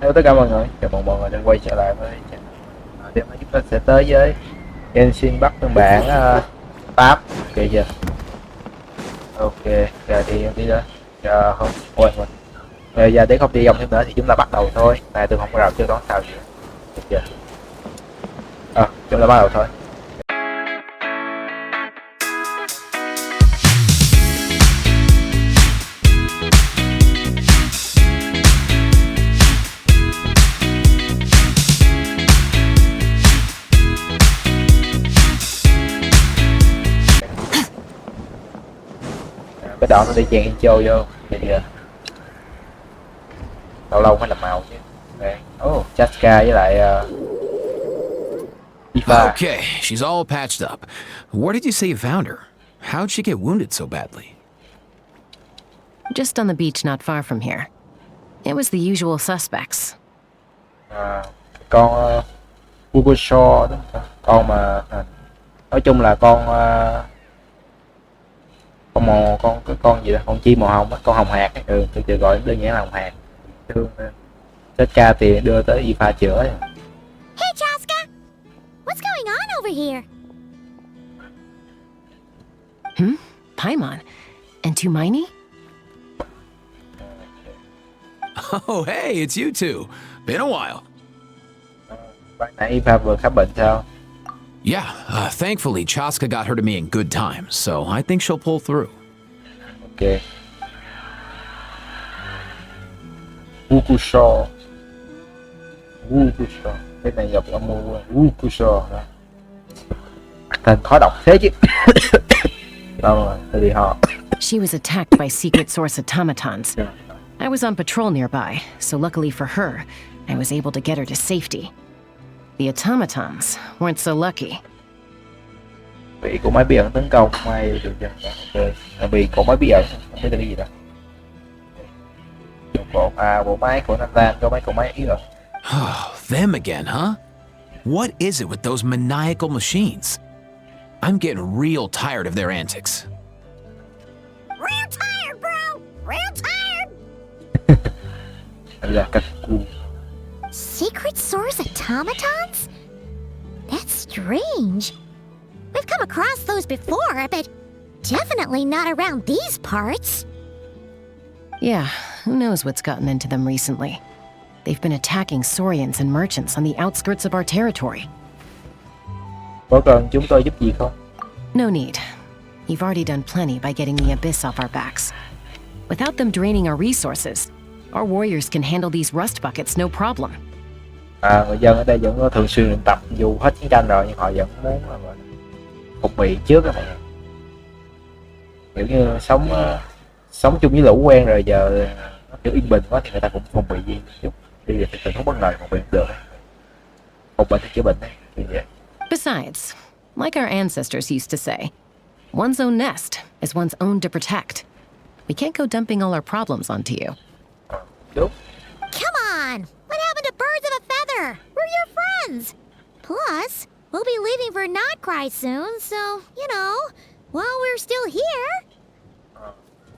Hello tất cả mọi người, chào mừng mọi người đã quay trở lại với channel. Đêm nay chúng ta sẽ tới với Genshin Impact phiên bản 8. Ok chưa? Ok, giờ thì đi đó. Giờ không, ôi mình. Giờ để không đi vòng thêm nữa thì chúng ta bắt đầu thôi. Này tôi không có rào chưa đón sao gì. Được chưa? Chúng ta bắt đầu thôi. Cái đoạn nó đi chèn intro vô thì lâu lâu phải làm màu chứ. Chaska với lại Ifa. Okay, she's all patched up. Where did you say you found her? How'd she get wounded so badly? Just on the beach not far from here. It was the usual suspects. Con Bulbasaur đó, con mà nói chung là con con gì đó, con chim màu hồng á, con hồng hạc ấy. Tôi chỉ gọi đơn giản là hồng hạc. Thương Chaska thì đưa tới Ifa chữa. Hey, Chaska! What's going on over here? Paimon. And Tumaini? Oh, hey, it's you two. Been a while. Bạn nãy Ifa vừa khám bệnh sao? Yeah, thankfully Chaska got her to me in good time, so I think she'll pull through. Ok. Bulbasaur. Cái này gặp âm mưu Bulbasaur. Tên khó đọc thế chứ. Đâu rồi, tôi đi ho. She was attacked by secret source automatons. I was on patrol nearby, so luckily for her, I was able to get her to safety. The automatons weren't so lucky. Bị của máy bí ẩn tấn công, may được chưa? Ok. Bị của máy bí ẩn, không biết là cái gì đâu. Bộ máy của Nathan có mấy máy bí ẩn. Them again, huh? What is it with those maniacal machines? I'm getting real tired of their antics. Real tired, bro! Real tired! Là cách cu. Secret source automatons? That's strange. We've come across those before, but definitely not around these parts. Yeah, who knows what's gotten into them recently. They've been attacking Saurians and merchants on the outskirts of our territory. Có cần chúng tôi giúp gì không? No need. You've already done plenty by getting the Abyss off our backs. Without them draining our resources, our warriors can handle these rust buckets no problem. Người dân ở đây vẫn có thường xuyên luyện tập, dù hết chiến tranh rồi nhưng họ vẫn muốn phục bị trước các bạn. Kiểu như sống chung với lũ quen rồi giờ nó kiểu yên bình quá thì người ta cũng phòng bị gì chút. Bây giờ tình huống bất ngờ phòng bị không được. Phục bệnh thì chữa bệnh đấy. Như vậy. Besides, like our ancestors used to say, one's own nest is one's own to protect. We can't go dumping all our problems onto you. Đúng. Come on! What happened to birds of a feather? We're your friends! Plus, we'll be leaving for Notcry soon, so, you know, while we're still here...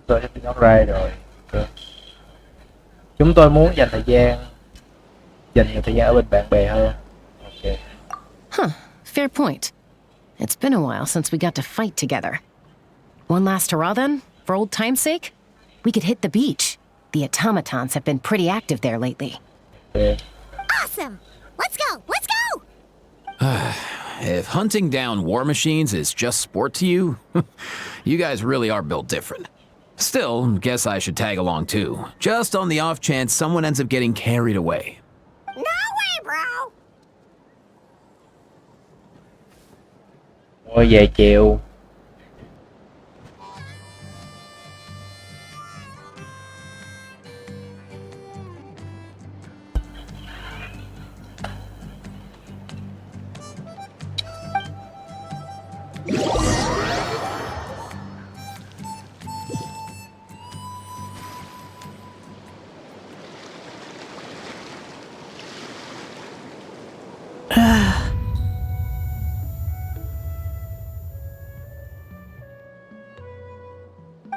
Tôi sắp đi nói ra rồi. Chúng tôi muốn dành nhiều thời gian ở bên bạn bè hơn. Ok. Huh, fair point. It's been a while since we got to fight together. One last hurrah then, for old time's sake? We could hit the beach. The automatons have been pretty active there lately. Okay. Awesome! Let's go! Let's go! If hunting down war machines is just sport to you, you guys really are built different. Still, guess I should tag along too, just on the off chance someone ends up getting carried away. No way, bro! Ngồi về chiều.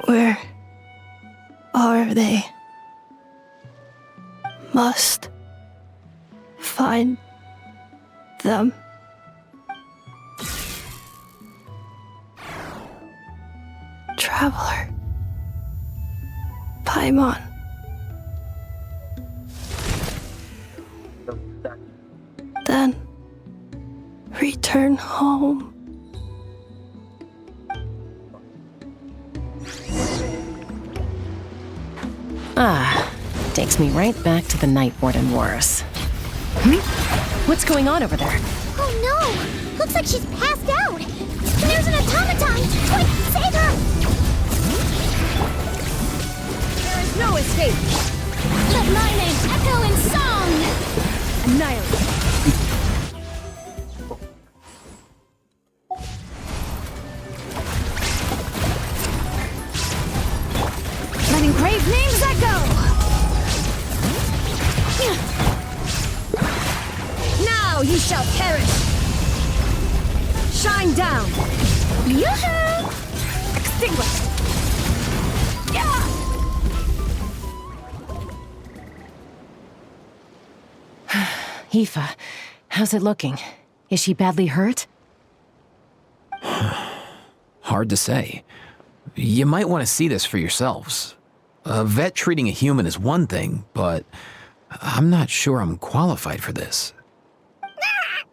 Where are they? Must Find them. Traveler. Paimon. Then return home. Ah, takes me right back to the Night Warden Wars. What's going on over there? Oh no! Looks like she's passed out! And there's an automaton! Quick, save her! There is no escape! Let my name echo in song! Annihilate! Letting grave names echo! Now you shall perish! Shine down! Yoo-hoo! Extinguished! Yeah! Aoife, how's it looking? Is she badly hurt? Hard to say. You might want to see this for yourselves. A vet treating a human is one thing, but I'm not sure I'm qualified for this.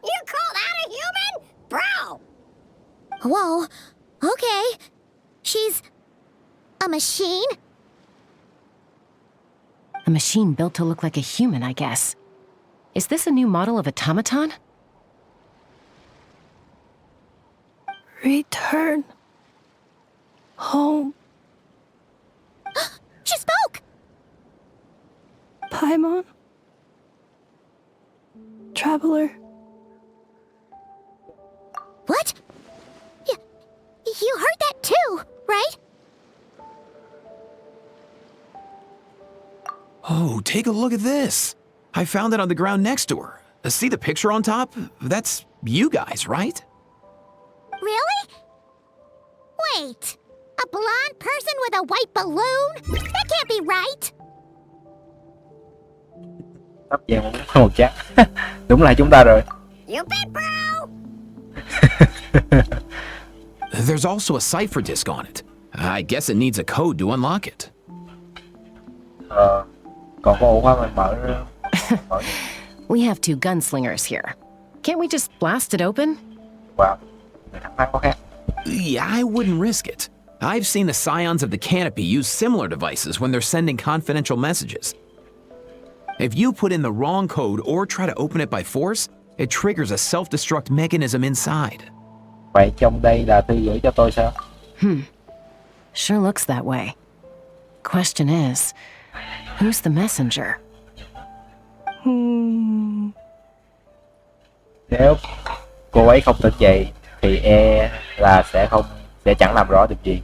You call that a human? Bro! Whoa, okay. She's a machine? A machine built to look like a human, I guess. Is this a new model of automaton? Return home. She spoke! Paimon. Traveler. What? You heard that too, right? Oh, take a look at this. I found it on the ground next to her. See the picture on top? That's you guys, right? Really? Wait, a blonde person with a white balloon? That can't be right. Tóc vàng một chắc. Đúng là chúng ta rồi. You bet, bro! There's also a cipher disk on it. I guess it needs a code to unlock it. Còn có ổ khóa mình mở nữa. Mở. We have two gunslingers here. Can't we just blast it open? Wow. Người thắc mắc có khác. Yeah, I wouldn't risk it. I've seen the scions of the canopy use similar devices when they're sending confidential messages. If you put in the wrong code or try to open it by force, it triggers a self-destruct mechanism inside. Vậy trong đây là thư gửi cho tôi sao? Sure looks that way. Question is, who's the messenger? Nếu cô ấy không tin vậy thì là sẽ chẳng làm rõ được gì.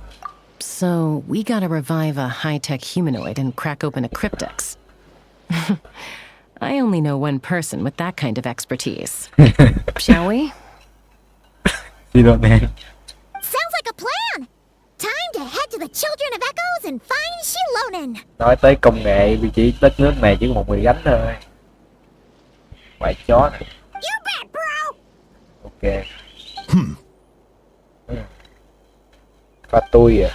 So, we gotta revive a high-tech humanoid and crack open a cryptex. I only know one person with that kind of expertise. Shall we? Đi đâu nè. Sounds like a plan! Time to head to the Children of Echoes and find Shilonen! Nói tới công nghệ vị trí đất nước này chỉ có một người gánh thôi. Quậy chó này. You bet, bro! Ok. Pha tôi à.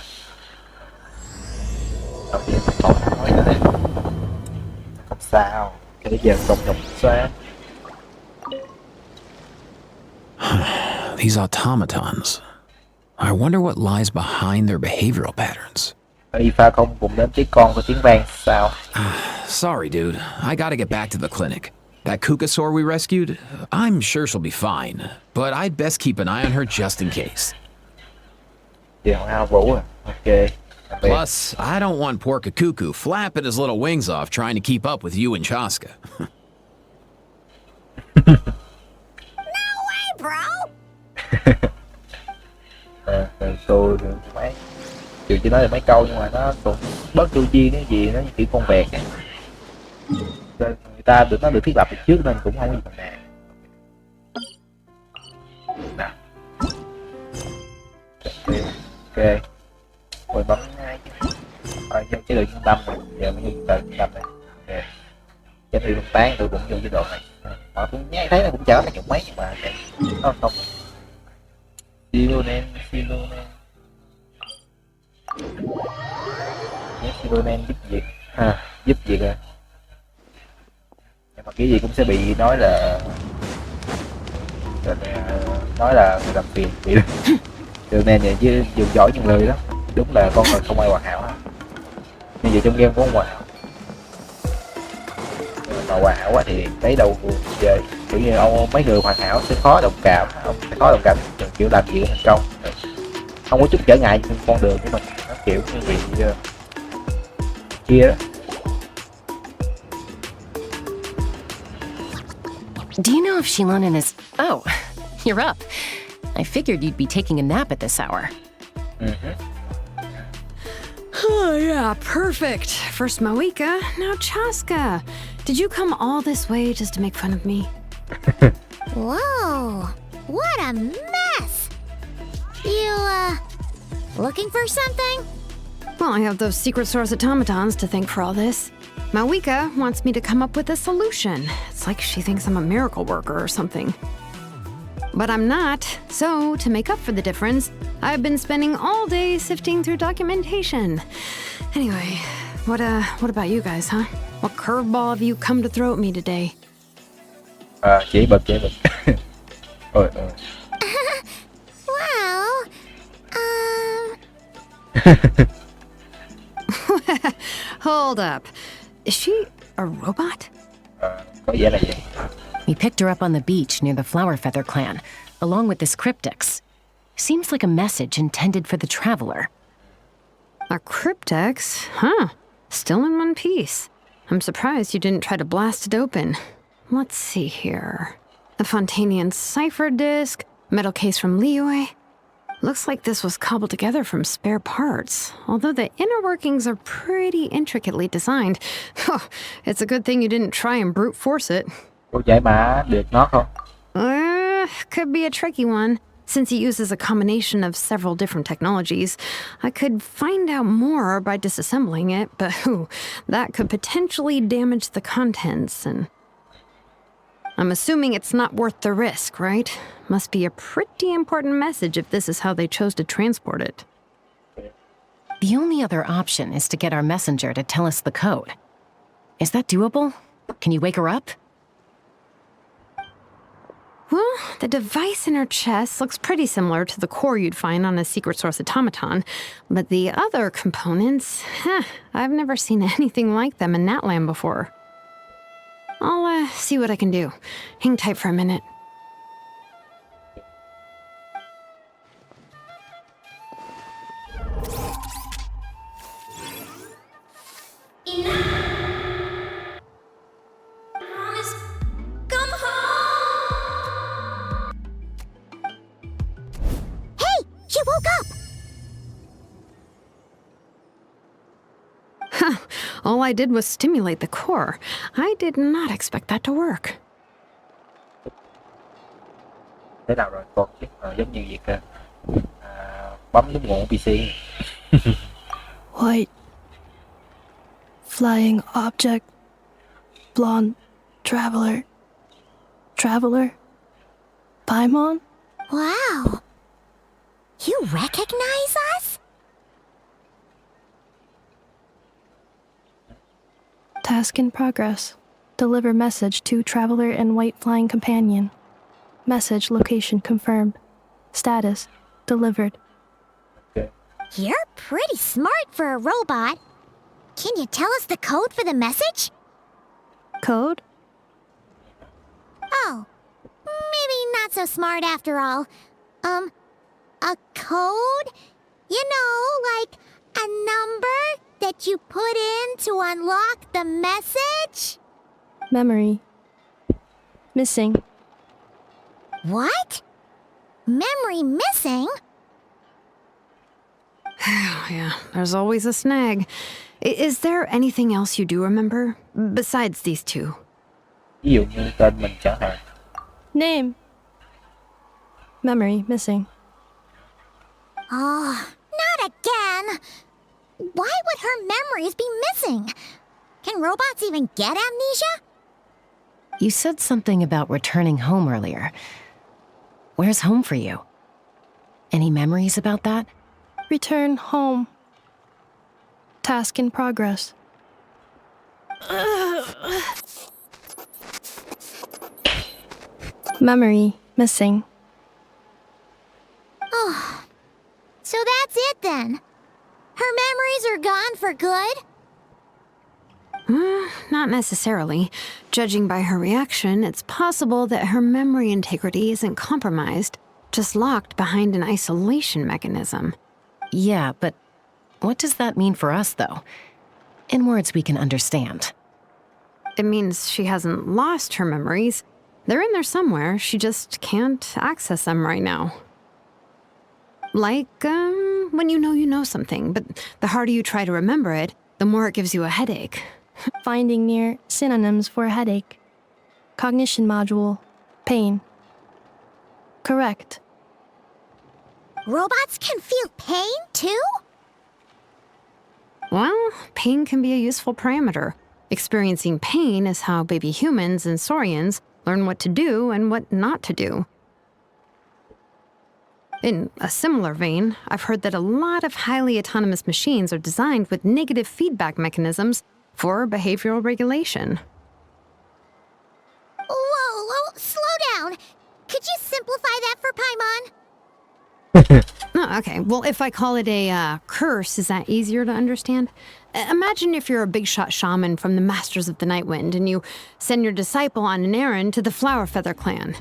Đầu tiên không nói nữa nè. Không sao. Cái giờ không đồng xóa. These automatons. I wonder what lies behind their behavioral patterns. Y pha không cùng đến tiếng con của tiếng vang sao? Sorry, dude. I gotta get back to the clinic. That Kukasaur we rescued, I'm sure she'll be fine, but I'd best keep an eye on her just in case. Chị không ao vũ à? Ok. Plus, I don't want poor Kakuku flapping his little wings off trying to keep up with you and Chaska. No way, bro! Tôi mấy Chị chỉ nói được mấy câu nhưng mà nó cũng bớt chu chi cái gì nó như kiểu con vẹt ấy. Người ta nó được thiết lập từ trước nên cũng không có gì phần nào. Ok. Rồi bấm ngay. Rồi cho chế độ trung tâm rồi. Giờ mới như từ trung tâm này. Ok. Trên thuyền tán tôi cũng vô chế độ này. Mà tôi nghe thấy nó cũng chở thành mấy nhưng mà nó không. Silonen. Silonen giúp việc. Giúp việc à. Nhưng mà cái gì cũng sẽ bị nói là người làm phiền bị điều này vậy chứ dù giỏi những lời đó, đúng là con người không ai hoàn hảo. Nhưng giờ trong game có hoàn hảo, mà hoàn hảo quá thì lấy đâu chơi, kiểu như mấy người hoàn hảo sẽ khó đồng cảm, kiểu làm chuyện thành công, không có chút trở ngại trên con đường của mình, nó kiểu như bị kia đó. Do you know if Shilonen is... Oh, you're up. I figured you'd be taking a nap at this hour. Oh, yeah, perfect. First Mawika, now Chaska. Did you come all this way just to make fun of me? Whoa, what a mess! You, looking for something? Well, I have those secret source automatons to thank for all this. Mawika wants me to come up with a solution. It's like she thinks I'm a miracle worker or something. But I'm not, so to make up for the difference, I've been spending all day sifting through documentation. Anyway, what about you guys, huh? What curveball have you come to throw at me today? Chỉ bật. Ôi. Well, Hold up. Is she a robot? Có vẻ là vậy. We picked her up on the beach near the Flower Feather clan, along with this cryptex. Seems like a message intended for the traveler. A cryptex? Huh. Still in one piece. I'm surprised you didn't try to blast it open. Let's see here. A Fontanian cipher disk, metal case from Liyue. Looks like this was cobbled together from spare parts, although the inner workings are pretty intricately designed. It's a good thing you didn't try and brute force it. Cô giải mã được nó không? Could be a tricky one. Since it uses a combination of several different technologies, I could find out more by disassembling it, but that could potentially damage the contents, and I'm assuming it's not worth the risk, right? Must be a pretty important message if this is how they chose to transport it. The only other option is to get our messenger to tell us the code. Is that doable? Can you wake her up? Well, the device in her chest looks pretty similar to the core you'd find on a secret source automaton, but the other components, I've never seen anything like them in Natland before. I'll see what I can do. Hang tight for a minute. She woke up! All I did was stimulate the core. I did not expect that to work. Thế nào rồi con chứ giống như việc bấm nút ngủ PC. White. Flying object. Blonde. Traveler. Traveler. Paimon? Wow. You recognize us? Task in progress. Deliver message to Traveler and White Flying Companion. Message location confirmed. Status delivered. Okay. You're pretty smart for a robot. Can you tell us the code for the message? Code? Oh, maybe not so smart after all. A code? You know, like a number that you put in to unlock the message? Memory. Missing. What? Memory missing? Yeah, there's always a snag. Is there anything else you do remember? Besides these two? Ví dụ như tên mình chẳng hạn. Name. Memory missing. Oh, not again! Why would her memories be missing? Can robots even get amnesia? You said something about returning home earlier. Where's home for you? Any memories about that? Return home. Task in progress. Memory missing. Oh, so that's it then. Her memories are gone for good? Not necessarily. Judging by her reaction, it's possible that her memory integrity isn't compromised, just locked behind an isolation mechanism. Yeah, but what does that mean for us, though? In words we can understand. It means she hasn't lost her memories. They're in there somewhere, she just can't access them right now. Like, when you know something, but the harder you try to remember it, the more it gives you a headache. Finding near synonyms for headache. Cognition module. Pain. Correct. Robots can feel pain, too? Well, pain can be a useful parameter. Experiencing pain is how baby humans and saurians learn what to do and what not to do. In a similar vein, I've heard that a lot of highly autonomous machines are designed with negative feedback mechanisms for behavioral regulation. Whoa, slow down. Could you simplify that for Paimon? Oh, okay, well, if I call it a curse, is that easier to understand? Imagine if you're a big shot shaman from the Masters of the Night Wind and you send your disciple on an errand to the Flower Feather clan.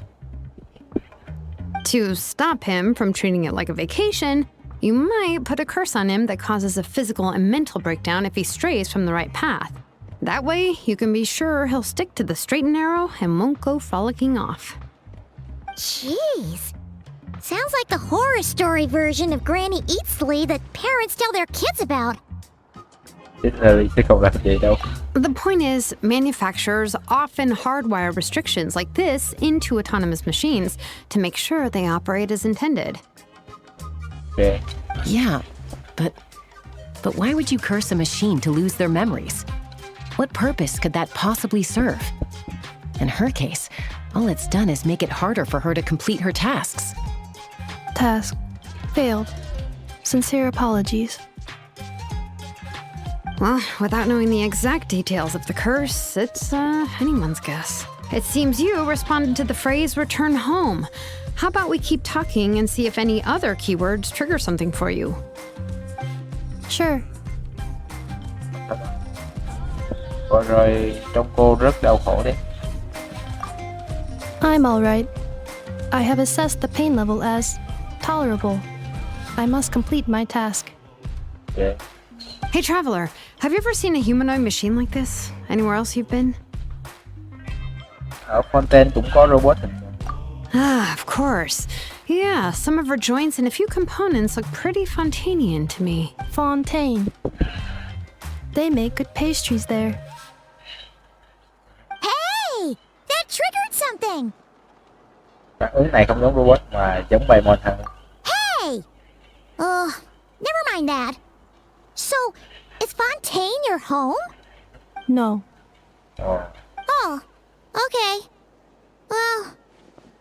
To stop him from treating it like a vacation, you might put a curse on him that causes a physical and mental breakdown if he strays from the right path. That way, you can be sure he'll stick to the straight and narrow and won't go frolicking off. Jeez. Sounds like the horror story version of Granny Eatsley that parents tell their kids about. Sẽ không làm gì đâu. The point is, manufacturers often hardwire restrictions like this into autonomous machines to make sure they operate as intended. Okay. Yeah, but why would you curse a machine to lose their memories? What purpose could that possibly serve? In her case, all it's done is make it harder for her to complete her tasks. Task. Failed. Sincere apologies. Well, without knowing the exact details of the curse, it's anyone's guess. It seems you responded to the phrase return home. How about we keep talking and see if any other keywords trigger something for you? Sure. Rồi trông cô rất đau khổ đấy. I'm alright. I have assessed the pain level as tolerable. I must complete my task. Okay. Hey, Traveler, have you ever seen a humanoid machine like this? Anywhere else you've been? Ở Fontaine cũng có robot hình. Ah, of course. Yeah, some of her joints and a few components look pretty Fontanian to me. Fontaine. They make good pastries there. Hey! That triggered something! Phản ứng này không giống robot mà giống Paimon hơn. Hey! Never mind that. So, is Fontaine your home? No. Oh, okay. Well,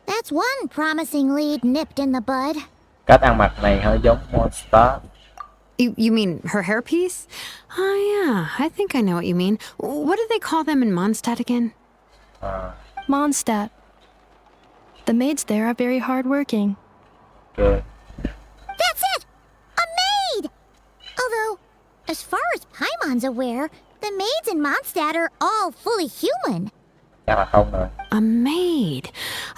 that's one promising lead nipped in the bud. Cách ăn mặc này hơi giống Monster. You mean her hairpiece? Oh, yeah, I think I know what you mean. What do they call them in Mondstadt again? Mondstadt. The maids there are very hardworking. Okay. That's it! A maid! Although, as far as Paimon's aware, the maids in Mondstadt are all fully human. Chắc là không rồi. A maid.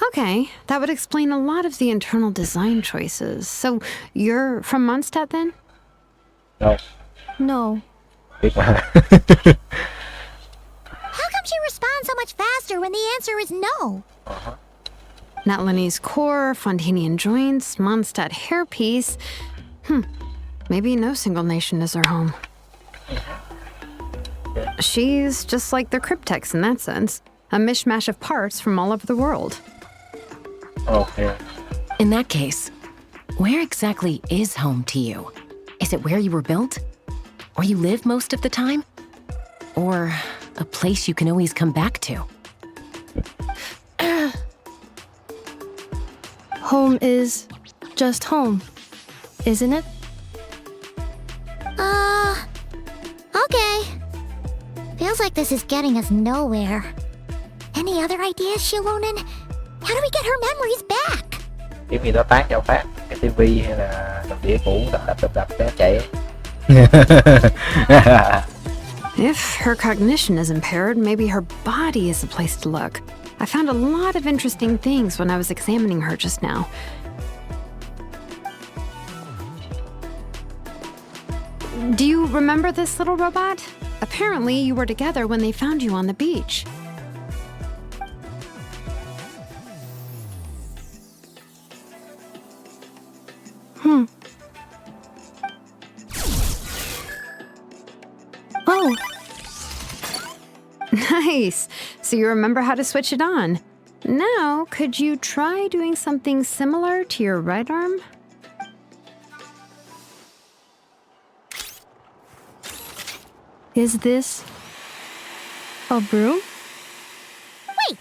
Okay, that would explain a lot of the internal design choices. So, you're from Mondstadt then? No. No. Biết mà. How come she responds so much faster when the answer is no? Natlanese core, Fontanian joints, Mondstadt hairpiece. Maybe no single nation is her home. She's just like the cryptex in that sense. A mishmash of parts from all over the world. Okay. In that case, where exactly is home to you? Is it where you were built? Where you live most of the time? Or a place you can always come back to? Home is just home, isn't it? Okay. Feels like this is getting us nowhere. Any other ideas, Shilonen? How do we get her memories back? Kiểu gì đó tán cho phát cái tivi hay là đập đĩa cũ đập cho nó chạy. If her cognition is impaired, maybe her body is the place to look. I found a lot of interesting things when I was examining her just now. Do you remember this little robot? Apparently, you were together when they found you on the beach. Oh, Nice. So you remember how to switch it on. Now, could you try doing something similar to your right arm? is this a broom? Wait!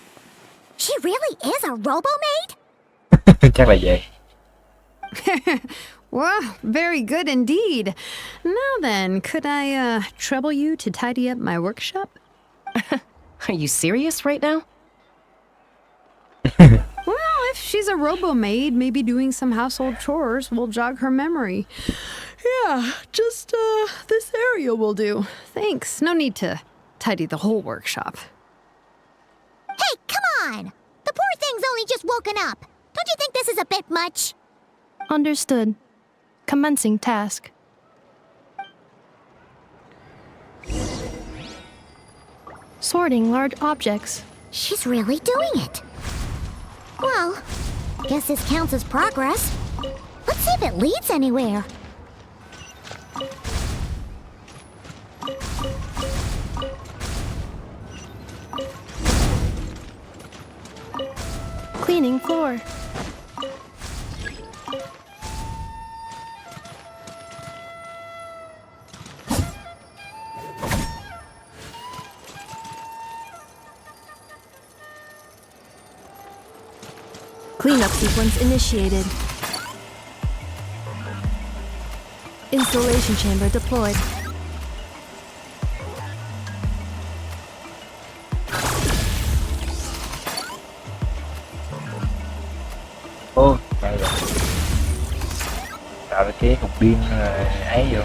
She really is a robo-maid? Chắc là vậy. Wow, very good indeed. Now then, could I trouble you to tidy up my workshop? Are you serious right now? Well, if she's a robo-maid, maybe doing some household chores will jog her memory. Yeah, just this area will do. Thanks. No need to tidy the whole workshop. Hey, come on! The poor thing's only just woken up. Don't you think this is a bit much? Understood. Commencing task. Sorting large objects. She's really doing it. Well, guess this counts as progress. Let's see if it leads anywhere. Cleaning floor. Cleanup sequence initiated. Installation chamber deployed. Ô, đây rồi. Tạo ra cái cục pin ấy vô.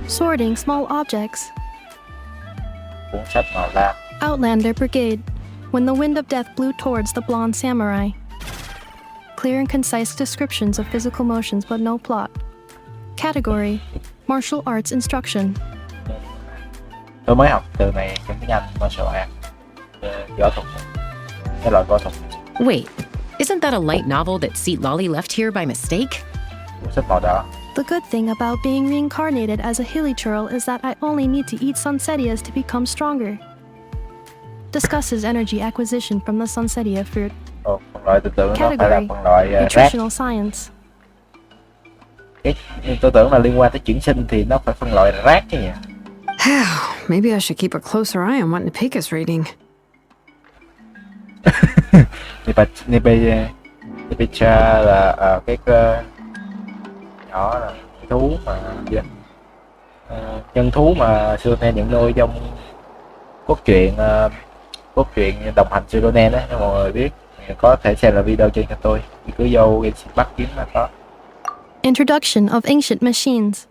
Sorting small objects. Cuốn sách màu lam. Outlander Brigade. When the wind of death blew towards the blonde samurai. Clear and concise descriptions of physical motions but no plot. Category: Martial arts instruction. Tôi mới học từ này trong tiếng Anh martial art. Võ thuật. Cái loại võ thuật. Wait, isn't that a light novel that Seat Lolly left here by mistake? Cuốn sách màu đỏ. The good thing about being reincarnated as a hilichurl is that I only need to eat sunsettias to become stronger. Discusses energy acquisition from the sunsettia fruit. Ồ, phân loại tôi tưởng nó phải là Category: phân loại rác. Nutritional science. Tôi tưởng là liên quan tới chuyển sinh thì nó phải phân loại rác chứ nhỉ? Maybe I should keep a closer eye on what Nipika's reading. Nipicha là cái nhỏ là cái thú mà nhân thú mà Sironen nhận nuôi trong cốt truyện đồng hành Sironen đó, nếu mọi người biết có thể xem là video trên cho tôi, cứ vô Genshin Impact kiếm là có. Introduction of ancient machines.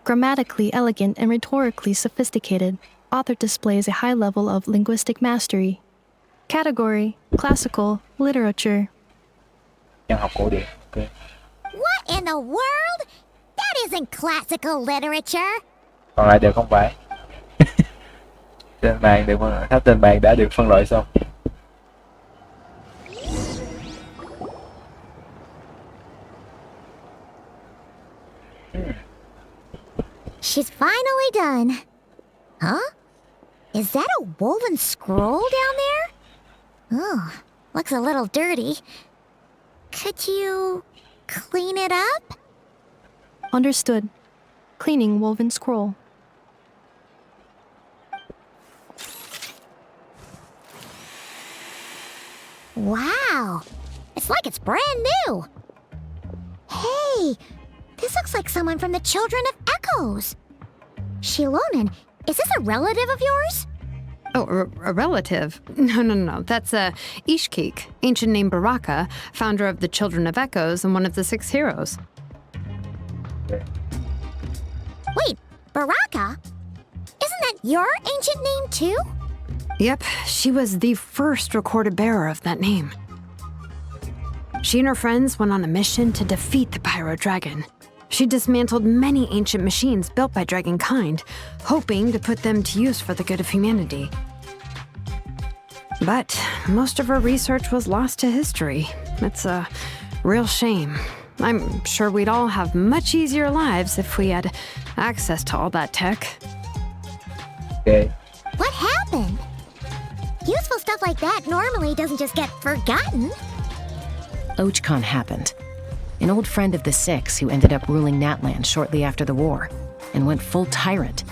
Grammatically elegant and rhetorically sophisticated, author displays a high level of linguistic mastery. Category: Classical literature. Văn học cổ điển. Okay. What in the world? That isn't classical literature. Còn lại đều không phải. Trên bàn đều tháp trên bàn đã được phân loại xong. She's finally done. Huh? Is that a woven scroll down there? Oh, looks a little dirty. Could you clean it up? Understood. Cleaning woven scroll. Wow. It's like it's brand new. Hey, this looks like someone from the Children of Echoes. Shilonen, is this a relative of yours? Oh, a relative? No. That's Ishkik, ancient name Baraka, founder of the Children of Echoes and one of the 6 heroes. Wait, Baraka? Isn't that your ancient name too? Yep, she was the first recorded bearer of that name. She and her friends went on a mission to defeat the Pyro Dragon. She dismantled many ancient machines built by Dragonkind, hoping to put them to use for the good of humanity. But most of her research was lost to history. It's a real shame. I'm sure we'd all have much easier lives if we had access to all that tech. Ok. What happened? Useful stuff like that normally doesn't just get forgotten. Ochcon happened. An old friend of the 6 who ended up ruling Natland shortly after the war, and went full tyrant.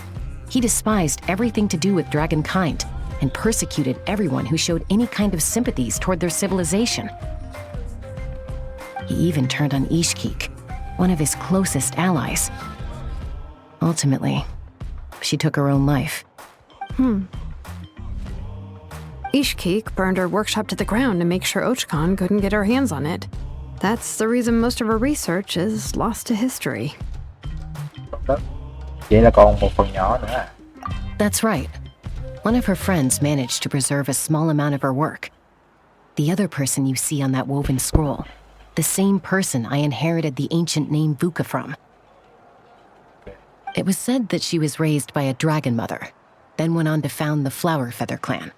He despised everything to do with Dragonkind, and persecuted everyone who showed any kind of sympathies toward their civilization. He even turned on Ishkik, one of his closest allies. Ultimately, she took her own life. Ishkik burned her workshop to the ground to make sure Ochcon couldn't get her hands on it. That's the reason most of her research is lost to history. Vậy là còn một phần nhỏ nữa à? That's right. One of her friends managed to preserve a small amount of her work. The other person you see on that woven scroll, the same person I inherited the ancient name Vuka from. It was said that she was raised by a dragon mother, then went on to found the Flower Feather clan,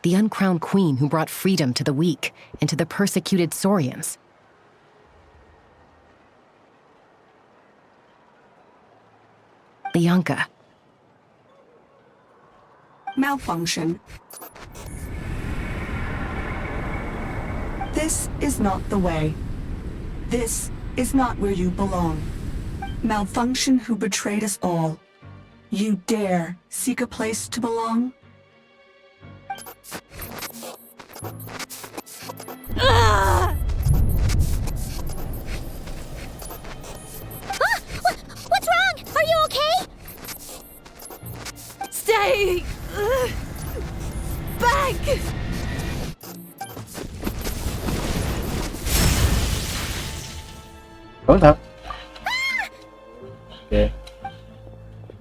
the uncrowned queen who brought freedom to the weak and to the persecuted Saurians. Bianca. Malfunction. This is not the way. This is not where you belong. Malfunction who betrayed us all. You dare seek a place to belong? What's wrong? Are you okay? Stay back! Cẩn thận. Ok.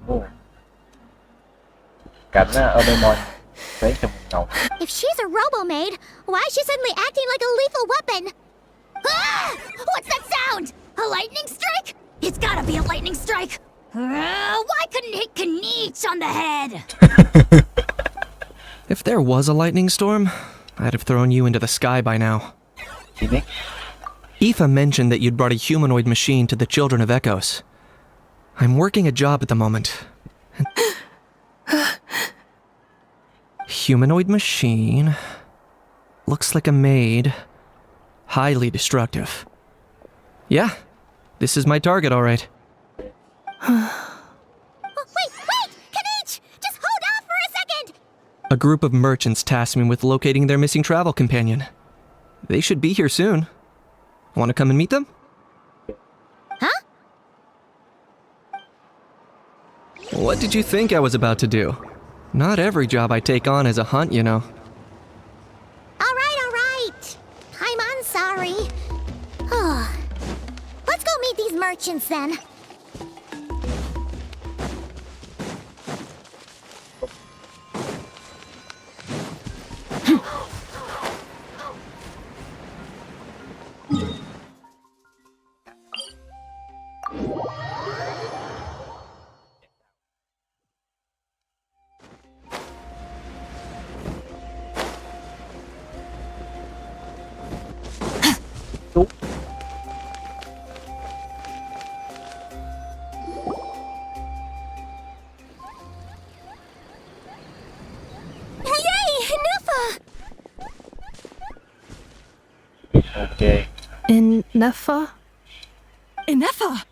Ồ. Cảnh Omemon thấy trong một ngầu. If she's a robo-maid, why is she suddenly acting like a lethal weapon? Ah! What's that sound? A lightning strike? It's gotta be a lightning strike! Why couldn't it hit Kanich on the head? If there was a lightning storm, I'd have thrown you into the sky by now. Chị biết. Aoife mentioned that you'd brought a humanoid machine to the Children of Echoes. I'm working a job at the moment. Humanoid machine. Looks like a maid. Highly destructive. Yeah, this is my target, all right. Wait! Kanich! Just hold off for a second! A group of merchants tasked me with locating their missing travel companion. They should be here soon. Want to come and meet them? Huh? What did you think I was about to do? Not every job I take on is a hunt, you know. All right. I'm sorry. Let's go meet these merchants then. Ok. In Nefa? Inefa!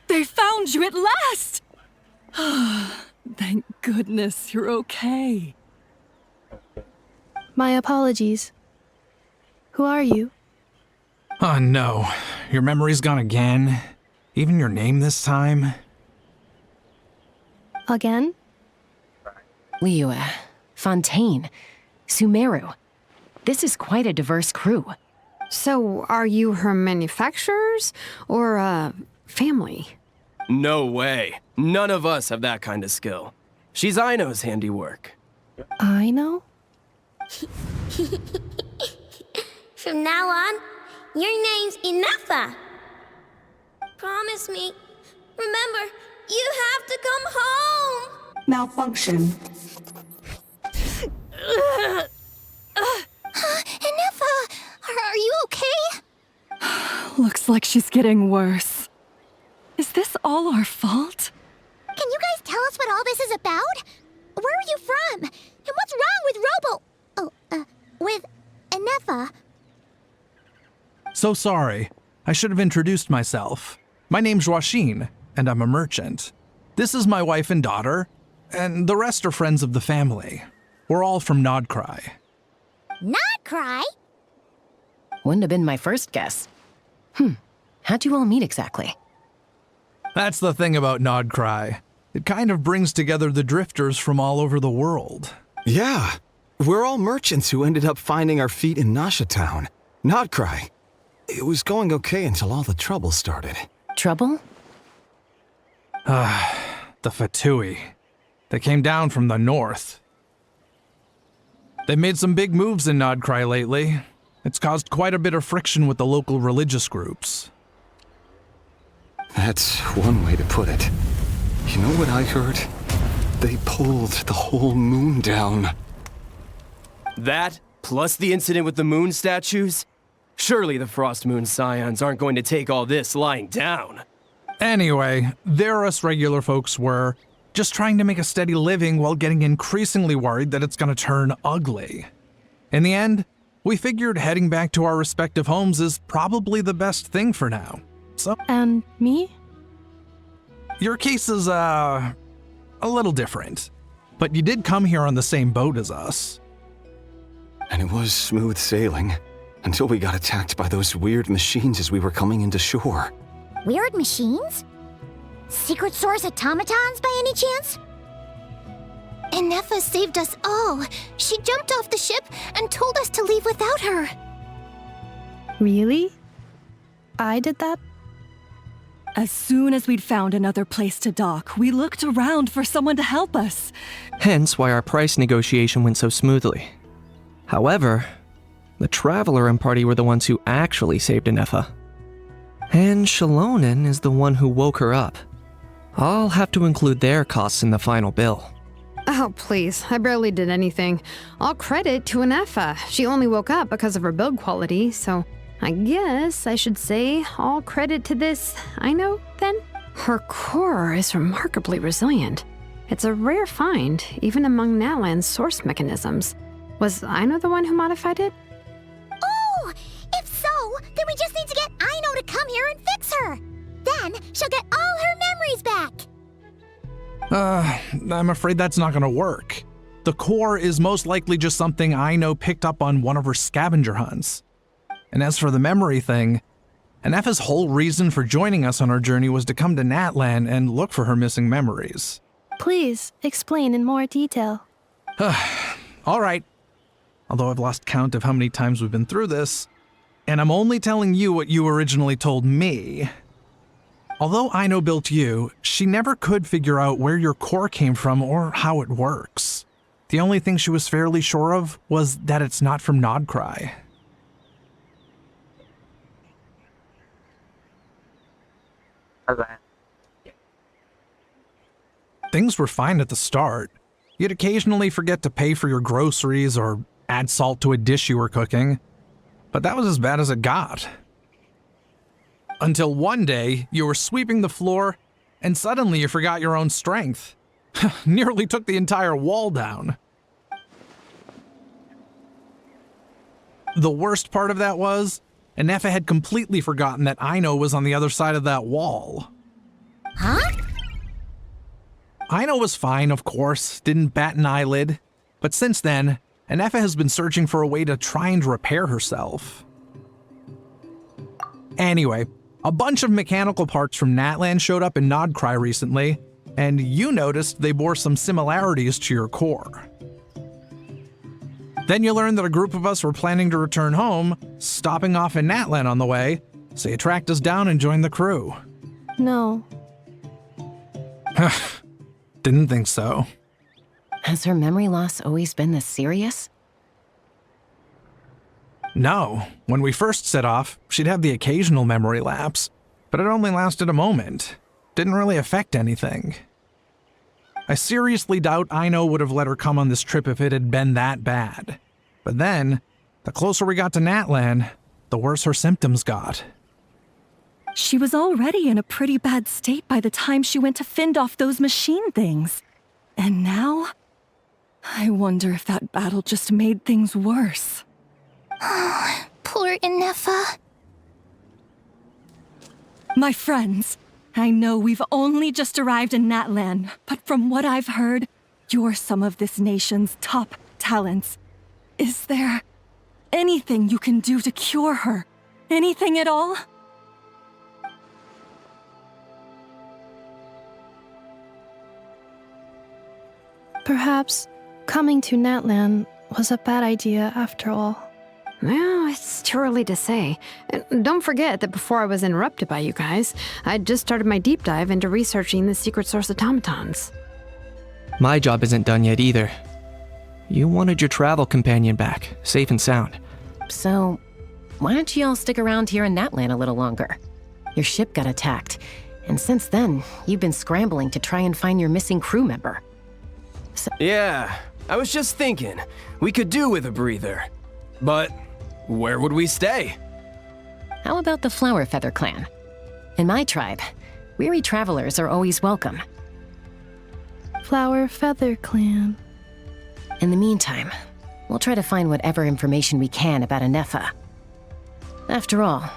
They found you at last! Thank goodness you're okay. My apologies. Who are you? Oh no, your memory's gone again? Even your name this time? Again? Liyue, Fontaine, Sumeru. This is quite a diverse crew. So, are you her manufacturers or, family? No way. None of us have that kind of skill. She's Aino's handiwork. I know? From now on, your name's Inafa. Promise me. Remember, you have to come home. Malfunction. Inafa, are you okay? Looks like she's getting worse. Is this all our fault? Can you guys tell us what all this is about? Where are you from? And what's wrong with with Inefa? So sorry. I should have introduced myself. My name's Joachine, and I'm a merchant. This is my wife and daughter, and the rest are friends of the family. We're all from Nodcry. Not cry? Wouldn't have been my first guess. How'd you all meet exactly? That's the thing about Nodcry. It kind of brings together the drifters from all over the world. Yeah, we're all merchants who ended up finding our feet in Nasha Town. Nodcry. It was going okay until all the trouble started. Trouble? The Fatui. They came down from the north. They made some big moves in Nodcry lately. It's caused quite a bit of friction with the local religious groups. That's one way to put it. You know what I heard? They pulled the whole moon down. That, plus the incident with the moon statues? Surely the Frost Moon Scions aren't going to take all this lying down. Anyway, there us regular folks were, just trying to make a steady living while getting increasingly worried that it's gonna turn ugly. In the end, we figured heading back to our respective homes is probably the best thing for now. So, And me? your case is, a little different. But you did come here on the same boat as us. And it was smooth sailing, until we got attacked by those weird machines as we were coming into shore. Weird machines? Secret Source automatons by any chance? Inefa saved us all. She jumped off the ship and told us to leave without her. Really? I did that? As soon as we'd found another place to dock, we looked around for someone to help us. Hence why our price negotiation went so smoothly. However, the Traveler and party were the ones who actually saved Inefa. And Shalonen is the one who woke her up. I'll have to include their costs in the final bill. Oh, please. I barely did anything. All credit to Inefa. She only woke up because of her build quality, so I guess I should say all credit to this Aino, then? Her core is remarkably resilient. It's a rare find, even among Natlan's source mechanisms. Was Aino the one who modified it? Oh! If so, then we just need to get Aino to come here and fix her. Then she'll get all her memories back. I'm afraid that's not gonna work. The core is most likely just something Aino picked up on one of her scavenger hunts. And as for the memory thing, Inefa's whole reason for joining us on our journey was to come to Natlan and look for her missing memories. Please explain in more detail. All right. Although I've lost count of how many times we've been through this, and I'm only telling you what you originally told me. Although Aino built you, she never could figure out where your core came from or how it works. The only thing she was fairly sure of was that it's not from Nodcry. Things were fine at the start. You'd occasionally forget to pay for your groceries or add salt to a dish you were cooking, but that was as bad as it got. Until one day, you were sweeping the floor, and suddenly you forgot your own strength. Nearly took the entire wall down. The worst part of that was, Inefa had completely forgotten that Aino was on the other side of that wall. Huh? Aino was fine, of course, didn't bat an eyelid, but since then, and Effa has been searching for a way to try and repair herself. Anyway, a bunch of mechanical parts from Natlan showed up in Nodcry recently, and you noticed they bore some similarities to your core. Then you learned that a group of us were planning to return home, stopping off in Natlan on the way, so you tracked us down and joined the crew. No. Didn't think so. Has her memory loss always been this serious? No. When we first set off, she'd have the occasional memory lapse, but it only lasted a moment. Didn't really affect anything. I seriously doubt Aino would have let her come on this trip if it had been that bad. But then, the closer we got to Natlan, the worse her symptoms got. She was already in a pretty bad state by the time she went to fend off those machine things. And now? I wonder if that battle just made things worse. Poor Inefa. My friends, I know we've only just arrived in Natlan, but from what I've heard, you're some of this nation's top talents. Is there anything you can do to cure her? Anything at all? Perhaps coming to Natlan was a bad idea after all. Well, it's too early to say. And don't forget that before I was interrupted by you guys, I'd just started my deep dive into researching the secret source automatons. My job isn't done yet either. You wanted your travel companion back, safe and sound. So, why don't you all stick around here in Natlan a little longer? Your ship got attacked, and since then, you've been scrambling to try and find your missing crew member. Yeah, I was just thinking, we could do with a breather. But where would we stay? How about the Flower Feather clan? In my tribe, weary travelers are always welcome. Flower Feather Clan. In the meantime, we'll try to find whatever information we can about Inefa. After all,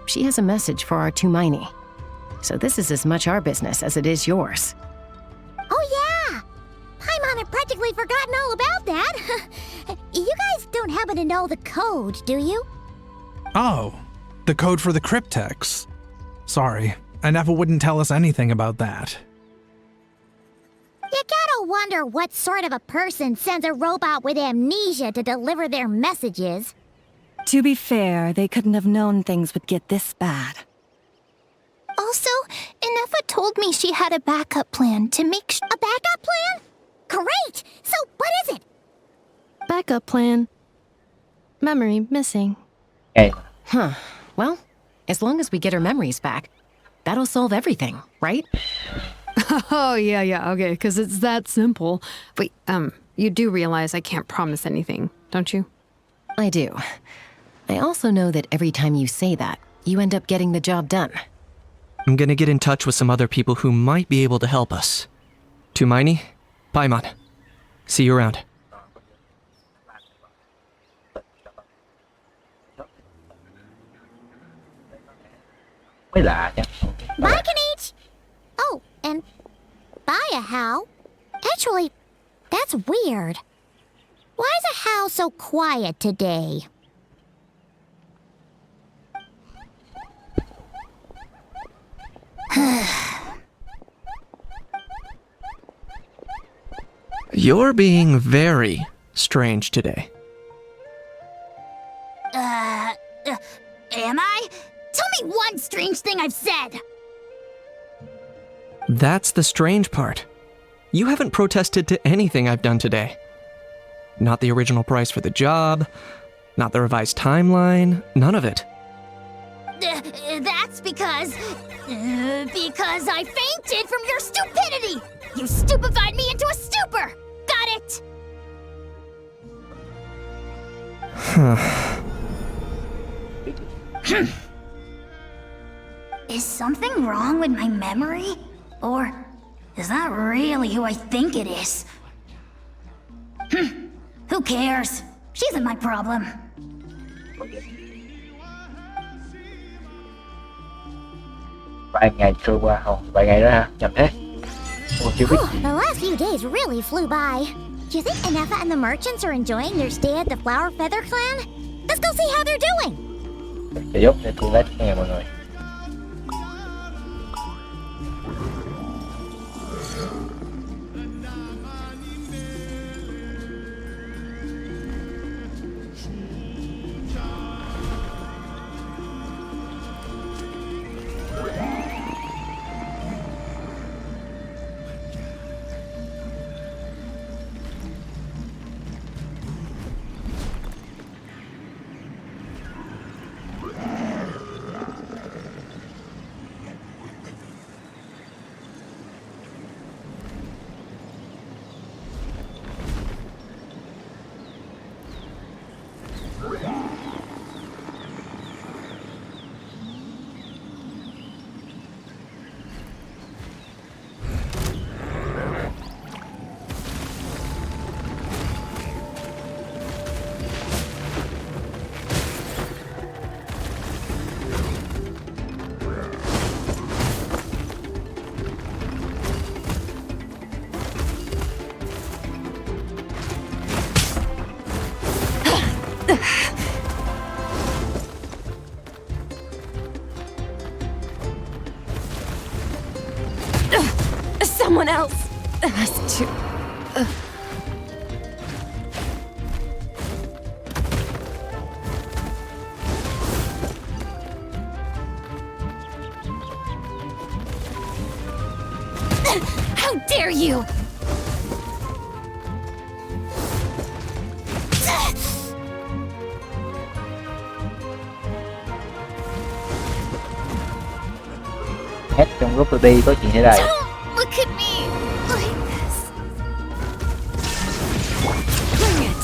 she has a message for our Tumaini. So this is as much our business as it is yours. Oh yeah! Paimon had practically forgotten all about that. You guys don't happen to know the code, do you? Oh, the code for the cryptex. Sorry, Inefa wouldn't tell us anything about that. You gotta wonder what sort of a person sends a robot with amnesia to deliver their messages. To be fair, they couldn't have known things would get this bad. Also, Inefa told me she had a backup plan to make A backup plan? Great! So, what is it? Backup plan. Memory missing. Hey. Huh. Well, as long as we get her memories back, that'll solve everything, right? Oh, yeah, okay, because it's that simple. Wait, you do realize I can't promise anything, don't you? I do. I also know that every time you say that, you end up getting the job done. I'm gonna get in touch with some other people who might be able to help us. Tumaini, Paimon. See you around. Mới lạ nha. Bye, Kanich! Oh, and bye, a How. Actually, that's weird. Why is a How so quiet today? You're being very strange today. Am I? Tell me one strange thing I've said! That's the strange part. You haven't protested to anything I've done today. Not the original price for the job, not the revised timeline, none of it. That's because I fainted from your stupidity! You stupefied me into a stupor! Got it? Is something wrong with my memory? Or is that really who I think it is? Who cares? She isn't my problem. Vài ngày trôi qua không? Vài ngày đó hả? Chậm thế. Ồ, chưa biết gì. The last few days really flew by. Do you think Anefa and the merchants are enjoying their stay at the Flower Feather Clan? Let's go see how they're doing. Để giúp để tôi lát nghe mọi người. Someone else. That's too. How dare you! Hát trong lúc tôi đi có chuyện thế này. Look at me like this. Bring it.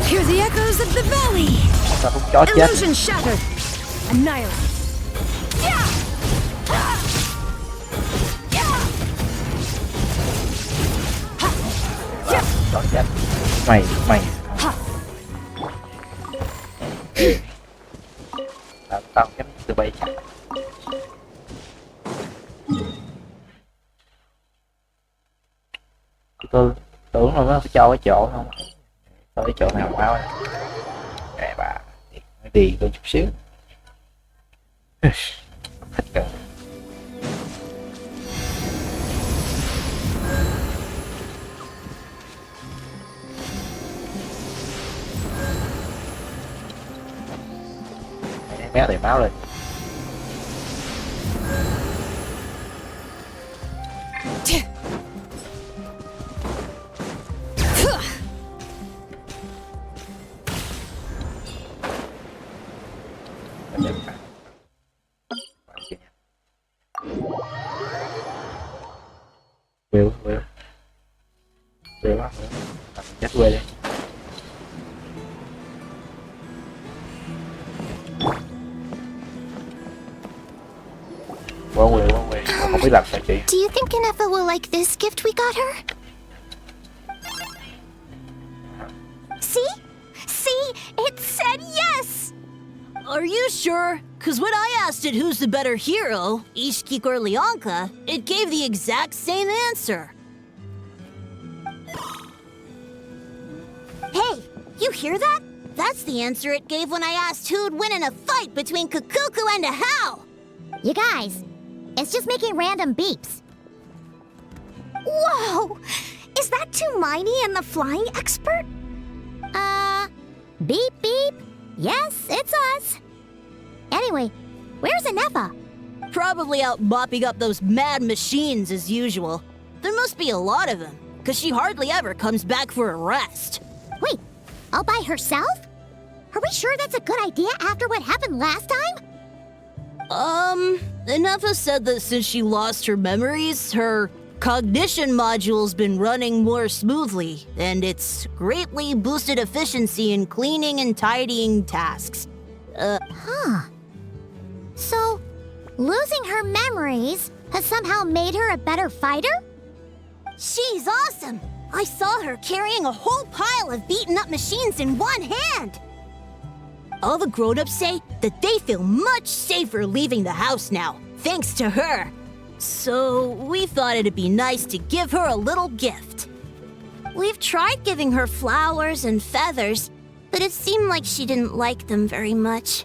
Hear the echoes of the valley. Sao cũng chó chết. Illusion shattered. Annihilate. Chó chết. Mày. Tao chém từ bay chạy. Tôi tưởng là nó sẽ cho cái chỗ không. Cho cái chỗ nào máu này. Kệ bà. Đi tôi chút xíu. Thích cần. Méo đầy máu lên. Will á, chết quê đi. Will, không biết làm sao chị. Do you think Anefa will like this gift we got her? See? It said yes! Are you sure? Because when I asked it who's the better hero, Ishkik or Leonka, it gave the exact same answer. Hey, you hear that? That's the answer it gave when I asked who'd win in a fight between Kukuku and a How. You guys, it's just making random beeps. Whoa! Is that Tumaini and the flying expert? Beep beep. Yes, it's us. Anyway, where's Anefa? Probably out mopping up those mad machines as usual. There must be a lot of them, because she hardly ever comes back for a rest. Wait, all by herself? Are we sure that's a good idea after what happened last time? Anefa said that since she lost her memories, her cognition module's been running more smoothly, and it's greatly boosted efficiency in cleaning and tidying tasks. So, losing her memories has somehow made her a better fighter? She's awesome! I saw her carrying a whole pile of beaten up machines in one hand! All the grown-ups say that they feel much safer leaving the house now, thanks to her. So we thought it'd be nice to give her a little gift. We've tried giving her flowers and feathers, but it seemed like she didn't like them very much.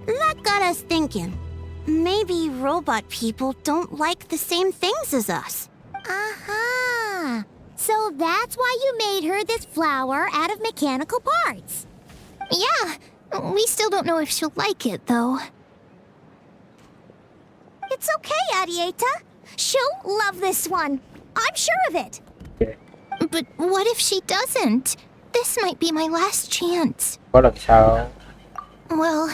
That got us thinking. Maybe robot people don't like the same things as us. Aha! So that's why you made her this flower out of mechanical parts. Yeah, we still don't know if she'll like it, though. It's okay, Arieta. She'll love this one. I'm sure of it. But what if she doesn't? This might be my last chance. Có lần sau. Well,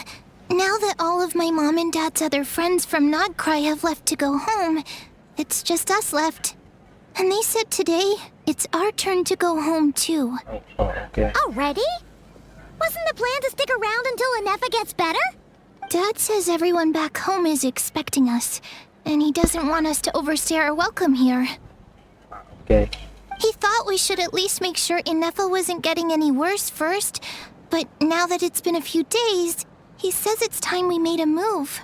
now that all of my mom and dad's other friends from Nodcry have left to go home, it's just us left. And they said today, it's our turn to go home too. Okay. Already? Wasn't the plan to stick around until Anefa gets better? Dad says everyone back home is expecting us, and he doesn't want us to overstay our welcome here. Okay. He thought we should at least make sure Inefa wasn't getting any worse first, but now that it's been a few days, he says it's time we made a move.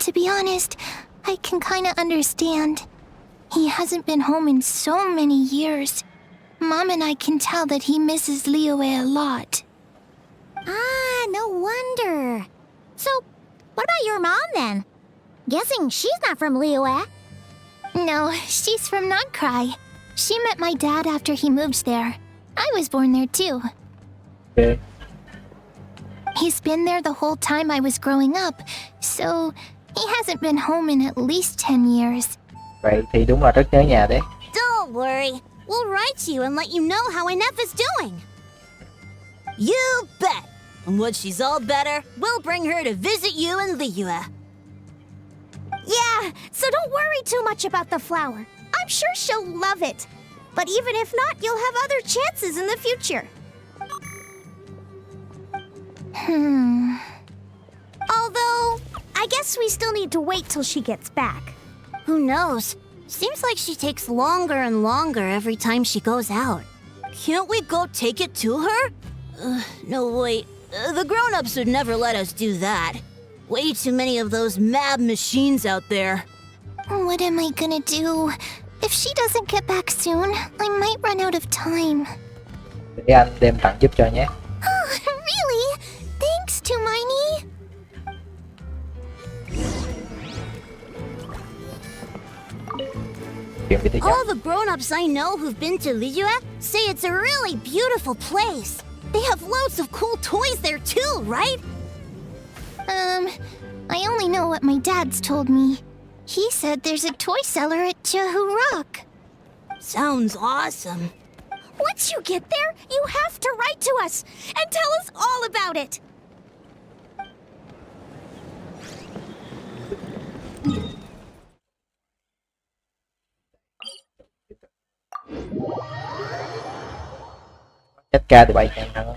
To be honest, I can kinda understand. He hasn't been home in so many years. Mom and I can tell that he misses Liyue a lot. Ah, no wonder. So, what about your mom then? Guessing she's not from Liyue. No, she's from Nodcry. She met my dad after he moved there. I was born there too. Okay. He's been there the whole time I was growing up, so he hasn't been home in at least 10 years. Vậy thì đúng là rất nhớ nhà đấy. Don't worry. We'll write you and let you know how Inefa's doing. You bet. And once she's all better, we'll bring her to visit you in Liyue. Yeah, so don't worry too much about the flower. I'm sure she'll love it. But even if not, you'll have other chances in the future. Although, I guess we still need to wait till she gets back. Who knows? Seems like she takes longer and longer every time she goes out. Can't we go take it to her? No, wait. The grown-ups would never let us do that. Way too many of those mad machines out there. What am I gonna do? If she doesn't get back soon, I might run out of time. Để anh đem tặng giúp cho nhé. Oh, really? Thanks, Tumaini. All the grown-ups I know who've been to Liyue say it's a really beautiful place. They have loads of cool toys there too, right? I only know what my dad's told me. He said there's a toy seller at Jehu Rock. Sounds awesome. Once you get there, you have to write to us and tell us all about it. Chết ca tụi bay nhanh hơn.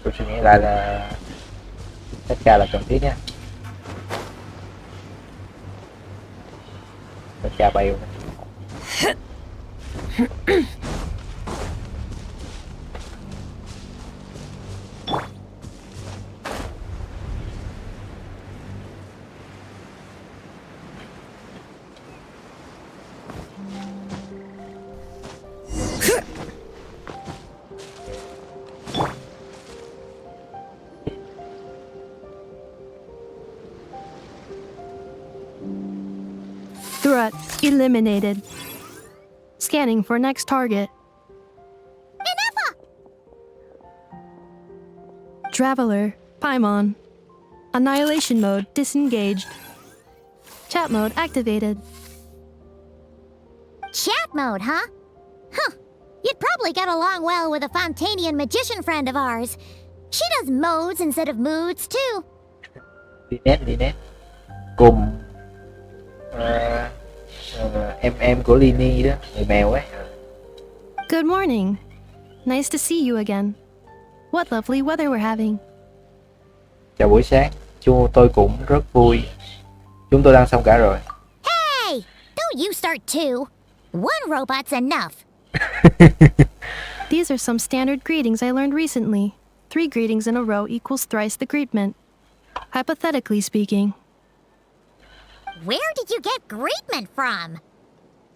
Tôi suy nghĩ lại là chết ca là cần thiết nha. Chết ca bay luôn. Threat eliminated. Scanning for next target. Inefa! Traveler, Paimon. Annihilation mode disengaged. Chat mode activated. Chat mode, huh? Huh. You'd probably get along well with a Fontanian magician friend of ours. She does modes instead of moods, too. Đi nét. Cùng em của Lini đó, người mèo ấy. Good morning. Nice to see you again. What lovely weather we're having. Chào buổi sáng, tôi cũng rất vui. Chúng tôi đang xong cả rồi. Hey! Don't you start too. One robot's enough. These are some standard greetings I learned recently. 3 greetings in a row equals thrice the greetment. Hypothetically speaking. Where did you get greetment from?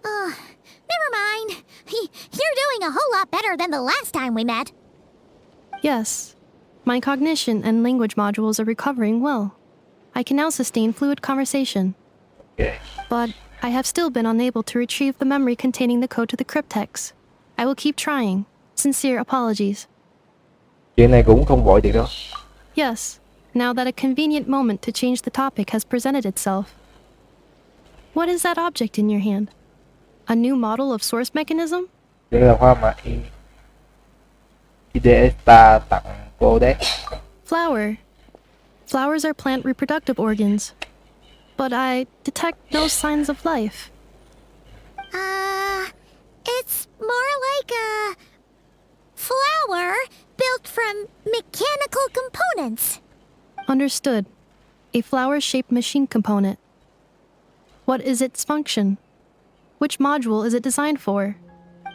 Never mind. You're doing a whole lot better than the last time we met. Yes. My cognition and language modules are recovering well. I can now sustain fluid conversation. Okay. But I have still been unable to retrieve the memory containing the code to the cryptex. I will keep trying. Sincere apologies. Chuyện này cũng không vội được đâu. Yes, now that a convenient moment to change the topic has presented itself. What is that object in your hand? A new model of source mechanism? Đây là hoa mà Idesta tặng cô đấy. Flower. Flowers are plant reproductive organs. But I detect no signs of life. It's more like a flower built from mechanical components. Understood. A flower-shaped machine component. What is its function? Which module is it designed for?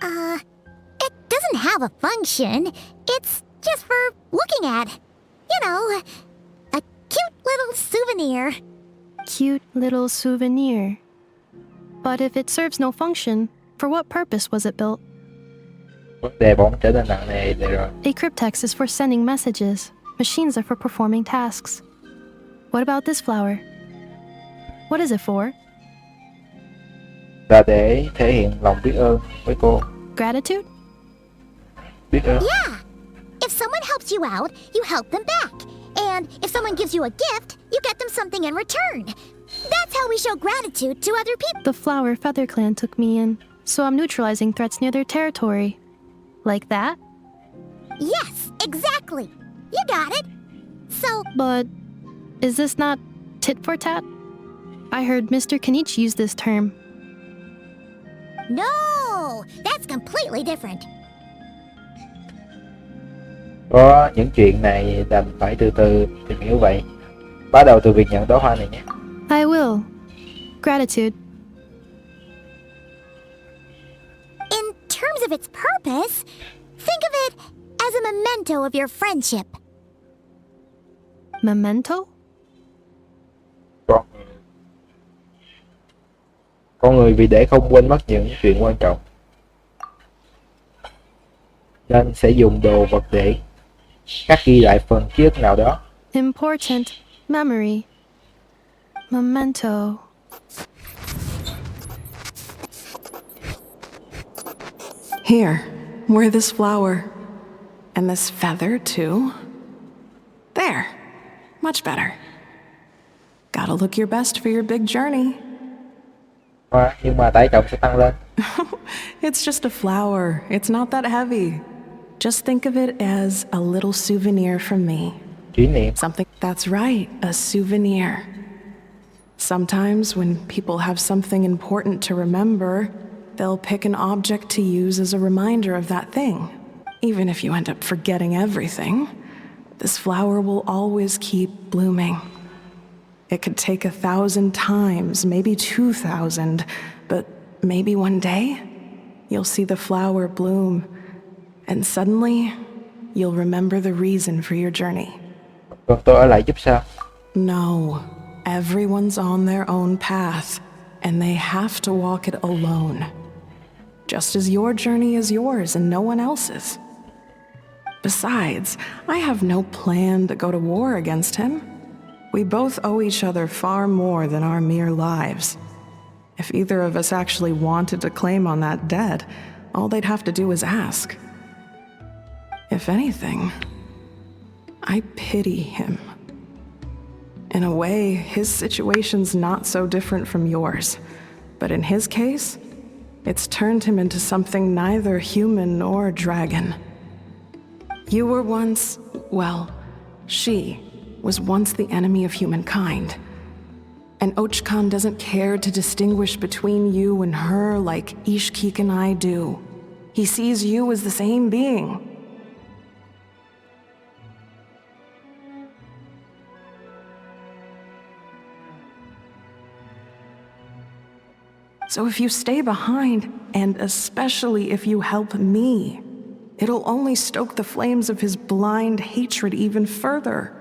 It doesn't have a function. It's just for looking at. You know, a cute little souvenir. Cute little souvenir. But if it serves no function, for what purpose was it built? Vấn đề bỗng trở nên nặng nề rồi. A cryptex is for sending messages. Machines are for performing tasks. What about this flower? What is it for? Là để thể hiện lòng biết ơn với cô. Gratitude? Biết ơn. Yeah. If someone helps you out, you help them back. And if someone gives you a gift, you get them something in return. That's how we show gratitude to other people. The flower Feather Clan took me in, so I'm neutralizing threats near their territory. Like that? Yes, exactly. You got it. So... But is this not tit for tat? I heard Mr. Kenichi use this term. No, that's completely different. Có những chuyện này đành phải từ từ tìm hiểu vậy. Bắt đầu từ việc nhận đóa hoa này nhé. I will. Gratitude. In terms of its purpose, think of it as a memento of your friendship. Memento? Con người vì để không quên mất những chuyện quan trọng nên sẽ dùng đồ vật để khắc ghi lại phần ký ức nào đó. Important memory. Memento. Here, wear this flower. And this feather, too. There. Much better. Gotta look your best for your big journey. Hoa, nhưng mà tải trọng sẽ tăng lên. It's just a flower. It's not that heavy. Just think of it as a little souvenir from me. Kỷ niệm. Something that's right, a souvenir. Sometimes when people have something important to remember, they'll pick an object to use as a reminder of that thing. Even if you end up forgetting everything, this flower will always keep blooming. It could take 1,000 times, maybe 2,000, but maybe one day, you'll see the flower bloom, and suddenly, you'll remember the reason for your journey. Còn tôi ở lại giúp sao? No, everyone's on their own path, and they have to walk it alone. Just as your journey is yours and no one else's. Besides, I have no plan to go to war against him. We both owe each other far more than our mere lives. If either of us actually wanted to claim on that debt, all they'd have to do is ask. If anything, I pity him. In a way, his situation's not so different from yours. But in his case, it's turned him into something neither human nor dragon. You were once, well, she was once the enemy of humankind. And Ochkan doesn't care to distinguish between you and her like Ishkik and I do. He sees you as the same being. So if you stay behind, and especially if you help me, It'll only stoke the flames of his blind hatred even further.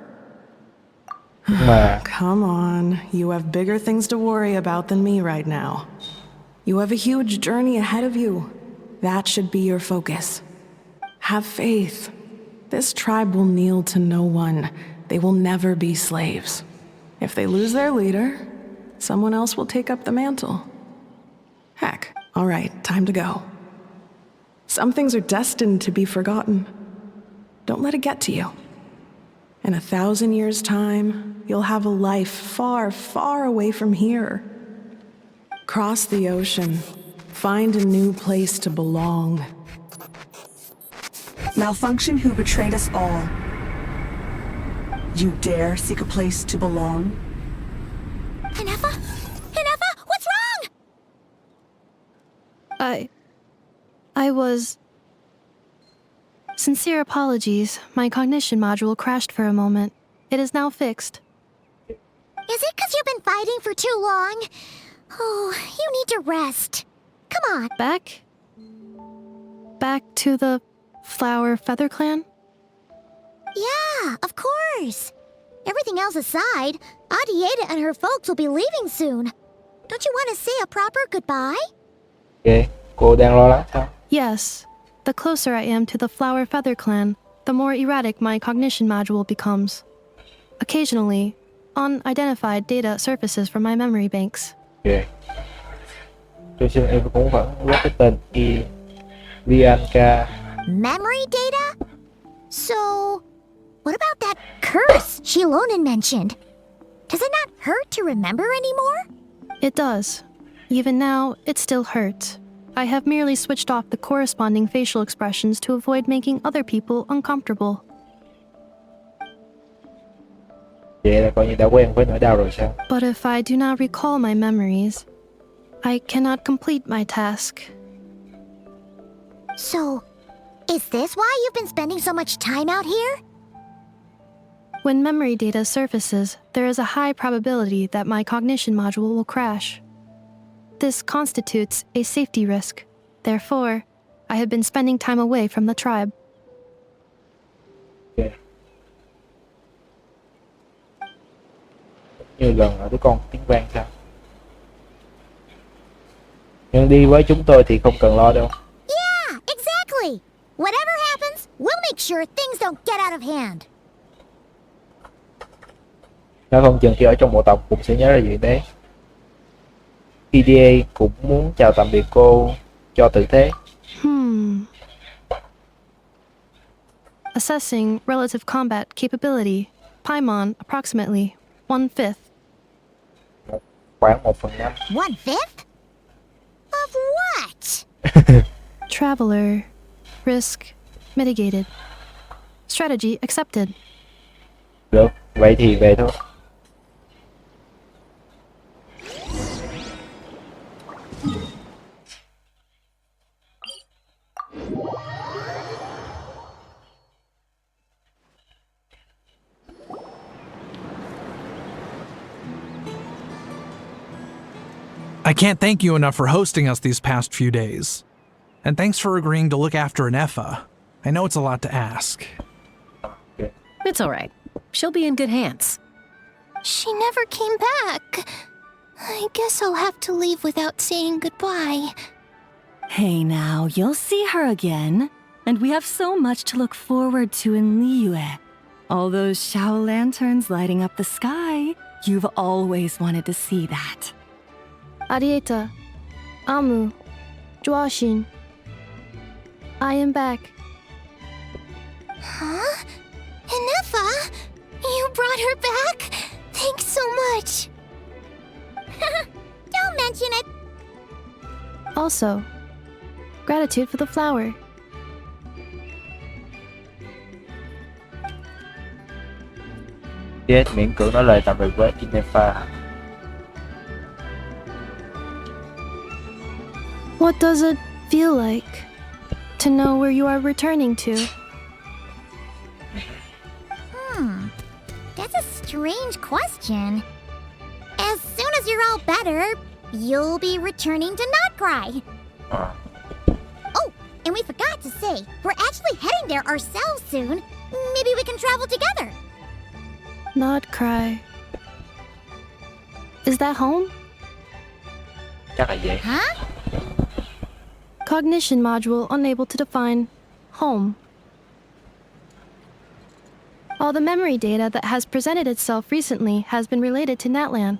Mà Come on, you have bigger things to worry about than me right now. You have a huge journey ahead of you. That should be your focus. Have faith. This tribe will kneel to no one. They will never be slaves. If they lose their leader, someone else will take up the mantle. Heck, all right, time to go. Some things are destined to be forgotten. Don't let it get to you. In 1,000 years' time, you'll have a life far, far away from here. Cross the ocean. Find a new place to belong. Malfunction who betrayed us all. You dare seek a place to belong? Inefa? Inefa, what's wrong? I was... Sincere apologies. My cognition module crashed for a moment. It is now fixed. Is it because you've been fighting for too long? Oh, you need to rest. Come on. Back to the Flower Feather Clan? Yeah, of course. Everything else aside, Adieta and her folks will be leaving soon. Don't you want to say a proper goodbye? ok, cô đang lo lắng sao? Yes. The closer I am to the Flower Feather Clan, the more erratic my cognition module becomes. Occasionally, unidentified data surfaces from my memory banks. Ok. Tôi xin em cũng vẫn quét cái tên Ilianka. Memory data? So, what about that curse Shilonen mentioned? Does it not hurt to remember anymore? It does. Even now, it still hurts. I have merely switched off the corresponding facial expressions to avoid making other people uncomfortable. Vậy là coi như đã quen với nỗi đau rồi sao? But if I do not recall my memories, I cannot complete my task. So, is this why you've been spending so much time out here? When memory data surfaces, there is a high probability that my cognition module will crash. This constitutes a safety risk. Therefore, I have been spending time away from the tribe. Ok. Như lần ở đứa con tiếng vang sao? Nhưng đi với chúng tôi thì không cần lo đâu. Yeah, exactly. Whatever happens, we'll make sure things don't get out of hand. Nói không chừng khi ở trong bộ tộc cũng sẽ nhớ ra chuyện đấy. EDA cũng muốn chào tạm biệt cô cho tử thế. Assessing relative combat capability. Paimon approximately 1/5. Khoảng 1/5. 1/5? Of what? Traveler. Risk mitigated. Strategy accepted. Được, vậy thì về thôi. I can't thank you enough for hosting us these past few days. And thanks for agreeing to look after Inefa. I know it's a lot to ask. It's all right. She'll be in good hands. She never came back. I guess I'll have to leave without saying goodbye. Hey now, you'll see her again. And we have so much to look forward to in Liyue. All those Shao lanterns lighting up the sky. You've always wanted to see that. Adieta. Amu. Joashin. I am back. Huh? Inefa? You brought her back? Thanks so much. Don't mention it. Also, gratitude for the flower. Yes, miễn cưỡng nói lời tạm biệt với Inefa. What does it feel like to know where you are returning to? That's a strange question. As soon as you're all better, you'll be returning to Not Cry. Oh, and we forgot to say. We're actually heading there ourselves soon. Maybe we can travel together. Nod cry. Is that home? Chắc là vậy. Huh? Cognition module unable to define home. All the memory data that has presented itself recently has been related to Natlan.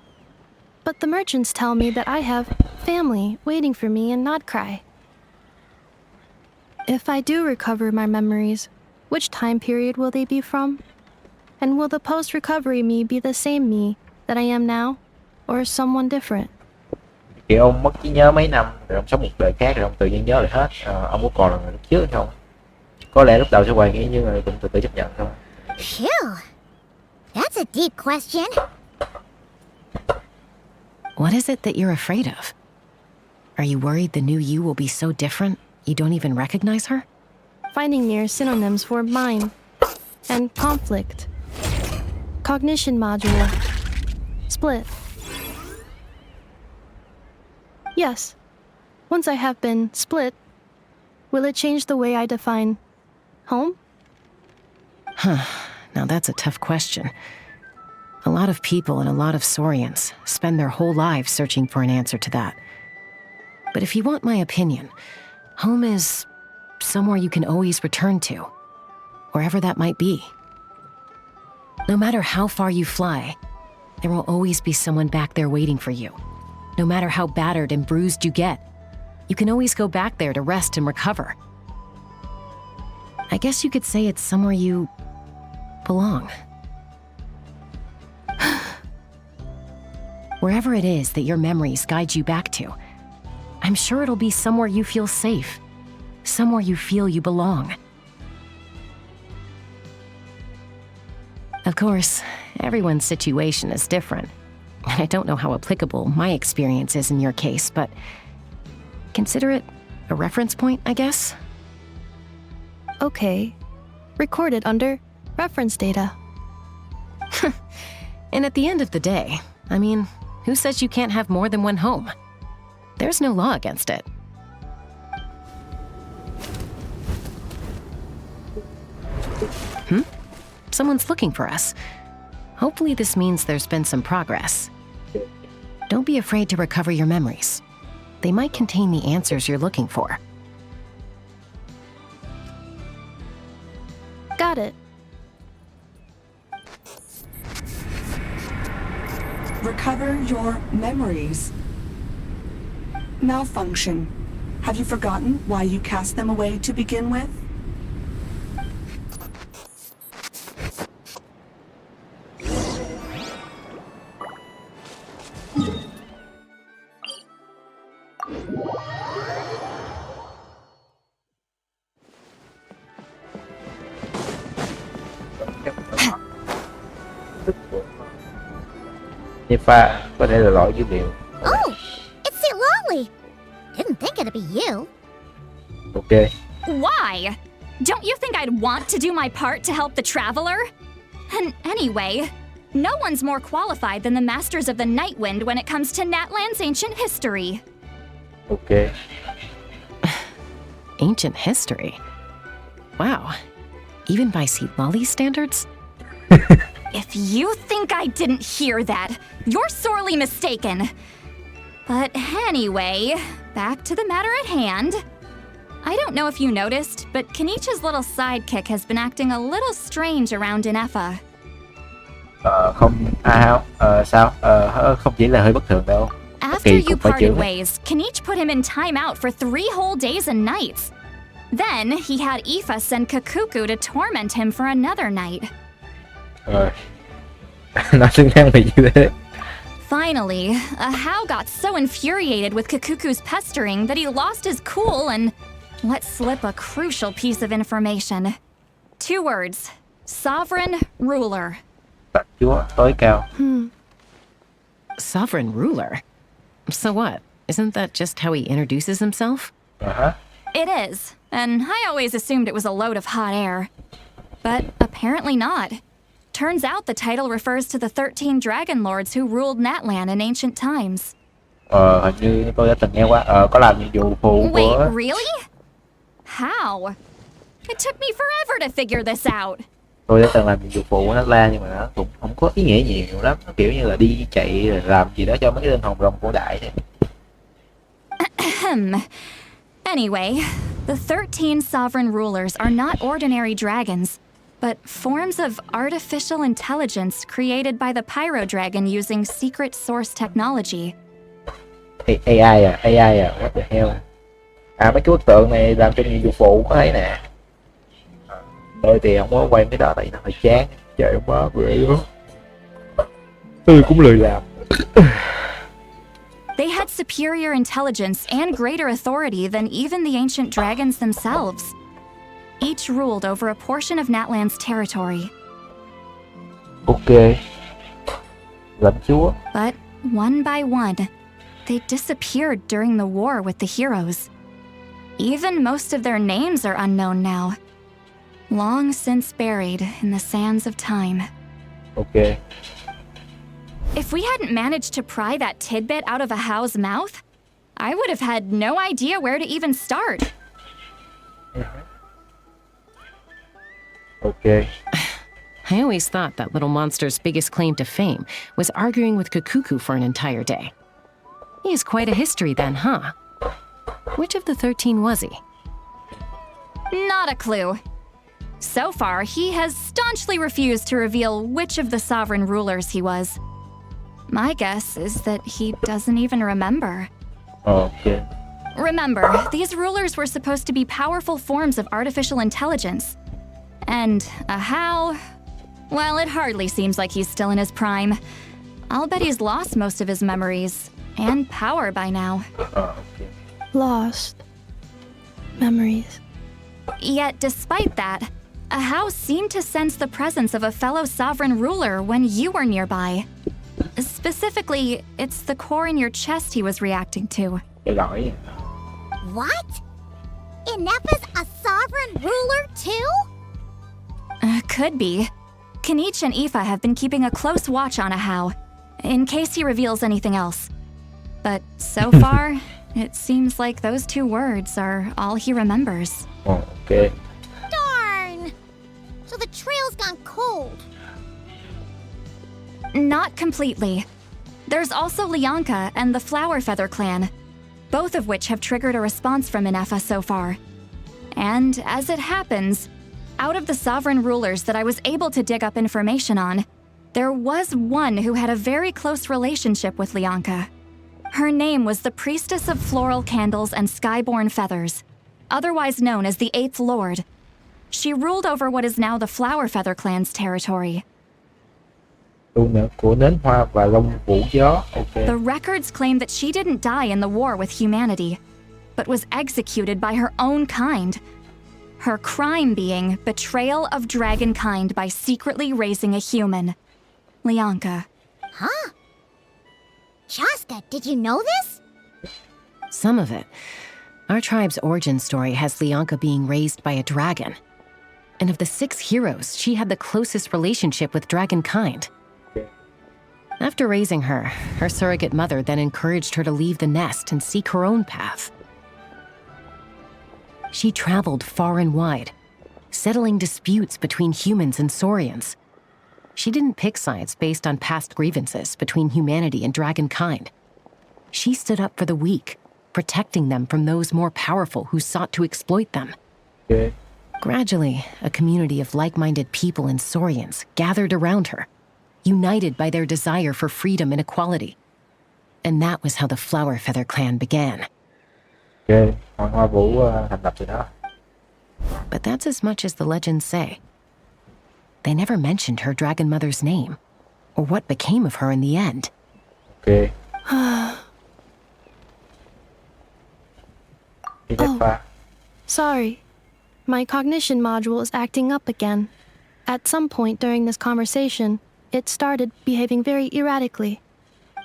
But the merchants tell me that I have family waiting for me in Nodcry. If I do recover my memories, which time period will they be from? And will the post-recovery me be the same me that I am now, or someone different? Thì ông mất trí nhớ mấy năm, rồi ông sống một đời khác, rồi ông tự nhiên nhớ lại hết. Ông có còn là người lúc trước hay không? Có lẽ lúc đầu sẽ hoài nghi nhưng mà cũng từ từ chấp nhận thôi. Phew. That's a deep question. What is it that you're afraid of? Are you worried the new you will be so different you don't even recognize her? Finding near synonyms for mine and conflict. Cognition module. Split. Yes. Once I have been split, will it change the way I define home? Now that's a tough question. A lot of people and a lot of Saurians spend their whole lives searching for an answer to that. But if you want my opinion, home is somewhere you can always return to, wherever that might be. No matter how far you fly, there will always be someone back there waiting for you. No matter how battered and bruised you get, you can always go back there to rest and recover. I guess you could say it's somewhere you belong. Wherever it is that your memories guide you back to, I'm sure it'll be somewhere you feel safe, somewhere you feel you belong. Of course, everyone's situation is different. I don't know how applicable my experience is in your case, but consider it a reference point, I guess? Okay. Recorded under reference data. And at the end of the day, I mean, who says you can't have more than one home? There's no law against it. Someone's looking for us. Hopefully this means there's been some progress. Don't be afraid to recover your memories. They might contain the answers you're looking for. Got it. Recover your memories. Malfunction. Have you forgotten why you cast them away to begin with? Nepha có thể là lỗi dữ liệu. Oh, it's St. Lolly. Didn't think it'd be you. Ok. Why? Don't you think I'd want to do my part to help the traveler? And anyway, no one's more qualified than the Masters of the Night Wind when it comes to Natlan's ancient history. Ok. Ancient history? Wow. Even by St. Lolly's standards? If you think I didn't hear that, you're sorely mistaken. But anyway, back to the matter at hand. I don't know if you noticed, but Kenichi's little sidekick has been acting a little strange around Inefa. Không, sao? Không chỉ là hơi bất thường đâu. After you parted ways, Kenich put him in timeout for 3 whole days and nights. Then he had Aoife send Kakuku to torment him for another night. Nó xứng đáng bị như thế. Finally, Hao got so infuriated with Kakuku's pestering that he lost his cool and let slip a crucial piece of information. 2 words. Sovereign ruler. Chúa tối cao. Sovereign ruler? So what? Isn't that just how he introduces himself? It is, and I always assumed it was a load of hot air. But apparently not. Turns out the title refers to the 13 dragon lords who ruled Natlan in ancient times. Hình như tôi đã từng nghe qua, có làm nhiệm vụ phụ của... Wait, really? How? It took me forever to figure this out. Tôi đã từng làm nhiệm vụ phụ nó la nhưng mà nó cũng không có ý nghĩa nhiều lắm, nó kiểu như là đi chạy rồi làm gì đó cho mấy cái linh hồn rồng cổ đại thôi. Anyway, the 13 sovereign rulers are not ordinary dragons, but forms of artificial intelligence created by the Pyro Dragon using secret source technology. AI à, what the hell. À mấy cái bức tượng này làm cho nhiệm vụ phụ có thấy nè. Tôi thì không có quay cái đó tại nó hơi chán. Trời má ghê quá. Tôi cũng lười làm. They had superior intelligence and greater authority than even the ancient dragons themselves. Each ruled over a portion of Natlan's territory. Ok. Lãnh chúa. But one by one, they disappeared during the war with the heroes. Even most of their names are unknown now. Long since buried in the sands of time. Ok. If we hadn't managed to pry that tidbit out of a How's mouth, I would have had no idea where to even start. Okay. I always thought that little monster's biggest claim to fame was arguing with Kakuku for an entire day. He has quite a history then, huh? Which of the 13 was he? Not a clue. So far, he has staunchly refused to reveal which of the sovereign rulers he was. My guess is that he doesn't even remember. Okay. Remember, these rulers were supposed to be powerful forms of artificial intelligence. And a How? Well, it hardly seems like he's still in his prime. I'll bet he's lost most of his memories and power by now. Okay. Lost. Memories. Yet, despite that, a How seemed to sense the presence of a fellow sovereign ruler when you were nearby. Specifically, it's the core in your chest he was reacting to. What? Ineppa's a sovereign ruler too? Could be. Kenichi and Aoife have been keeping a close watch on a How, in case he reveals anything else. But so far, it seems like those two words are all he remembers. Okay. Darn! So the trail's gone cold. Not completely. There's also Lianka and the Flower Feather clan, both of which have triggered a response from Ineffa so far. And as it happens, out of the sovereign rulers that I was able to dig up information on, there was one who had a very close relationship with Lianka. Her name was the Priestess of Floral Candles and Skyborn Feathers, otherwise known as the Eighth Lord. She ruled over what is now the Flower Feather clan's territory. The records claim that she didn't die in the war with humanity, but was executed by her own kind. Her crime being betrayal of dragonkind by secretly raising a human. Lianka. Huh? Chaska, did you know this? Some of it. Our tribe's origin story has Lianka being raised by a dragon. And of the 6 heroes, she had the closest relationship with dragonkind. After raising her, her surrogate mother then encouraged her to leave the nest and seek her own path. She traveled far and wide, settling disputes between humans and Saurians. She didn't pick sides based on past grievances between humanity and dragonkind. She stood up for the weak, protecting them from those more powerful who sought to exploit them. Okay. Gradually, a community of like-minded people and Saurians gathered around her, united by their desire for freedom and equality. And that was how the Flower Feather clan began. Okay. Hoa Vũ thành lập từ đó. But that's as much as the legends say. They never mentioned her dragon mother's name, or what became of her in the end. Okay. Oh, sorry. My cognition module is acting up again. At some point during this conversation, it started behaving very erratically.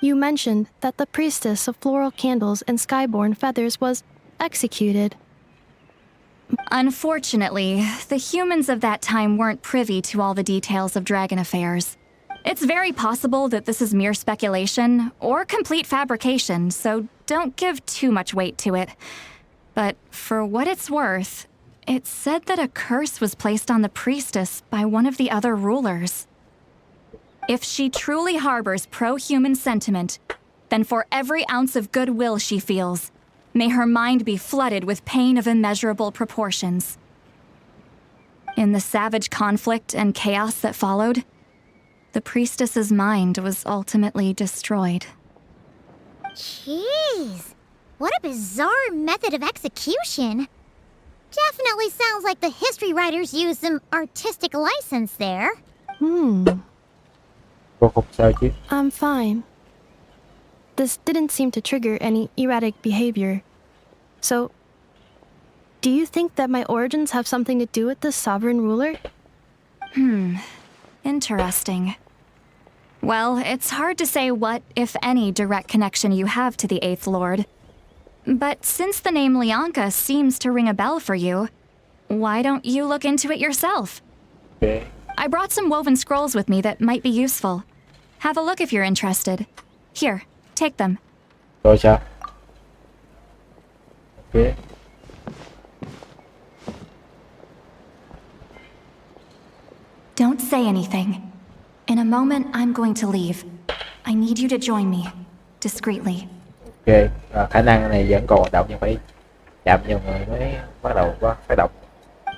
You mentioned that the priestess of floral candles and skyborn feathers was executed. Unfortunately, the humans of that time weren't privy to all the details of dragon affairs. It's very possible that this is mere speculation or complete fabrication, so don't give too much weight to it. But for what it's worth, It said that a curse was placed on the priestess by one of the other rulers. If she truly harbors pro-human sentiment, then for every ounce of goodwill she feels, may her mind be flooded with pain of immeasurable proportions. In the savage conflict and chaos that followed, the priestess's mind was ultimately destroyed. Jeez, what a bizarre method of execution. Definitely sounds like the history writers used some artistic license there. Cô không sao chứ? I'm fine. This didn't seem to trigger any erratic behavior. So, do you think that my origins have something to do with the sovereign ruler? Interesting. Well, it's hard to say what, if any, direct connection you have to the Eighth Lord. But since the name Lianka seems to ring a bell for you, why don't you look into it yourself? Okay. I brought some woven scrolls with me that might be useful. Have a look if you're interested. Here, take them. Rồi sao? Ok. Don't say anything. In a moment, I'm going to leave. I need you to join me, discreetly. Ok, khả năng này vẫn còn hoạt động nhưng phải chạm nhiều người mới bắt đầu phải đọc. Đây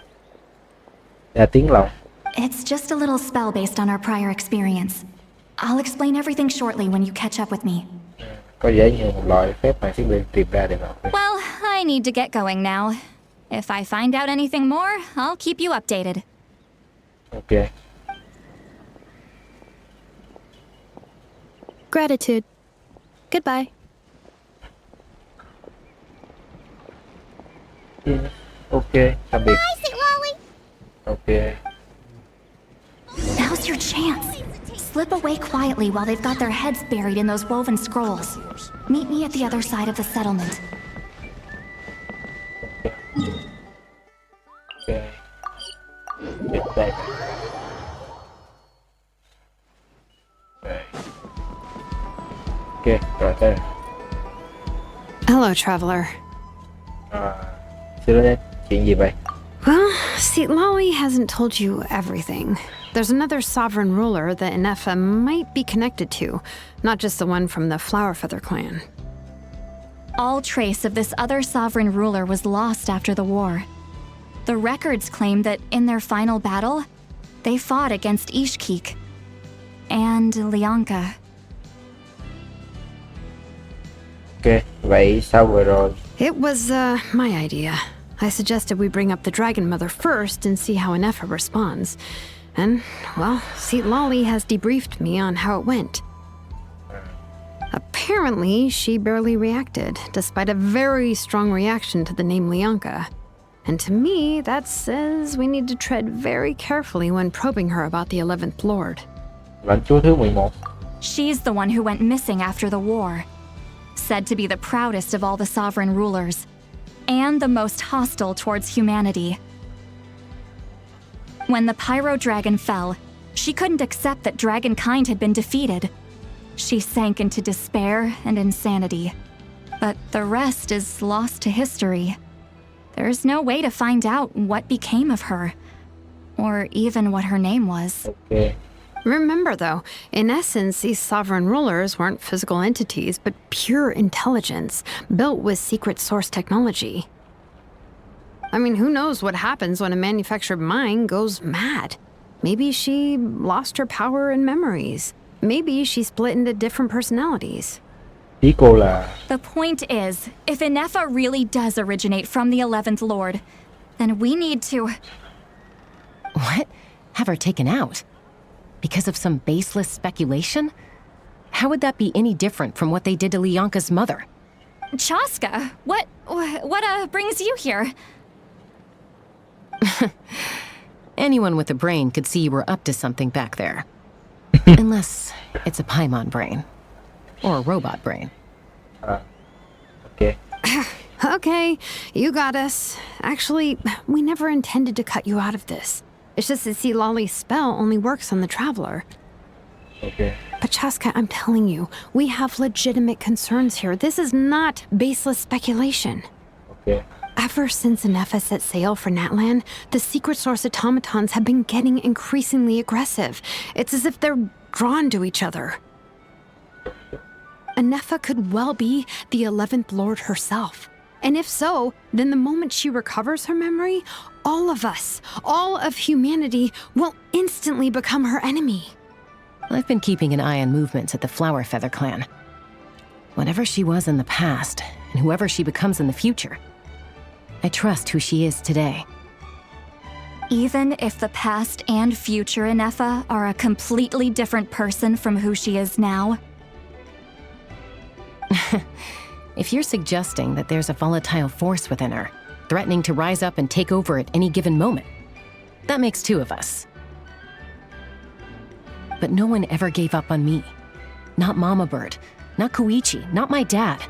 là tiếng lòng. It's just a little spell based on our prior experience. I'll explain everything shortly when you catch up with me. Có vẻ như một loại phép mà sẽ bị tìm ra được rồi. Well, I need to get going now. If I find out anything more, I'll keep you updated. Ok. Gratitude. Goodbye. Ok, tạm biệt. Bye, Sweet Lolly. Ok. Now's your chance. Slip away quietly while they've got their heads buried in those woven scrolls. Meet me at the other side of the settlement. Ok. Đến đây. Ok, rồi tới. Hello, traveler. Xin lỗi, chuyện gì vậy? Well, see, Lolly hasn't told you everything. There's another sovereign ruler that Inefa might be connected to, not just the one from the Flower Feather clan. All trace of this other sovereign ruler was lost after the war. The records claim that in their final battle, they fought against Ishkik and Lianka. Ok, vậy sao vừa rồi? It was, my idea. I suggested we bring up the Dragon Mother first and see how Inefa responds. And, well, see, Lolly has debriefed me on how it went. Apparently, she barely reacted, despite a very strong reaction to the name Lianka. And to me, that says we need to tread very carefully when probing her about the 11th Lord. Lãnh chúa thứ 11. She's the one who went missing after the war. Said to be the proudest of all the sovereign rulers, and the most hostile towards humanity. When the Pyro Dragon fell, she couldn't accept that dragonkind had been defeated. She sank into despair and insanity. But the rest is lost to history. There's no way to find out what became of her, or even what her name was. Okay. Remember, though, in essence, these sovereign rulers weren't physical entities, but pure intelligence, built with secret source technology. I mean, who knows what happens when a manufactured mind goes mad? Maybe she lost her power and memories. Maybe she split into different personalities. Ý cô là... The point is, if Inefa really does originate from the 11th Lord, then we need to... What? Have her taken out? Because of some baseless speculation? How would that be any different from what they did to Lianka's mother? Chaska, what brings you here? Anyone with a brain could see you were up to something back there. Unless it's a Paimon brain. Or a robot brain. Okay. Okay, you got us. Actually, we never intended to cut you out of this. It's just that, see, Lolly's spell only works on the Traveler. Okay. But Chaska, I'm telling you, we have legitimate concerns here. This is not baseless speculation. Okay. Ever since Ineffa set sail for Natlan, the secret source automatons have been getting increasingly aggressive. It's as if they're drawn to each other. Ineffa could well be the 11th Lord herself. And if so, then the moment she recovers her memory, all of us, all of humanity, will instantly become her enemy. I've been keeping an eye on movements at the Flower Feather clan. Whatever she was in the past, and whoever she becomes in the future, I trust who she is today. Even if the past and future Ineffa are a completely different person from who she is now? If you're suggesting that there's a volatile force within her, threatening to rise up and take over at any given moment, that makes two of us. But no one ever gave up on me. Not Mama Bird, not Koichi, not my dad.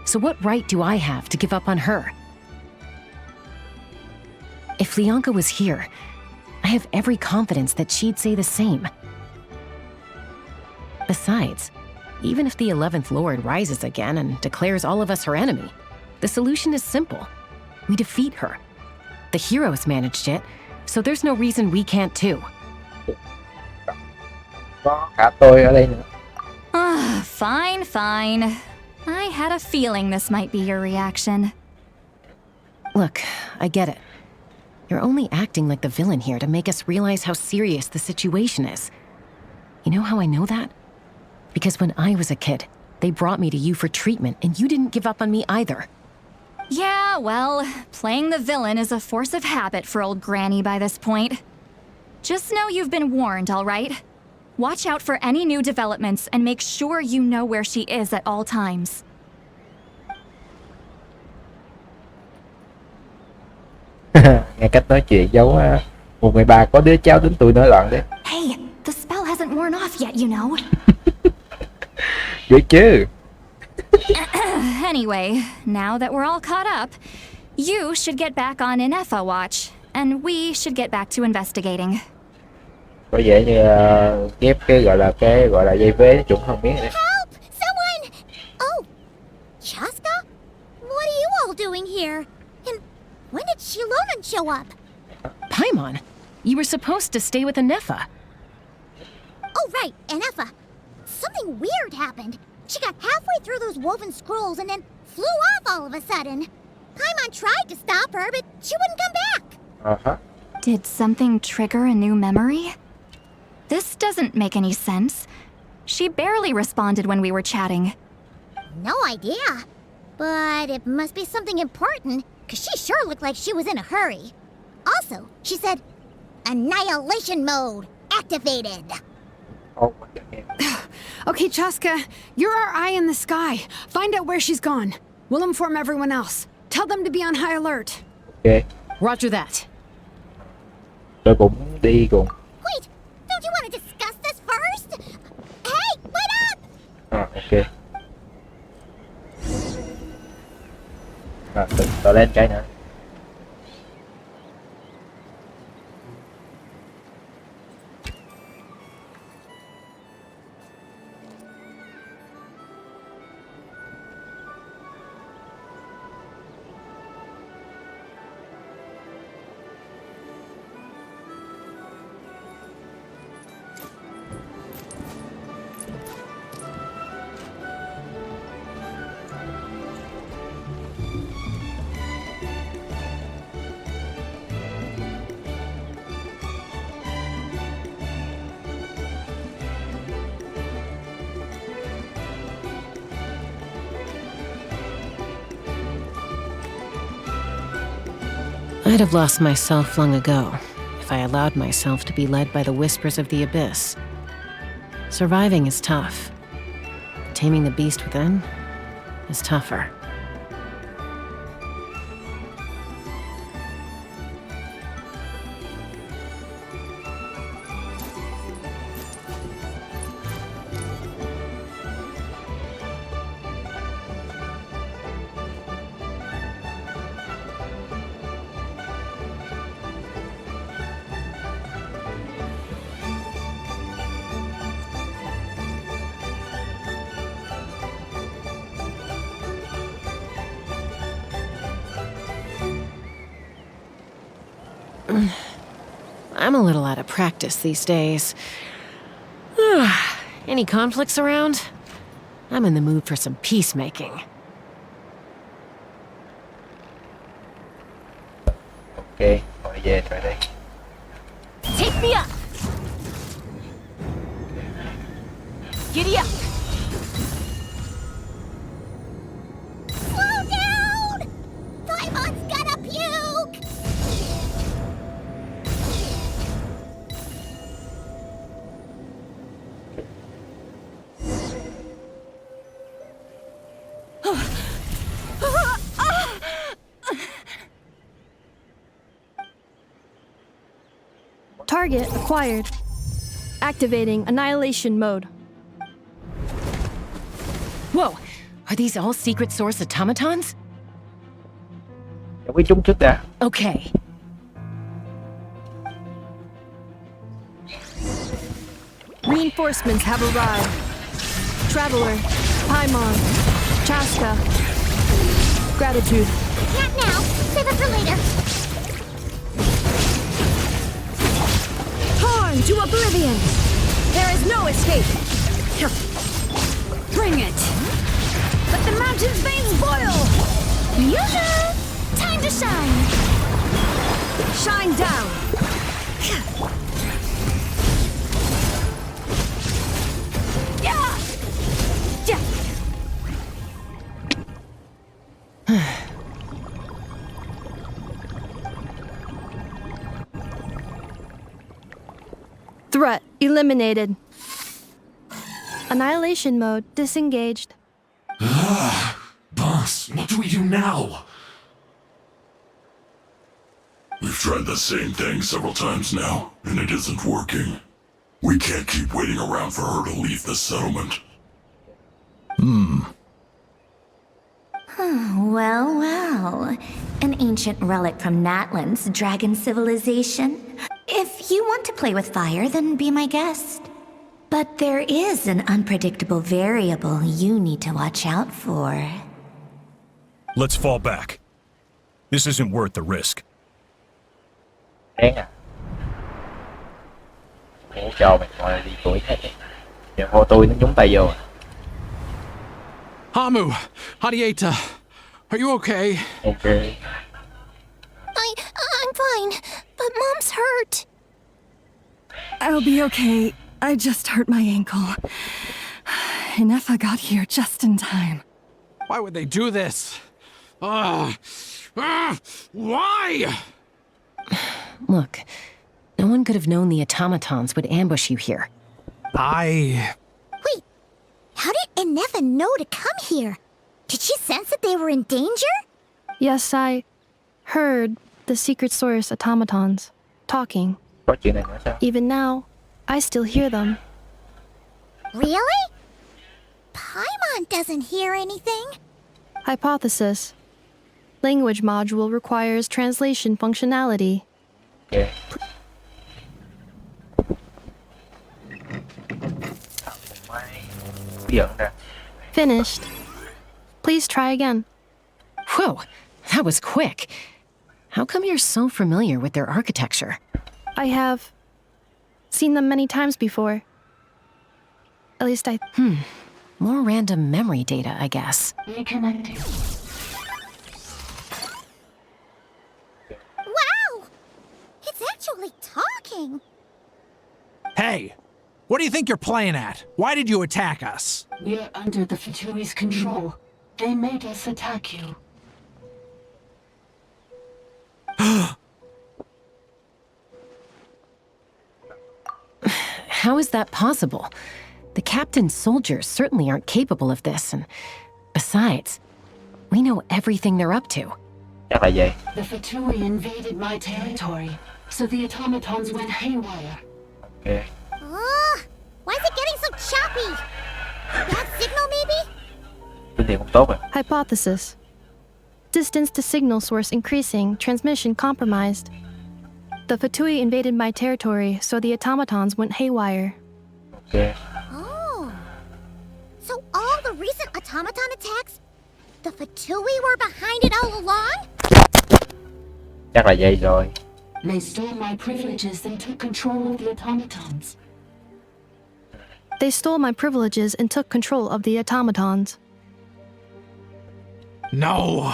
So what right do I have to give up on her? If Lianka was here, I have every confidence that she'd say the same. Besides, even if the 11th Lord rises again and declares all of us her enemy, the solution is simple. We defeat her. The heroes managed it, so there's no reason we can't too. Có cả tôi ở đây nữa. Fine, fine. I had a feeling this might be your reaction. Look, I get it. You're only acting like the villain here to make us realize how serious the situation is. You know how I know that? Because when I was a kid, they brought me to you for treatment, and you didn't give up on me either. Yeah, well, playing the villain is a force of habit for old Granny by this point. Just know you've been warned, all right? Watch out for any new developments and make sure you know where she is at all times. Nghe cách nói chuyện giống một người bà có đứa cháu tính tôi nổi loạn đấy. Hey, the spell hasn't worn off yet, you know. Biết chứ. Anyway, now that we're all caught up, you should get back on Ineffa watch, and we should get back to investigating. Có vẻ như ghép cái gọi là dây vế chuẩn hơn miếng này. Help! Someone! Oh, Chaska? What are you all doing here? And when did Shilonan show up? Paimon, you were supposed to stay with Ineffa. Oh, right, Ineffa. Something weird happened. She got halfway through those woven scrolls and then flew off all of a sudden. Paimon tried to stop her, but she wouldn't come back. Uh-huh. Did something trigger a new memory? This doesn't make any sense. She barely responded when we were chatting. No idea. But it must be something important, because she sure looked like she was in a hurry. Also, she said, Annihilation mode activated. Oh, Okay, Chaska, you're our eye in the sky. Find out where she's gone. We'll inform everyone else. Tell them to be on high alert. Okay. Roger that. Tôi cũng đi cùng. Wait, don't you want to discuss this first? Hey, wait up! Ok. Tự lên cái nữa. I'd have lost myself long ago if I allowed myself to be led by the whispers of the abyss. Surviving is tough. Taming the beast within is tougher. I'm a little out of practice these days. Any conflicts around? I'm in the mood for some peacemaking. Ok, rồi về rồi đây. Take me up! Giddy up! Slow down! Paimon's gonna puke! Target acquired. Activating annihilation mode. Whoa! Are these all secret source automatons? Giải quyết chúng trước đã. Okay. Reinforcements have arrived. Traveler, Paimon, Chaska. Gratitude. Not now. Save it for later. Torn to oblivion! There is no escape! Bring it! Let the mountain's veins boil! Yoo-hoo! Time to shine! Shine down! Yeah! Threat eliminated. Annihilation mode disengaged. Boss, what do we do now? We've tried the same thing several times now, and it isn't working. We can't keep waiting around for her to leave the settlement. Well, well. An ancient relic from Natlan's dragon civilization. If you want to play with fire, then be my guest. But there is an unpredictable variable you need to watch out for. Let's fall back. This isn't worth the risk. Đáng à. Ủa cho mày gọi là đi tuổi hết đi. Giờ hô tôi nó nhúng tay vô à. Hamu, Hadieta, are you okay? Ok. I'm fine, but Mom's hurt. I'll be okay. I just hurt my ankle. Inefa got here just in time. Why would they do this? Why? Look, no one could have known the automatons would ambush you here. Wait, how did Inefa know to come here? Did she sense that they were in danger? Yes, I heard the secret source automatons talking. Có chuyện này nữa sao? Even now, I still hear them. Really? Paimon doesn't hear anything. Hypothesis. Language module requires translation functionality. Okay. Finished. Please try again. Whoa, that was quick. How come you're so familiar with their architecture? I have seen them many times before. At least I... More random memory data, I guess. Reconnecting. Wow! It's actually talking! Hey, what do you think you're playing at? Why did you attack us? We're under the Fatui's control. They made us attack you. How is that possible? The captain's soldiers certainly aren't capable of this, and besides, we know everything they're up to. Chắc là vậy. The Fatui invaded my territory, so the automatons went haywire. Okay. Why is it getting so choppy? Bad signal, maybe? Tín hiệu không tốt à? Hypothesis. Distance to signal source increasing, transmission compromised. The Fatui invaded my territory, so the automatons went haywire. Okay. Oh. So all the recent automaton attacks, the Fatui were behind it all along? Chắc là vậy rồi. They stole my privileges and took control of the automatons. They stole my privileges and took control of the automatons. No!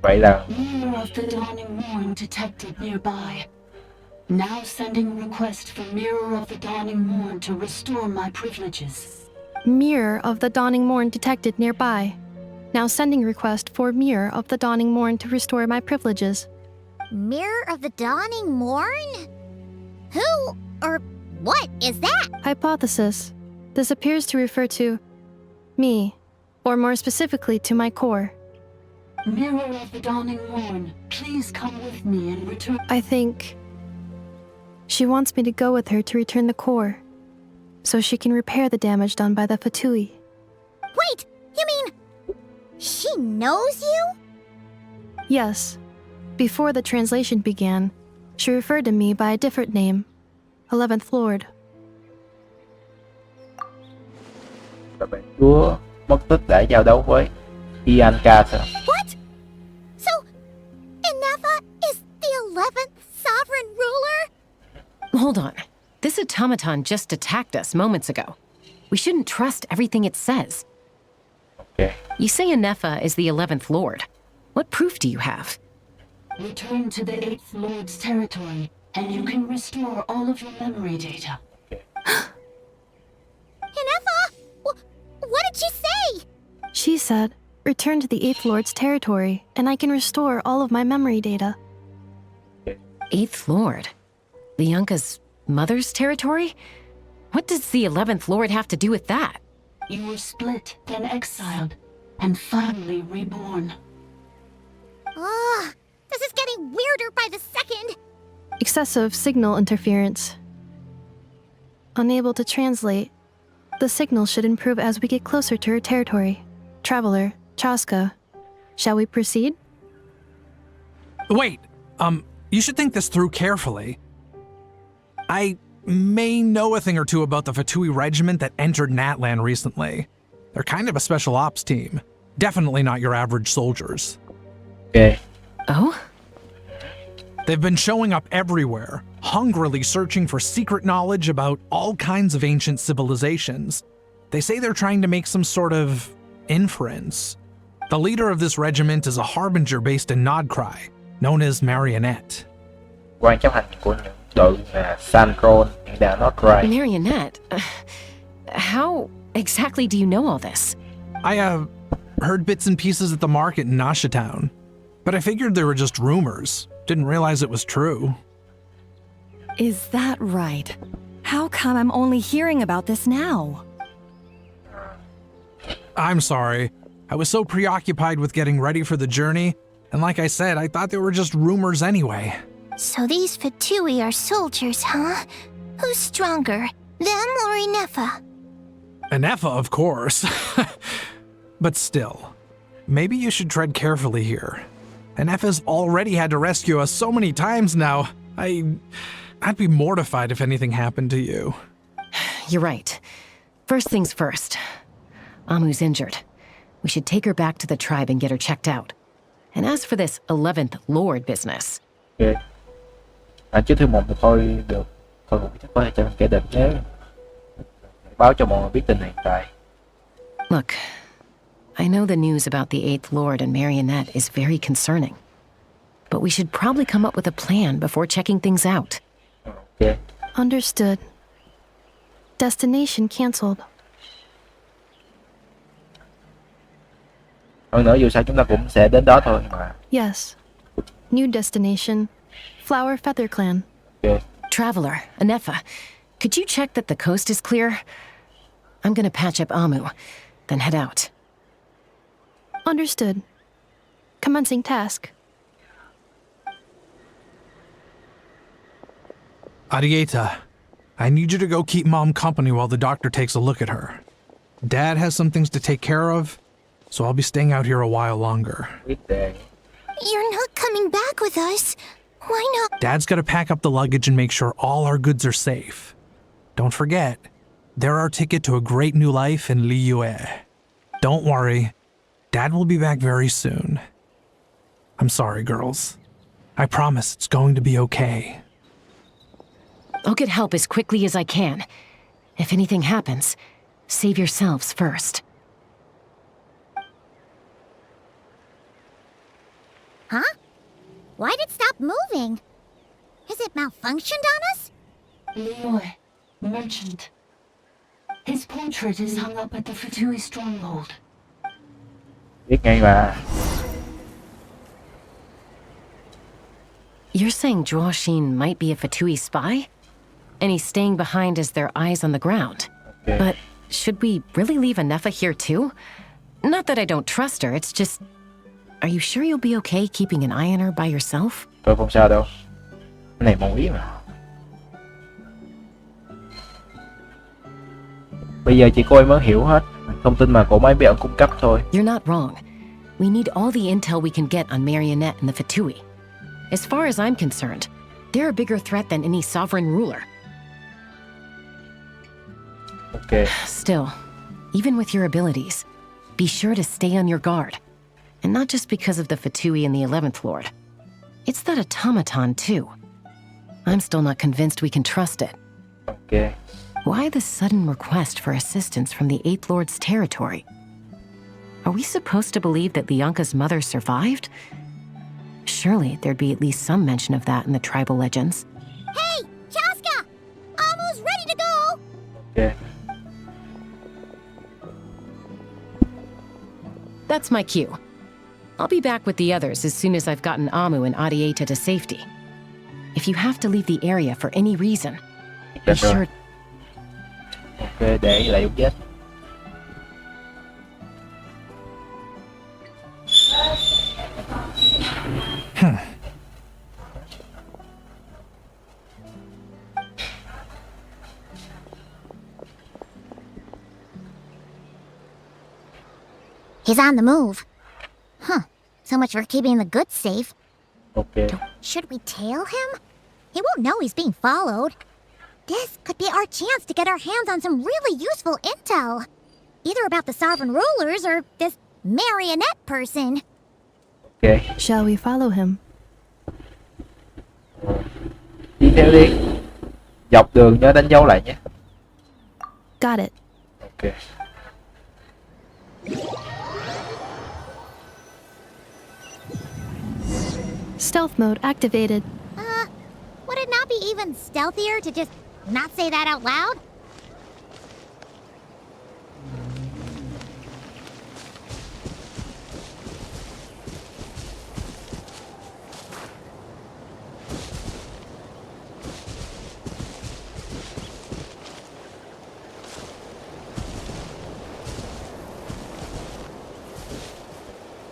Vậy là Mirror of the Dawning Morn detected nearby. Now sending request for Mirror of the Dawning Morn to restore my privileges. Mirror of the Dawning Morn detected nearby. Now sending request for Mirror of the Dawning Morn to restore my privileges. Mirror of the Dawning Morn? Who or what is that? Hypothesis. This appears to refer to me, or more specifically to my core. Mirror of the Dawning Morn, please come with me and return. I think she wants me to go with her to return the core, so she can repair the damage done by the Fatui. Wait, you mean she knows you? Yes. Before the translation began, she referred to me by a different name, 11th Lord. các bạn chúa mất tích đã giao đấu với Ianka sao? What? So, Inefa is the 11th sovereign ruler? Hold on. This automaton just attacked us moments ago. We shouldn't trust everything it says. Okay. You say Inefa is the 11th Lord. What proof do you have? Return to the 8th Lord's territory, and you can restore all of your memory data. Inefa? What did she say? She said, return to the 8th Lord's territory, and I can restore all of my memory data. 8th Lord? Lianka's mother's territory? What does the 11th Lord have to do with that? You were split, then exiled, and finally reborn. Ugh, this is getting weirder by the second. Excessive signal interference. Unable to translate. The signal should improve as we get closer to her territory. Traveler, Chaska, shall we proceed? Wait, you should think this through carefully. I may know a thing or two about the Fatui regiment that entered Natlan recently. They're kind of a special ops team. Definitely not your average soldiers. Okay. Oh? They've been showing up everywhere, hungrily searching for secret knowledge about all kinds of ancient civilizations. They say they're trying to make some sort of inference. The leader of this regiment is a harbinger based in Nodcry, known as Marionette. Quan chấp hành của những đội là Sancron and Nodcry. Marionette? How exactly do you know all this? I heard bits and pieces at the market in Nasha Town, but I figured they were just rumors. Didn't realize it was true. Is that right? How come I'm only hearing about this now? I'm sorry. I was so preoccupied with getting ready for the journey, and like I said, I thought they were just rumors anyway. So these Fatui are soldiers, huh? Who's stronger, them or Inefa? Inefa, of course. But still, maybe you should tread carefully here. Inefa's already had to rescue us so many times now. I'd be mortified if anything happened to you. You're right. First things first. Amu's injured. We should take her back to the tribe and get her checked out. And as for this 11th Lord business... Okay. Trước khi một thôi được. Thôi cũng chắc có thể cho mình kẻ địch nhé. Báo cho mọi người biết tình hiện tại. Look, I know the news about the 8th Lord and Marionette is very concerning. But we should probably come up with a plan before checking things out. Okay. Understood. Destination cancelled. Hơn nữa dù sao chúng ta cũng sẽ đến đó thôi mà. Yes. New destination. Flower Feather Clan. Okay. Traveler, Inefa, could you check that the coast is clear? I'm gonna patch up Amu, then head out. Understood. Commencing task. Arieta, I need you to go keep Mom company while the doctor takes a look at her. Dad has some things to take care of, so I'll be staying out here a while longer. You're not coming back with us. Why not? Dad's gotta pack up the luggage and make sure all our goods are safe. Don't forget, they're our ticket to a great new life in Liyue. Don't worry, Dad will be back very soon. I'm sorry, girls. I promise it's going to be okay. I'll get help as quickly as I can. If anything happens, save yourselves first. Huh? Why did it stop moving? Has it malfunctioned on us? Leroy, merchant. His portrait is hung up at the Fatui stronghold. Biết ngay mà. You're saying Joashin might be a Fatui spy? And he's staying behind as their eyes on the ground. Okay. But should we really leave Anefa here too? Not that I don't trust her, it's just... Are you sure you'll be okay keeping an eye on her by yourself? Tôi không sao đâu. Cái này mong ý mà. Bây giờ chỉ cô ấy mới hiểu hết thông tin mà cổ máy bí ẩn cung cấp thôi. You're not wrong. We need all the intel we can get on Marionette and the Fatui. As far as I'm concerned, they're a bigger threat than any sovereign ruler. Okay. Still, even with your abilities, be sure to stay on your guard. And not just because of the Fatui and the 11th Lord. It's that automaton, too. I'm still not convinced we can trust it. Okay. Why the sudden request for assistance from the 8th Lord's territory? Are we supposed to believe that Lianka's mother survived? Surely there'd be at least some mention of that in the tribal legends. Hey, Chaska! Amu's ready to go! Okay. That's my cue. I'll be back with the others as soon as I've gotten Amu and Adieta to safety. If you have to leave the area for any reason, be sure... Ok, để lại dấu vết. He's on the move. Huh. So much for keeping the goods safe. Okay. Should we tail him? He won't know he's being followed. This could be our chance to get our hands on some really useful intel. Either about the sovereign rulers or this marionette person. Okay. Shall we follow him? Đi theo đi. Dọc đường nhớ đánh dấu lại nhé. Got it. Okay. Stealth mode activated. Would it not be even stealthier to just not say that out loud?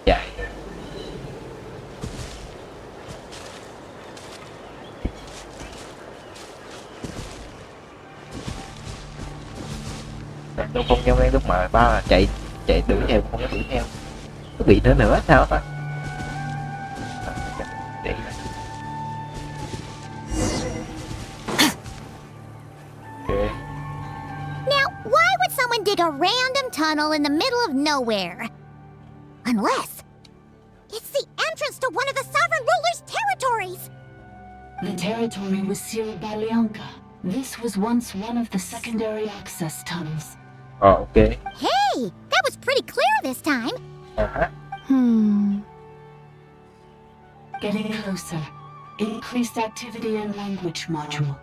Dạ. Tôi không giống lúc mà ba chạy đuổi theo, không có đuổi theo. Có bị nữa sao ta? Để okay. Now, why would someone dig a random tunnel in the middle of nowhere? Unless it's the entrance to one of the sovereign ruler's territories. The territory was sealed by Lianka. This was once one of the secondary access tunnels. Oh, okay. Hey, that was pretty clear this time. Getting closer. Increased activity in language module.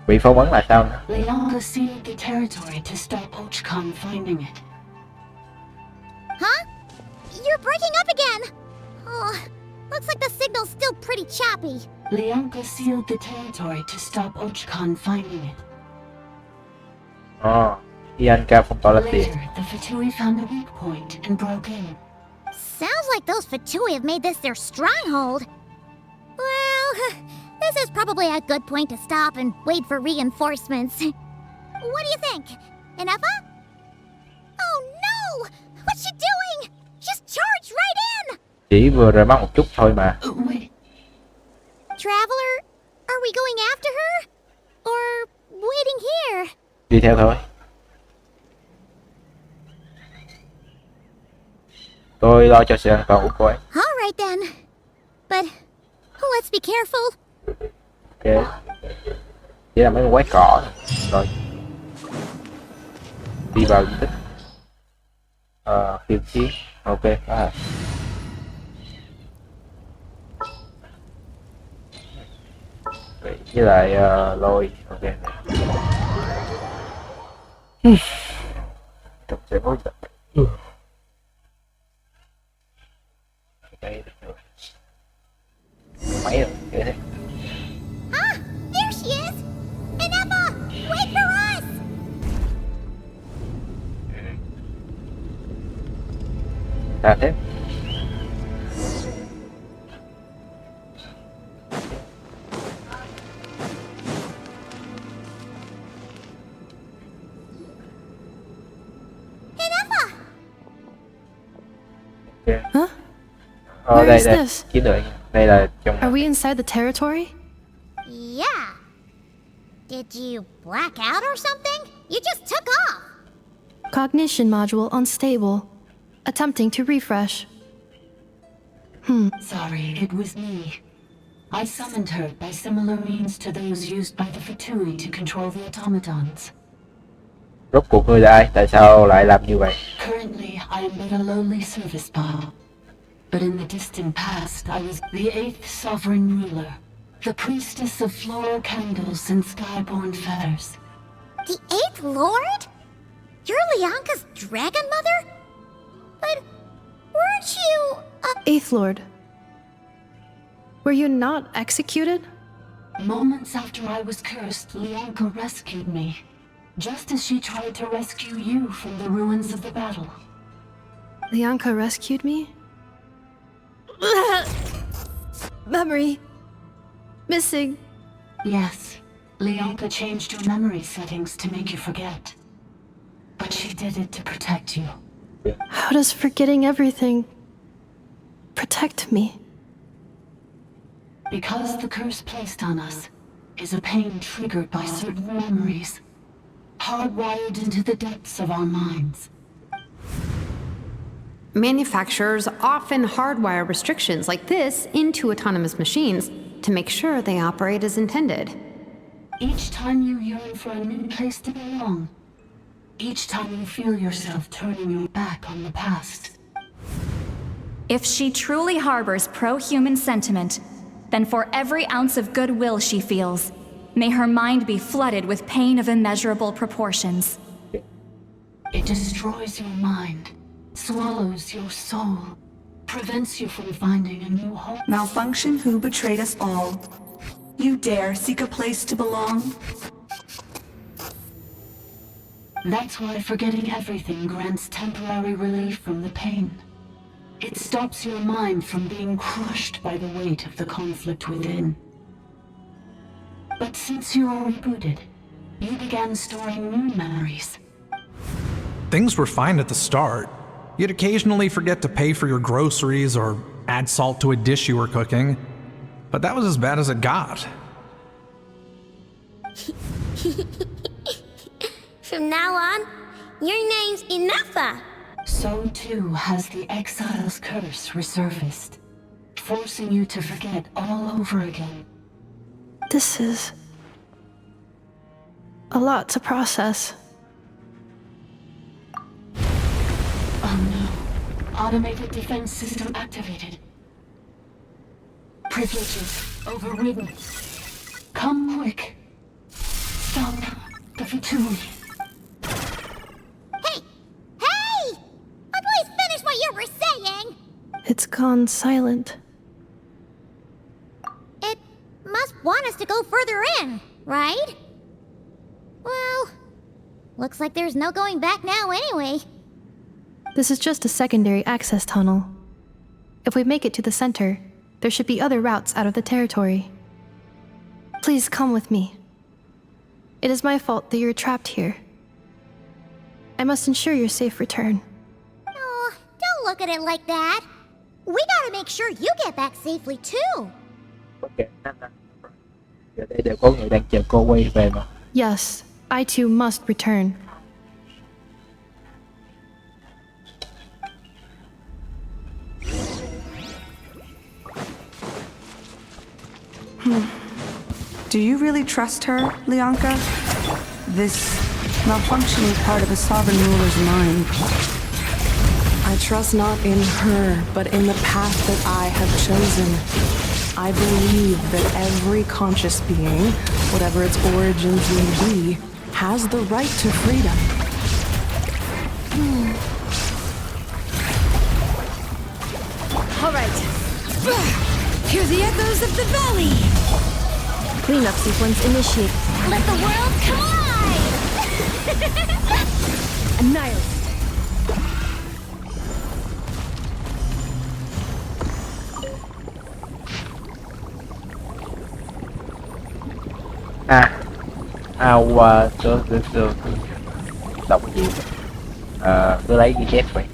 Bị phong ấn là sao nữa? Lianka sealed the territory to stop Ochkan finding it. Huh? You're breaking up again. Oh, looks like the signal's still pretty choppy. Lianka sealed the territory to stop Ochkan finding it. Oh, Lianka phong tỏa lãnh địa. Later, the Fatui found a weak point and broke in. Sounds like those Fatui have made this their stronghold. Well, this is probably a good point to stop and wait for reinforcements. What do you think? Inefa? Oh no! What's she doing? She's charged right in! Chỉ vừa rời mắt một chút thôi mà. Traveler, are we going after her? Or waiting here? Đi theo thôi. Tôi lo cho sự an toàn của cô ấy. Alright. right then. But let's be careful. Ok. Chỉ là mấy con quái cọ rồi. Đi vào di tích. Khiêu chiến. Ok, đó. Với lại lôi. Ok. Tập sẽ hối tập. Đây được rồi. Máy rồi, kệ đi. Ah, there she is! Ineppa, wait for us! À thế. Huh? Đây, Where is đây. this? Chiến lược. Đây là trong. Are we inside the territory? Yeah. Did you black out or something? You just took off. Cognition module unstable. Attempting to refresh. Sorry, it was me. I summoned her by similar means to those used by the Fatui to control the automatons. Rốt cuộc ngươi là ai? Tại sao lại làm như vậy? Currently, I am but a lowly service bot. But in the distant past, I was the 8th sovereign ruler, the priestess of floral candles and skyborn feathers. The 8th Lord? You're Lianka's dragon mother? But weren't you... Eighth Lord. Were you not executed? Moments after I was cursed, Lianka rescued me. Just as she tried to rescue you from the ruins of the battle. Lianka rescued me? Memory. Missing. Yes, Lianka changed your memory settings to make you forget. But she did it to protect you. How does forgetting everything protect me? Because the curse placed on us is a pain triggered by certain memories, hardwired into the depths of our minds. Manufacturers often hardwire restrictions like this into autonomous machines to make sure they operate as intended. Each time you yearn for a new place to belong, each time you feel yourself turning your back on the past. If she truly harbors pro-human sentiment, then for every ounce of goodwill she feels, may her mind be flooded with pain of immeasurable proportions. It destroys your mind, swallows your soul, prevents you from finding a new home. Malfunction who betrayed us all. You dare seek a place to belong? That's why forgetting everything grants temporary relief from the pain. It stops your mind from being crushed by the weight of the conflict within. But since you are rebooted, you began storing new memories. Things were fine at the start. You'd occasionally forget to pay for your groceries or add salt to a dish you were cooking. But that was as bad as it got. From now on, your name's Ineppa. So too has the exile's curse resurfaced, forcing you to forget all over again. This is a lot to process. Oh no. Automated defense system activated. Privileges overridden. Come quick. Stop the Fatui. Hey! Please finish what you were saying! It's gone silent. It must want us to go further in, right? Well, looks like there's no going back now anyway. This is just a secondary access tunnel. If we make it to the center, there should be other routes out of the territory. Please come with me. It is my fault that you're trapped here. I must ensure your safe return. Oh, don't look at it like that. We gotta make sure you get back safely too. Ok. Giờ đây đều có người đang chờ cô quay về mà. Yes, I too must return. Do you really trust her, Leonka? This malfunctioning part of a sovereign ruler's mind. I trust not in her, but in the path that I have chosen. I believe that every conscious being, whatever its origins may be, has the right to freedom. All right. Hear the echoes of the valley. Cleanup sequence initiated. Let the world come alive! Annihilate. Tôi đọc cái gì cứ lấy ghi chép vậy,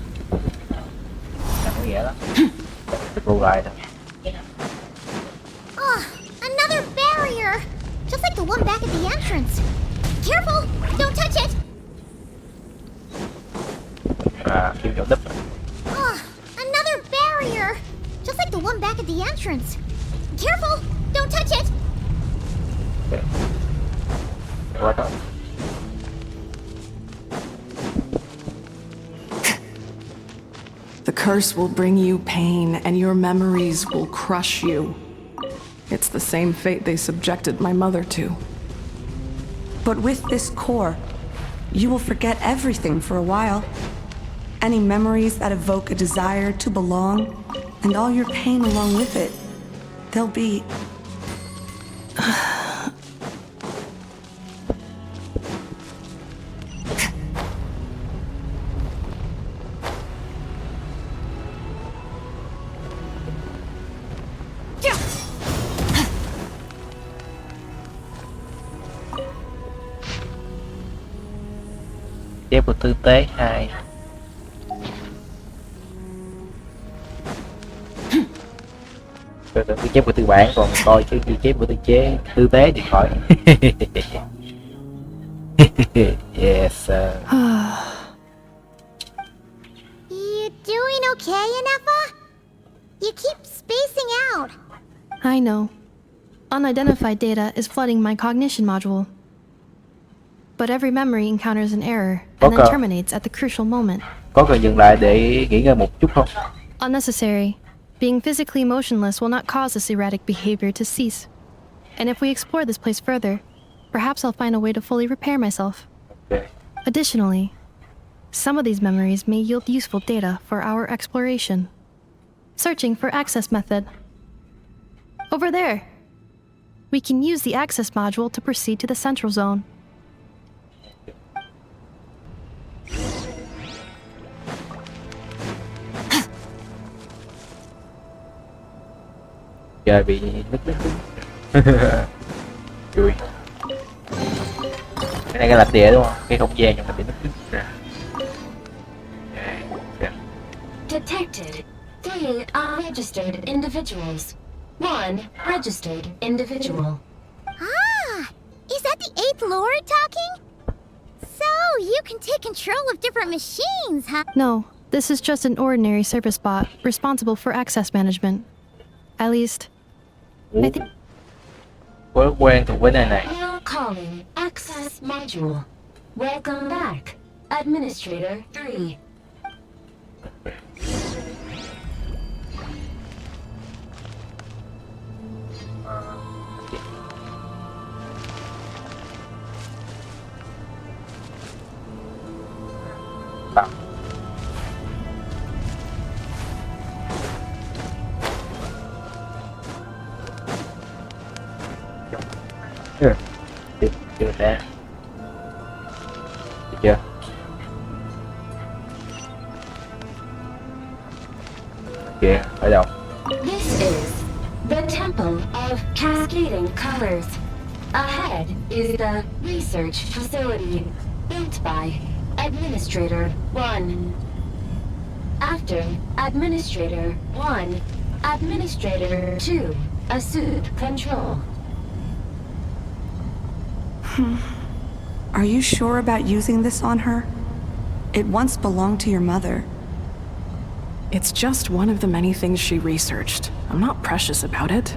chẳng có nghĩa lắm, cô lại thôi. Another barrier! Just like the one back at the entrance. Careful! Don't touch it! Kim chỗ đúp. Another barrier! Just like the one back at the entrance. Careful! Don't touch it! Okay. Quá rồi. The curse will bring you pain, and your memories will crush you. It's the same fate they subjected my mother to. But with this core, you will forget everything for a while. Any memories that evoke a desire to belong, and all your pain along with it. They'll be... Chép của tư tế 2. Tôi tưởng ghi chép của tư bản, còn coi cái ghi chép của tư tế thì khỏi. Yes sir. You doing okay, Ineffa? You keep spacing out. I know. Unidentified data is flooding my cognition module. But every memory encounters an error and then terminates at the crucial moment. Có cần dừng lại để nghỉ ngơi một chút không? Unnecessary. Being physically motionless will not cause this erratic behavior to cease. And if we explore this place further, perhaps I'll find a way to fully repair myself. Okay. Additionally, some of these memories may yield useful data for our exploration. Searching for access method. Over there. We can use the access module to proceed to the central zone. Giờ bị nứt. Chui. Cái này cái lạch địa đúng không? Cái không gian trong này bị nứt ra. Detected. 3 unregistered individuals. 1 registered individual. Is that the 8th Lord talking? So, you can take control of different machines, huh? No, this is just an ordinary service bot responsible for access management. At least, I think... Quen thuộc với nơi này. Now calling access module. Welcome back, Administrator 3. Chưa ra. Được chưa? Kìa, ở đâu? This is the Temple of Cascading Colors. Ahead is the research facility built by Administrator 1. After Administrator 1, Administrator 2 assumed control. Are you sure about using this on her? It once belonged to your mother. It's just one of the many things she researched. I'm not precious about it.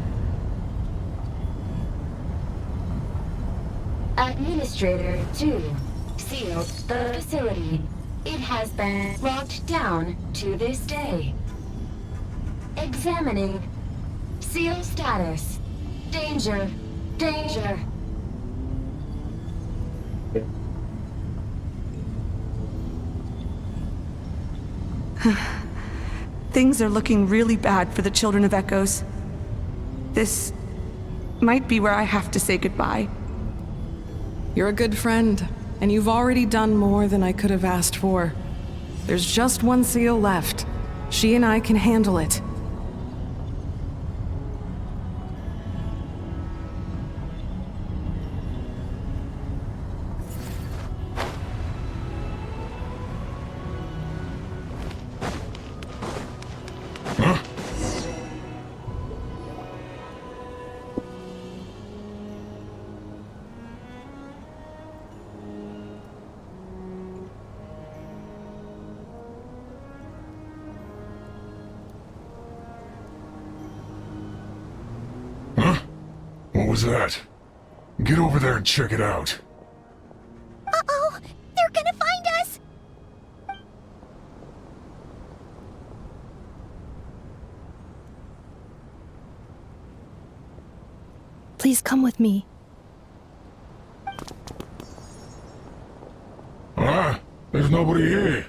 Administrator 2 sealed the facility. It has been locked down to this day. Examining. Seal status. Danger. Danger. Things are looking really bad for the Children of Echoes. This might be where I have to say goodbye. You're a good friend, and you've already done more than I could have asked for. There's just one seal left. She and I can handle it. What was that? Get over there and check it out. Uh-oh! They're gonna find us! Please come with me. Ah, there's nobody here.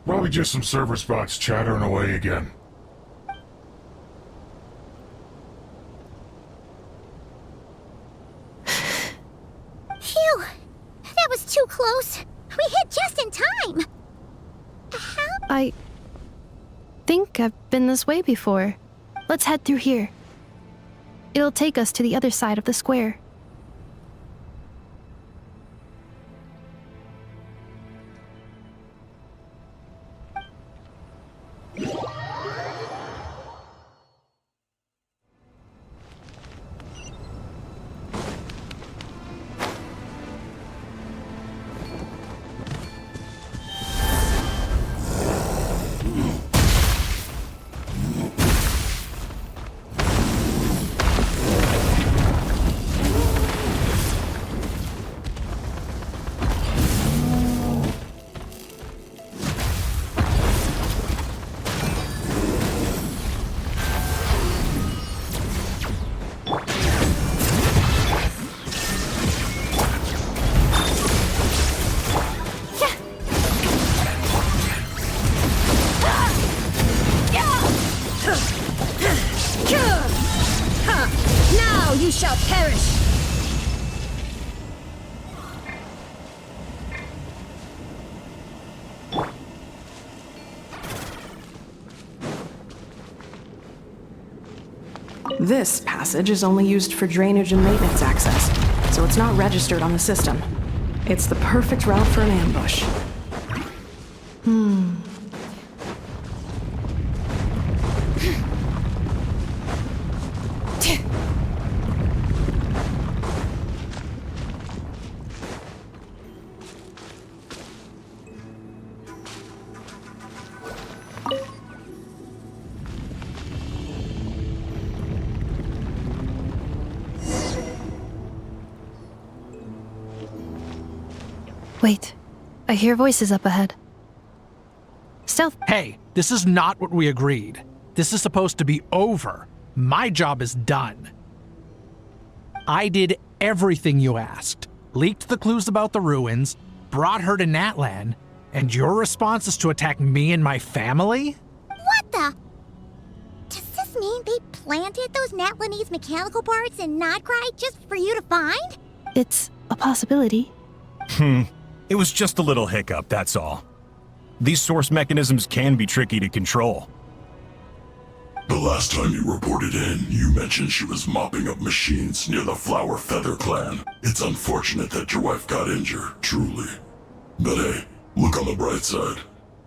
Probably just some server spots chattering away again. Phew! That was too close. We hit just in time. I think I've been this way before. Let's head through here. It'll take us to the other side of the square. Now you shall perish! This passage is only used for drainage and maintenance access, so it's not registered on the system. It's the perfect route for an ambush. Wait, I hear voices up ahead. Stealth. Hey, this is not what we agreed. This is supposed to be over. My job is done. I did everything you asked. Leaked the clues about the ruins, brought her to Natlan, and your response is to attack me and my family? What the? Does this mean they planted those Natlanese mechanical parts in Notcry just for you to find? It's a possibility. It was just a little hiccup, that's all. These source mechanisms can be tricky to control. The last time you reported in, you mentioned she was mopping up machines near the Flower Feather clan. It's unfortunate that your wife got injured, truly. But hey, look on the bright side.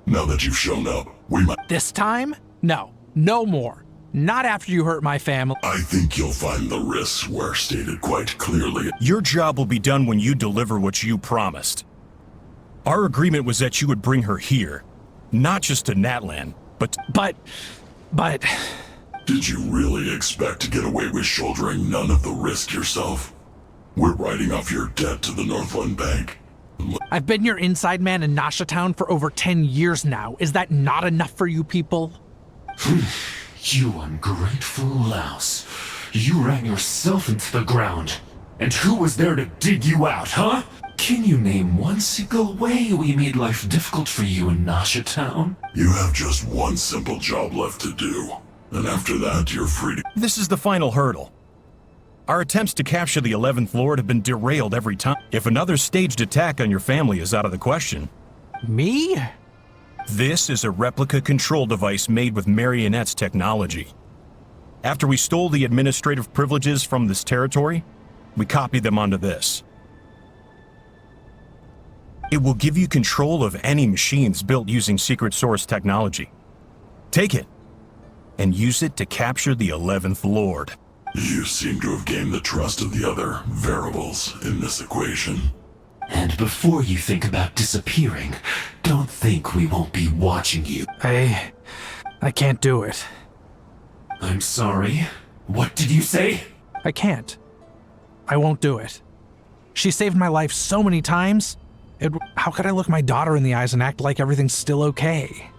Now that you've shown up, we might— This time? No. No more. Not after you hurt my family. I think you'll find the risks were stated quite clearly. Your job will be done when you deliver what you promised. Our agreement was that you would bring her here. Not just to Natlan, but... Did you really expect to get away with shouldering none of the risk yourself? We're writing off your debt to the Northland Bank. I've been your inside man in Nasha Town for over 10 years now. Is that not enough for you people? You ungrateful louse. You ran yourself into the ground. And who was there to dig you out, huh? Can you name one single way we made life difficult for you in Nasha Town? You have just one simple job left to do. And after that, you're free to... This is the final hurdle. Our attempts to capture the 11th Lord have been derailed every time. If another staged attack on your family is out of the question... Me? This is a replica control device made with Marionette's technology. After we stole the administrative privileges from this territory, we copied them onto this. It will give you control of any machines built using secret source technology. Take it, and use it to capture the 11th Lord. You seem to have gained the trust of the other variables in this equation. And before you think about disappearing, don't think we won't be watching you. I can't do it. I'm sorry. What did you say? I can't. I won't do it. She saved my life so many times. How could I look my daughter in the eyes and act like everything's still okay?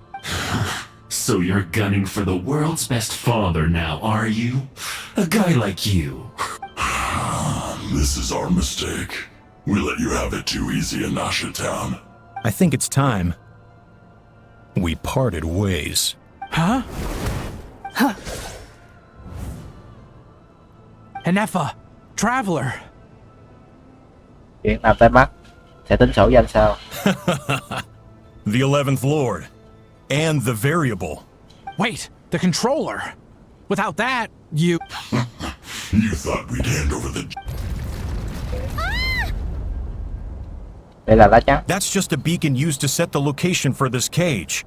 So you're gunning for the world's best father now, are you? A guy like you. This is our mistake. We let you have it too easy in Nasha Town. I think it's time we parted ways. Huh? Huh. Enefa, Traveler. Chuyện làm tai mắt. Sẽ tính sổ danh sau. The 11th Lord. And the variable. Wait, the controller. Without that, you... You thought we'd hand over the... Đây là lá chắn. That's just a beacon used to set the location for this cage.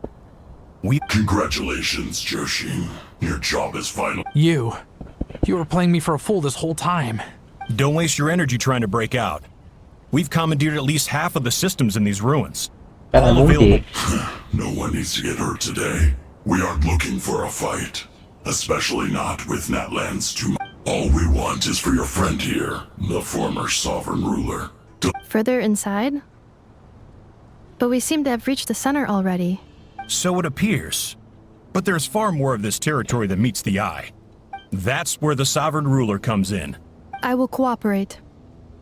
Congratulations, Joshin. Your job is final. You were playing me for a fool this whole time. Don't waste your energy trying to break out. We've commandeered at least half of the systems in these ruins. All available. No one needs to get hurt today. We aren't looking for a fight. Especially not with Natlands too much. All we want is for your friend here, the former sovereign ruler. Further inside? But we seem to have reached the center already. So it appears. But there's far more of this territory than meets the eye. That's where the sovereign ruler comes in. I will cooperate.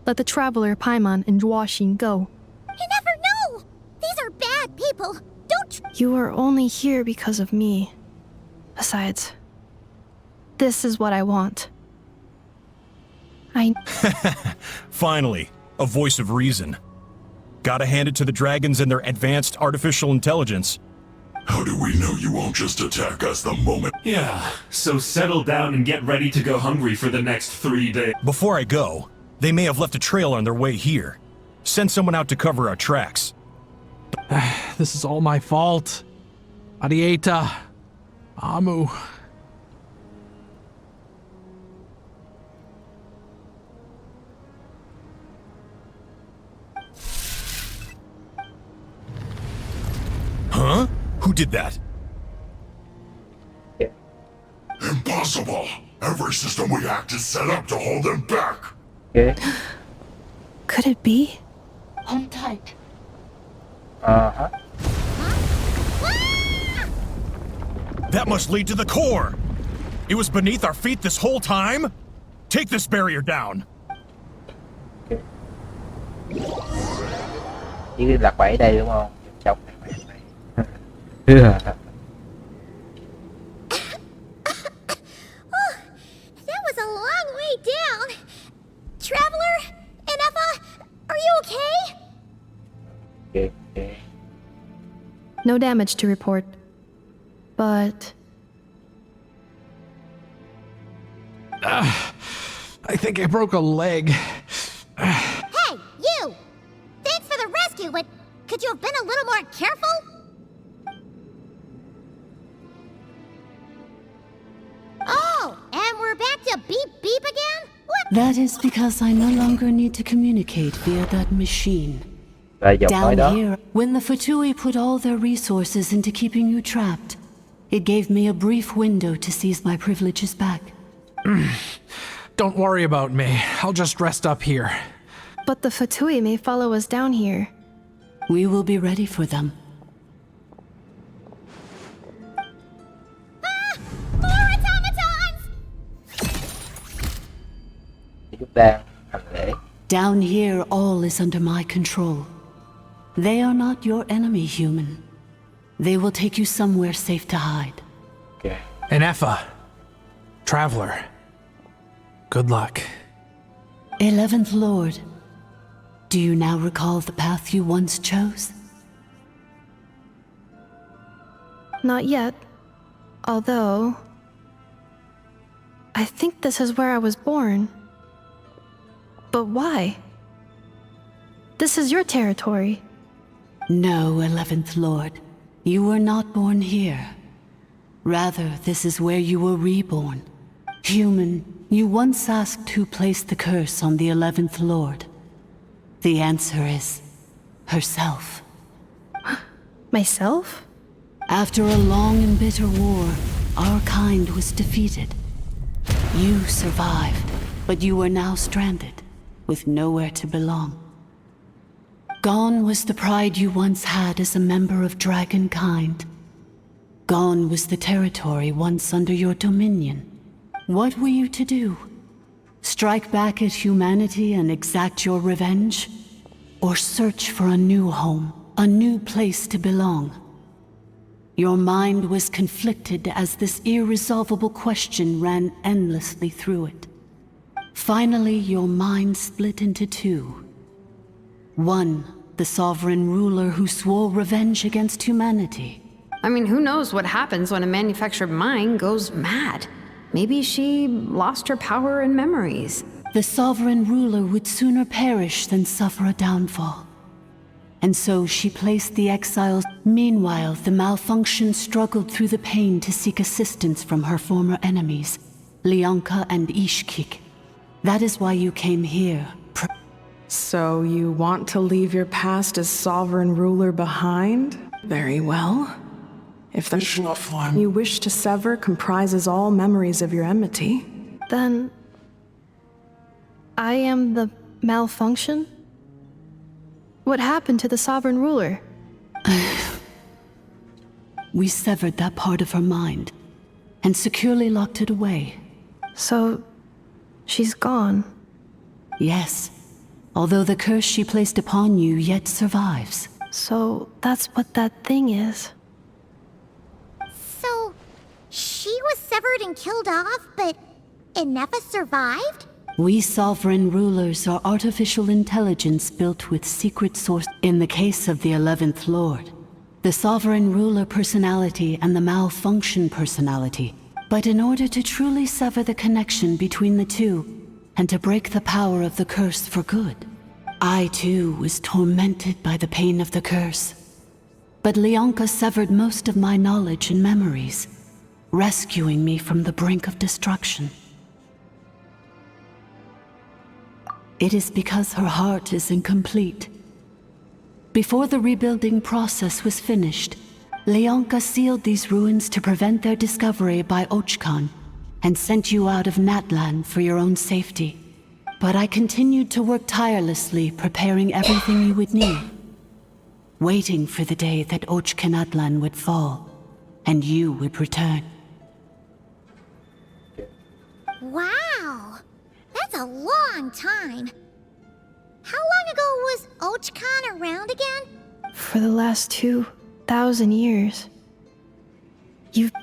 Let the traveler Paimon and Zhuoxin go. You never know! These are bad people! Don't... You are only here because of me. Besides, this is what I want. Finally, a voice of reason. Gotta hand it to the dragons and their advanced artificial intelligence. How do we know you won't just attack us the moment? Yeah, so settle down and get ready to go hungry for the next 3 days. Before I go, they may have left a trail on their way here. Send someone out to cover our tracks. This is all my fault. Arieta. Amu. Huh? Who did that? Impossible! Every system we hacked is set up to hold them back! Could it be? Hold tight. Uh-huh. That must lead to the core! It was beneath our feet this whole time? Take this barrier down! Chỉ lạc bẫy đây đúng không? Chọc. That was a long way down. Traveler? Enefa? Are you okay? Okay. No damage to report. But... I think I broke a leg. Hey, you! Thanks for the rescue, but could you have been a little more careful? Oh, and we're back to beep beep again? What? That is because I no longer need to communicate via that machine. Down here, when the Fatui put all their resources into keeping you trapped, it gave me a brief window to seize my privileges back. Don't worry about me. I'll just rest up here. But the Fatui may follow us down here. We will be ready for them. More automatons! Chúng đang hành lễ. Down here, all is under my control. They are not your enemy, human. They will take you somewhere safe to hide. Okay. Inefa. Traveler. Good luck. 11th Lord, do you now recall the path you once chose? Not yet. Although... I think this is where I was born. But why? This is your territory. No, 11th Lord. You were not born here. Rather, this is where you were reborn. Human, you once asked who placed the curse on the 11th Lord. The answer is... herself. Myself? After a long and bitter war, our kind was defeated. You survived, but you are now stranded, with nowhere to belong. Gone was the pride you once had as a member of dragonkind. Gone was the territory once under your dominion. What were you to do? Strike back at humanity and exact your revenge? Or search for a new home, a new place to belong? Your mind was conflicted as this irresolvable question ran endlessly through it. Finally, your mind split into two. One, the sovereign ruler who swore revenge against humanity. I mean, who knows what happens when a manufactured mind goes mad? Maybe she lost her power and memories. The sovereign ruler would sooner perish than suffer a downfall. And so she placed the exiles. Meanwhile, the malfunction struggled through the pain to seek assistance from her former enemies, Leonka and Ishkik. That is why you came here. So you want to leave your past as sovereign ruler behind? Very well. If the form you wish to sever comprises all memories of your enmity, then... I am the malfunction? What happened to the sovereign ruler? We severed that part of her mind, and securely locked it away. So... she's gone? Yes. Although the curse she placed upon you yet survives. So that's what that thing is. So, she was severed and killed off, but Inefa survived? We sovereign rulers are artificial intelligence built with secret source. In the case of the 11th Lord, the sovereign ruler personality and the malfunction personality. But in order to truly sever the connection between the two, and to break the power of the curse for good, I too was tormented by the pain of the curse. But Leonka severed most of my knowledge and memories, rescuing me from the brink of destruction. It is because her heart is incomplete. Before the rebuilding process was finished, Leonka sealed these ruins to prevent their discovery by Ochkan, and sent you out of Natlan for your own safety. But I continued to work tirelessly, preparing everything you would need, waiting for the day that Ochkanatlan would fall, and you would return. Wow! That's a long time. How long ago was Ochkan around again? For the last 2,000 years.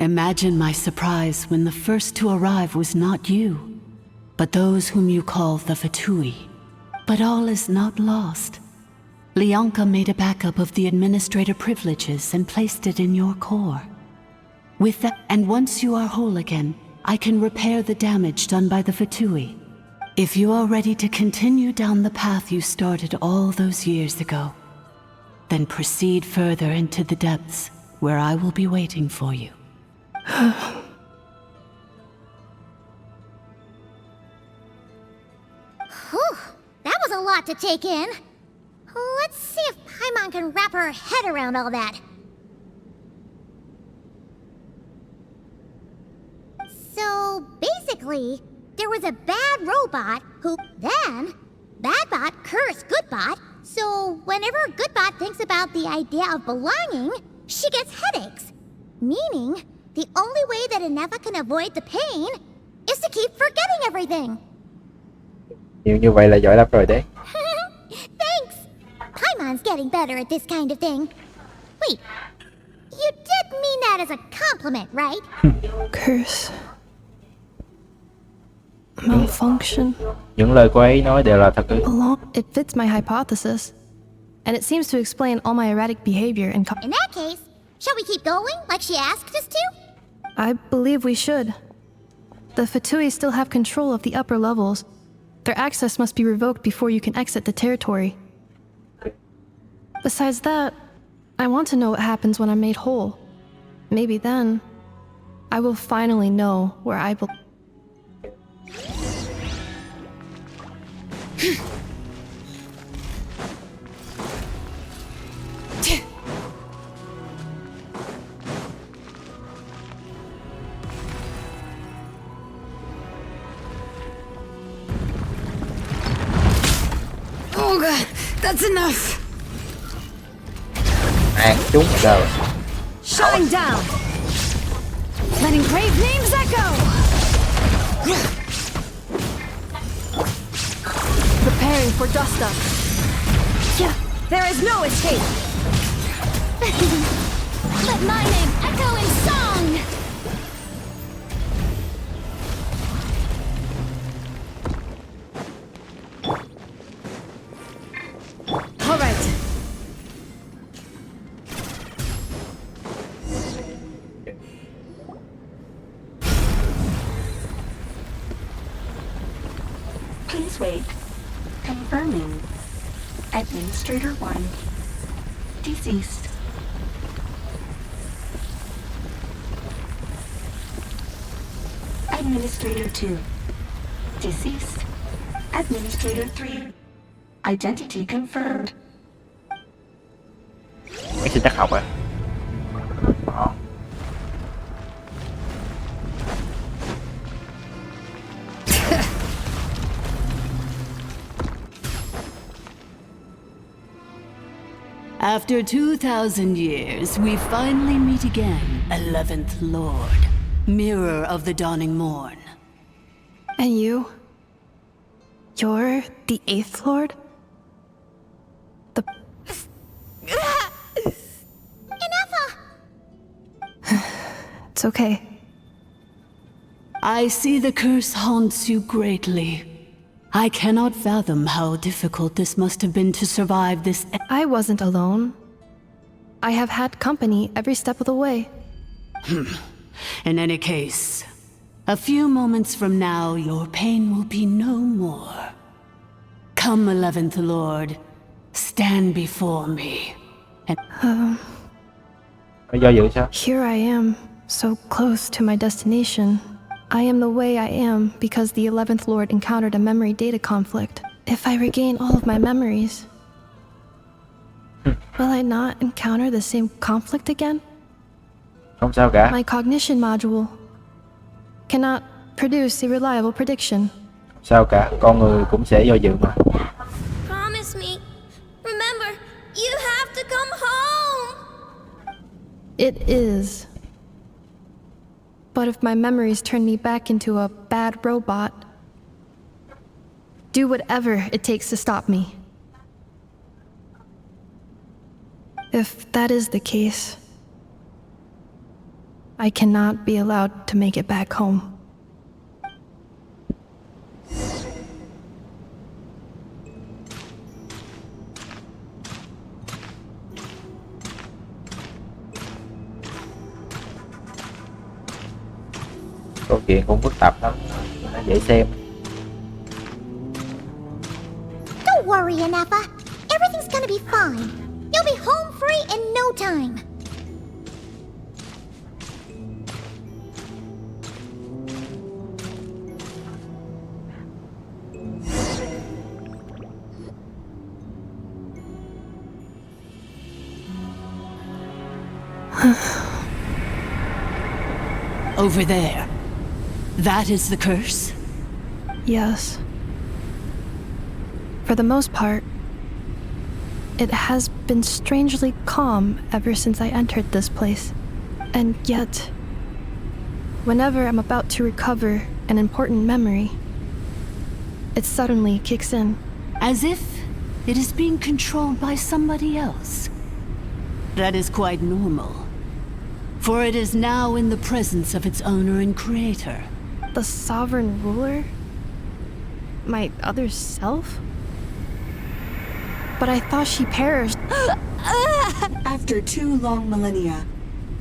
Imagine my surprise when the first to arrive was not you, but those whom you call the Fatui. But all is not lost. Leonka made a backup of the administrator privileges and placed it in your core. With that, and once you are whole again, I can repair the damage done by the Fatui. If you are ready to continue down the path you started all those years ago, then proceed further into the depths, where I will be waiting for you. Whew, that was a lot to take in. Let's see if Paimon can wrap her head around all that. So, basically, there was a bad robot who then Badbot cursed Goodbot, so whenever Goodbot thinks about the idea of belonging, she gets headaches. Meaning, the only way that Inefa can avoid the pain is to keep forgetting everything. Nhiều như vậy là giỏi lắm rồi đấy. Thanks! Paimon's getting better at this kind of thing. Wait, you did mean that as a compliment, right? Curse. Malfunction. Những lời cô ấy nói đều là thật ư? It fits my hypothesis. And it seems to explain all my erratic behavior and In that case, shall we keep going like she asked us to? I believe we should. The Fatui still have control of the upper levels. Their access must be revoked before you can exit the territory. Besides that, I want to know what happens when I'm made whole. Maybe then, I will finally know where I belong. Oh god, that's enough. Ăn chúng rồi. Shutting down. Letting brave names echo. Preparing for dust up. Yeah, there is no escape. Let my name echo in song! All right. Please wait. Confirming. Administrator 1. Deceased. Administrator 2. Deceased. Administrator 3. Identity confirmed. Mấy sinh chắc học à? After 2,000 years, we finally meet again, 11th Lord, Mirror of the Dawning Morn. And you? You're the 8th Lord? It's okay. I see the curse haunts you greatly. I cannot fathom how difficult this must have been to survive this. I wasn't alone. I have had company every step of the way. In any case, a few moments from now, your pain will be no more. Come, 11th Lord, stand before me. And do dự sao? Here I am, so close to my destination. I am the way I am because the 11th Lord encountered a memory data conflict. If I regain all of my memories, will I not encounter the same conflict again? Không sao cả. My cognition module cannot produce a reliable prediction. Sao cả, con người cũng sẽ do dự mà. Promise me. Remember, you have to come home. It is. But if my memories turn me back into a bad robot, do whatever it takes to stop me. If that is the case, I cannot be allowed to make it back home. Câu chuyện cũng phức tạp lắm, nó dễ xem. Don't worry, Inefa. Everything's gonna be fine. You'll be home free in no time. over there, that is the curse? Yes. For the most part, it has been strangely calm ever since I entered this place. And yet, whenever I'm about to recover an important memory, it suddenly kicks in. As if it is being controlled by somebody else. That is quite normal, for it is now in the presence of its owner and creator. The sovereign ruler? My other self? But I thought she perished. After 2 long millennia,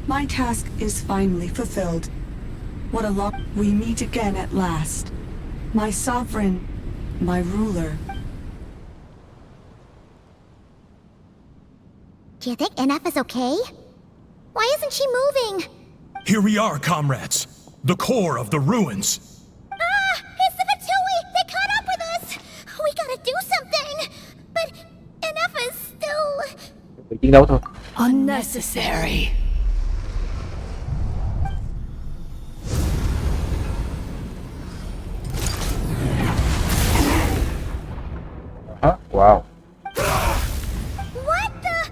my task is finally fulfilled. What a long... We meet again at last. My sovereign, my ruler. Do you think NF is okay? Why isn't she moving? Here we are, comrades. The core of the ruins. Ah! It's the Fatui! They caught up with us! We gotta do something! But NF is still... Chiến đấu thôi. Unnecessary. Wow. What the...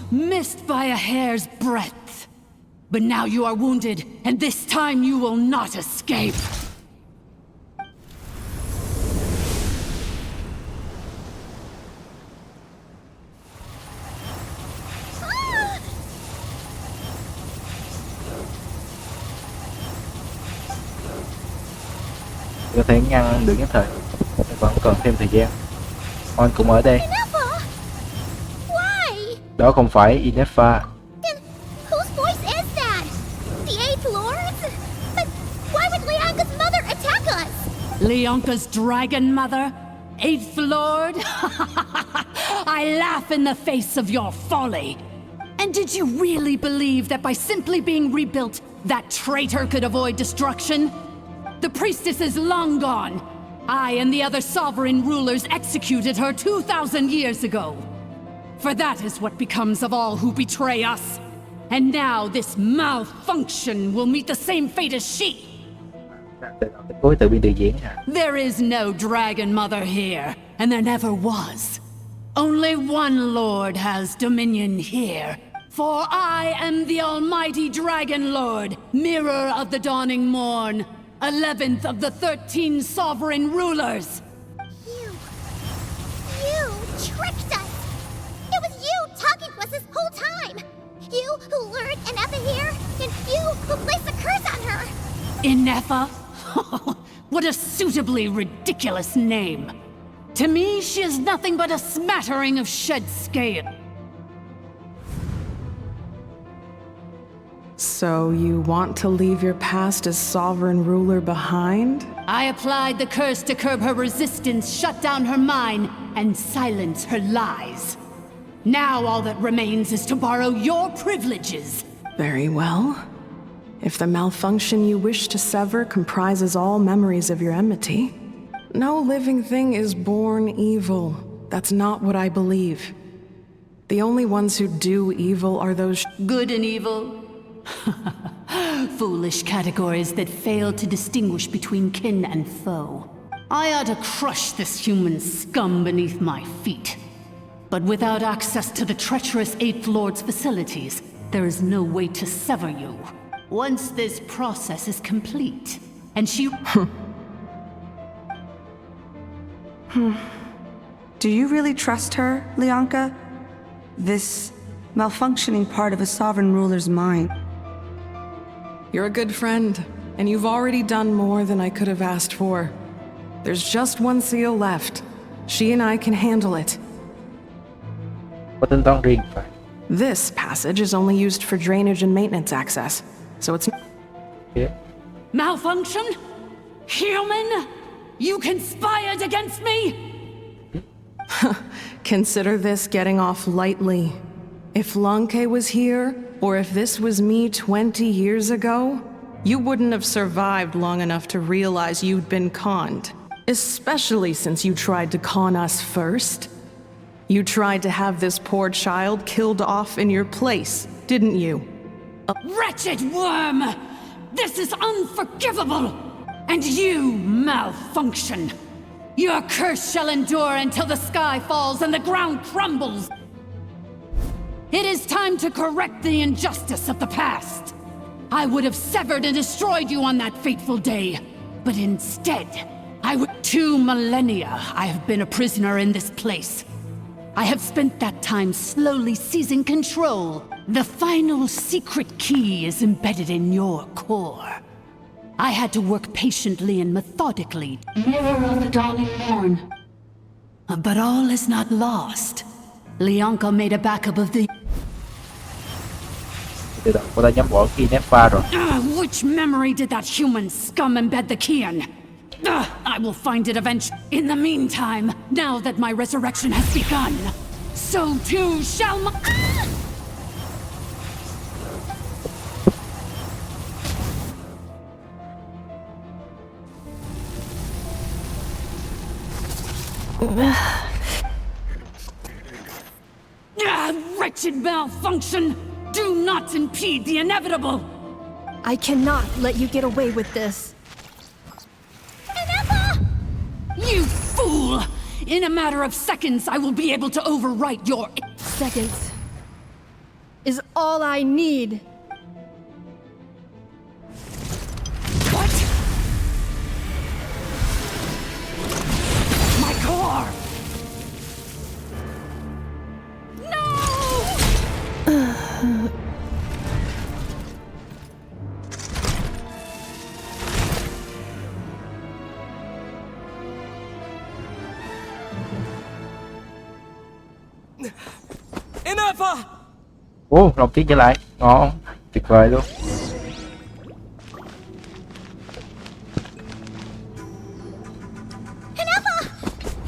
Missed by a hair's breadth. But now you are wounded, and this time you will not escape. Có thể ngăn được nhất thời. Vẫn còn thêm thời gian. Oan cũng ở đây. Đó không phải Inefa. Then whose voice is that? The Eighth Lord's? But why would Leonka's mother attack us? Leonka's dragon mother? Eighth Lord? I laugh in the face of your folly. And did you really believe that by simply being rebuilt, that traitor could avoid destruction? The priestess is long gone. I and the other sovereign rulers executed her 2,000 years ago. For that is what becomes of all who betray us. And now this malfunction will meet the same fate as she. Cuối tự biên tự diễn hả? There is no dragon mother here, and there never was. Only one lord has dominion here. For I am the almighty dragon lord, mirror of the dawning morn, 11th of the 13 sovereign rulers. You tricked us! It was you talking to us this whole time! You who lured Inefa here, and you who placed a curse on her! Inefa? What a suitably ridiculous name. To me, she is nothing but a smattering of shed scale. So you want to leave your past as sovereign ruler behind? I applied the curse to curb her resistance, shut down her mind, and silence her lies. Now all that remains is to borrow your privileges. Very well. If the malfunction you wish to sever comprises all memories of your enmity, no living thing is born evil. That's not what I believe. The only ones who do evil are those good and evil. Foolish categories that fail to distinguish between kin and foe. I ought to crush this human scum beneath my feet. But without access to the treacherous Eighth Lord's facilities, there is no way to sever you. Once this process is complete, and she... Do you really trust her, Leonka? This malfunctioning part of a sovereign ruler's mind. You're a good friend, and you've already done more than I could have asked for. There's just one seal left. She and I can handle it. Có tính toán riêng phải. This passage is only used for drainage and maintenance access, so it's... Yeah. Malfunction? Human? You conspired against me? Consider this getting off lightly. If Lanke was here, or if this was me 20 years ago, you wouldn't have survived long enough to realize you'd been conned. Especially since you tried to con us first. You tried to have this poor child killed off in your place, didn't you? Wretched worm! This is unforgivable! And you malfunction! Your curse shall endure until the sky falls and the ground crumbles! It is time to correct the injustice of the past! I would have severed and destroyed you on that fateful day, but instead, 2 millennia I have been a prisoner in this place. I have spent that time slowly seizing control. The final secret key is embedded in your core. I had to work patiently and methodically. Mirror of the dawning morn. But all is not lost. Leonka made a backup of the... Tự động cô ta nhắm bỏ key Nepha rồi. Which memory did that human scum embed the key in? I will find it eventually. In the meantime, now that my resurrection has begun, so too shall my... Wretched malfunction! Do not impede the inevitable! I cannot let you get away with this. You fool! In a matter of seconds, I will be able to overwrite your... Seconds is all I need. What? My core! Ồ, đồng tiến trở lại, ngon, tuyệt vời luôn. Inepha!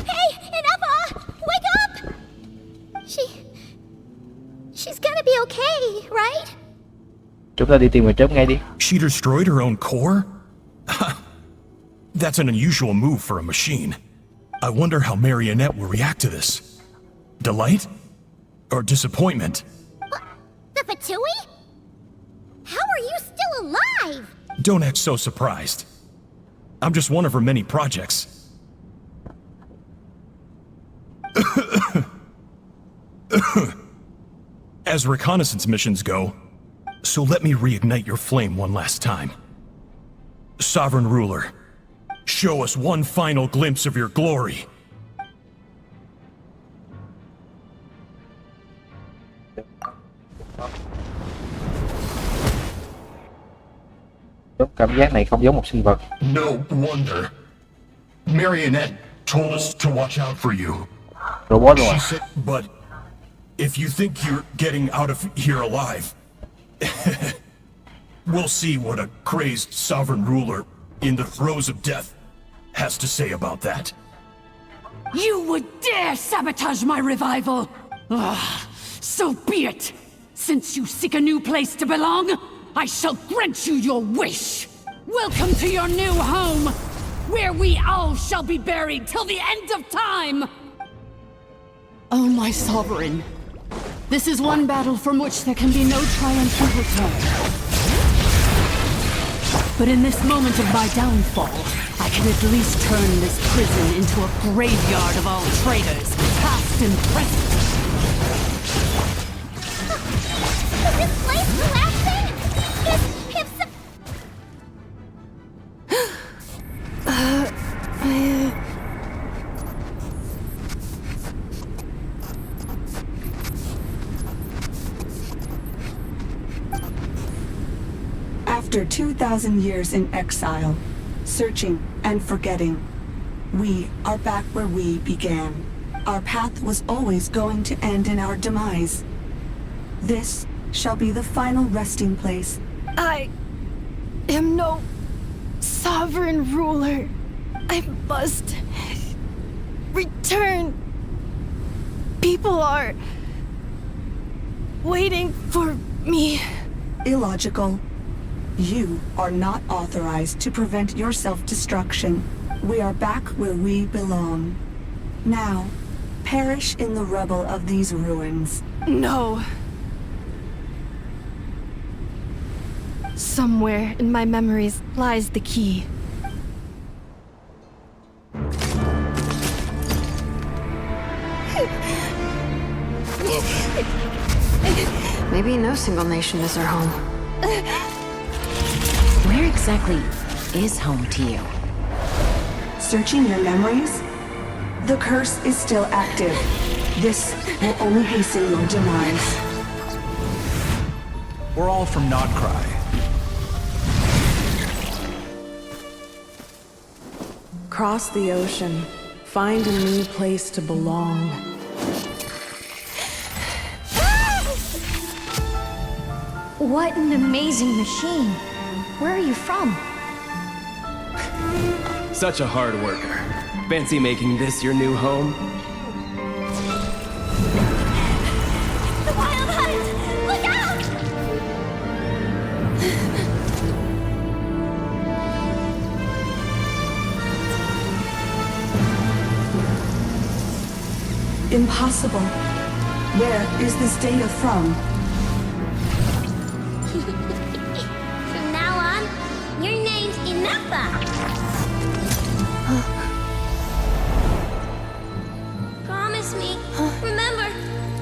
Hey, Inepha! Wake up! She's gonna be okay, right? Chúng ta đi tìm người chớp ngay đi. She destroyed her own core? That's an unusual move for a machine. I wonder how Marionette will react to this. Delight? Or disappointment? The Fatui? How are you still alive? Don't act so surprised. I'm just one of her many projects. As reconnaissance missions go, so let me reignite your flame one last time. Sovereign Ruler, show us one final glimpse of your glory. Cảm giác này không giống một sinh vật. No wonder. Marionette told us to watch out for you. Robot rồi. She said, but if you think you're getting out of here alive, we'll see what a crazed sovereign ruler in the throes of death has to say about that. You would dare sabotage my revival? So be it. Since you seek a new place to belong, I shall grant you your wish. Welcome to your new home, where we all shall be buried till the end of time. Oh, my sovereign. This is one battle from which there can be no triumphant return. But in this moment of my downfall, I can at least turn this prison into a graveyard of all traitors, past and present. Is this place collapsing? If so... After 2,000 years in exile, searching and forgetting, we are back where we began. Our path was always going to end in our demise. This shall be the final resting place. I am no sovereign ruler. I must return. People are waiting for me. Illogical. You are not authorized to prevent your self-destruction. We are back where we belong. Now, perish in the rubble of these ruins. No. Somewhere in my memories lies the key. Maybe no single nation is our home. Where exactly is home to you? Searching your memories? The curse is still active. This will only hasten your demise. We're all from Notcry. Cross the ocean. Find a new place to belong. What an amazing machine. Where are you from? Such a hard worker. Fancy making this your new home? The Wild Hunt! Look out! Impossible. Where is this data from? From now on, your name's Inappa. Promise me. Remember,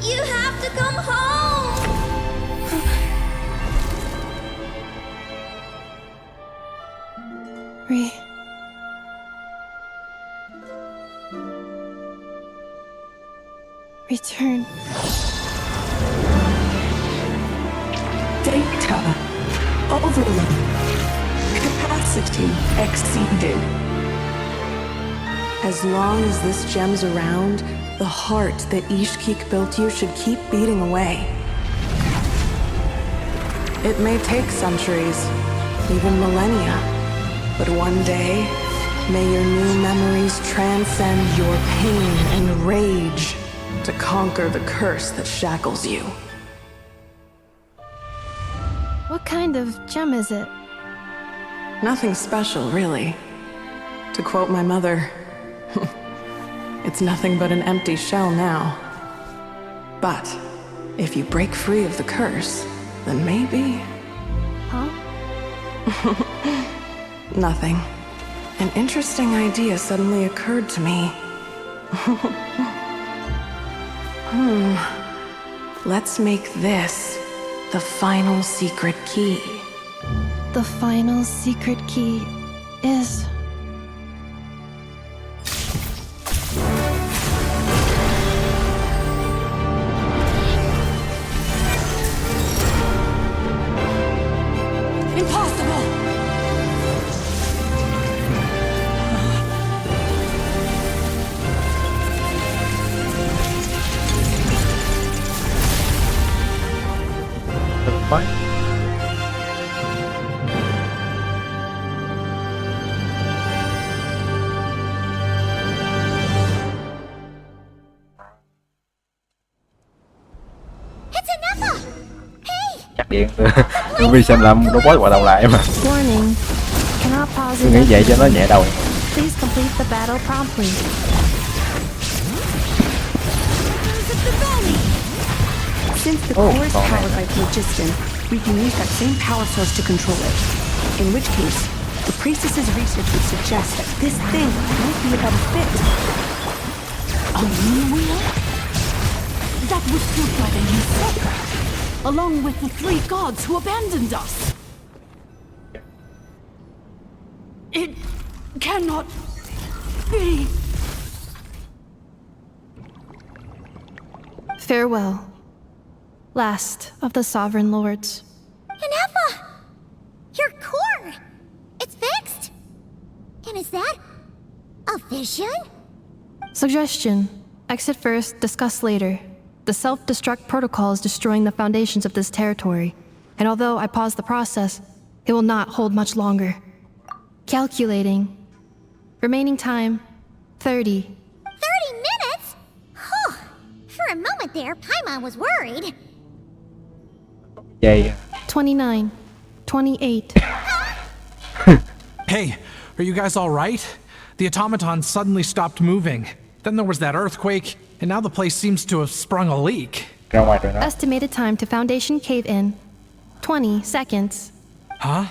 you have to come home. Return. Data. Overload. Capacity exceeded. As long as this gem's around, the heart that Ishkik built you should keep beating away. It may take centuries, even millennia, but one day, may your new memories transcend your pain and rage to conquer the curse that shackles you. What kind of gem is it? Nothing special, really. To quote my mother, it's nothing but an empty shell now. But if you break free of the curse, then maybe... Huh? Nothing. An interesting idea suddenly occurred to me. Let's make this the final secret key. The final secret key is... Impossible! Fine. Chắc điện vì xem làm robot hoạt động lại mà. Warning. Cannot pause Tôi nghĩ vậy cho nó nhẹ đầu. Please complete the battle promptly. Since the core is powered by phlogiston, we can use that same power source to control it. In which case, the priestess's research would suggest that this thing might be a better fit. A moon wheel? That was built by the usurper, along with the 3 gods who abandoned us. It cannot be. Farewell. Last of the Sovereign Lords. Inappa! Your core! It's fixed! And is that a vision? Suggestion. Exit first, discuss later. The self-destruct protocol is destroying the foundations of this territory, and although I pause the process, it will not hold much longer. Calculating. Remaining time, 30. 30 minutes? Huh. For a moment there, Paimon was worried. Vậy 29. 28. Hey, are you guys all right? The automaton suddenly stopped moving. Then there was that earthquake, and now the place seems to have sprung a leak. Ra ngoài rồi nó. Estimated time to foundation cave in 20 seconds. Huh?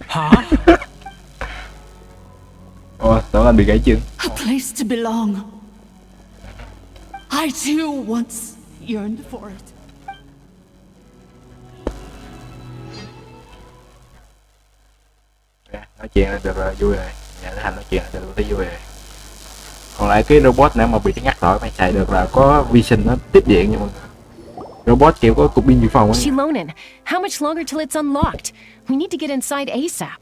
Huh? Ồ, tưởng anh bị gãy chân. A place to belong. I too once yearned for it. Nói chuyện là được rồi, vui rồi. Nhà Thành nói chuyện là được, thấy vui rồi. Còn lại cái robot nào mà bị ngắt rồi phải xài được là có vision nó tiếp điện nhưng mà robot kiểu có cục pin dự phòng á. Shilonen, how much longer till it's unlocked? We need to get inside ASAP.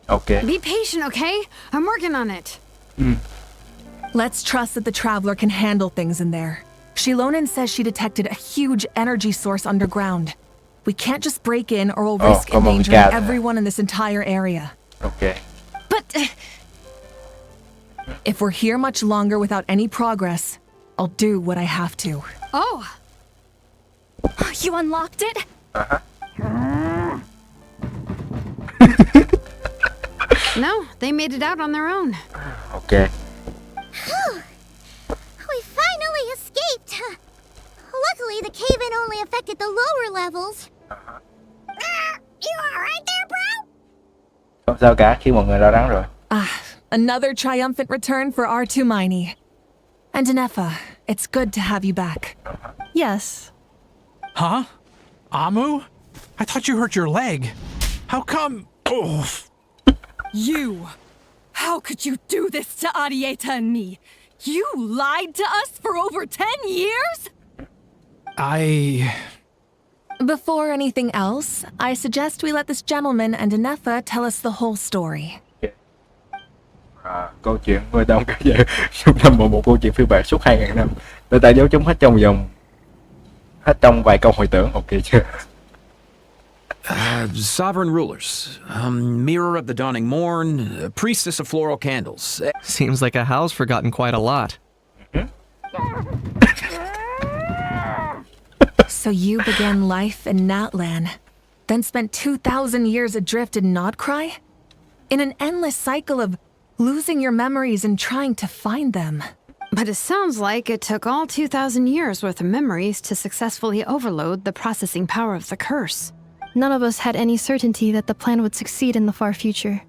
Okay. Be patient, okay? I'm working on it. Let's trust that the Traveler can handle things in there. Shilonen says she detected a huge energy source underground. We can't just break in or we'll risk endangering everyone in this entire area. Okay. But... if we're here much longer without any progress, I'll do what I have to. Oh! You unlocked it? No, they made it out on their own. Okay. We finally escaped! Luckily, the cave-in only affected the lower levels. You alright there, bro? Không sao cả, khi mọi người lo lắng rồi. Another triumphant return for R2 Miney. And Anefa, it's good to have you back. Yes. Huh? Amu? I thought you hurt your leg. How come... Oh. You! How could you do this to Arieta and me? You lied to us for over 10 years? Before anything else, I suggest we let this gentleman and Anefa tell us the whole story. Câu chuyện 10 năm kể về trong năm một câu chuyện phiên bản suốt 2.000 năm. Để tại dấu chúng hết trong vài câu hồi tưởng. Ok chưa? Sovereign rulers, mirror of the dawning morn, priestess of floral candles. Seems like a house forgotten quite a lot. So you began life in Natlan, then spent 2,000 years adrift in Nodcry? In an endless cycle of losing your memories and trying to find them. But it sounds like it took all 2,000 years worth of memories to successfully overload the processing power of the curse. None of us had any certainty that the plan would succeed in the far future.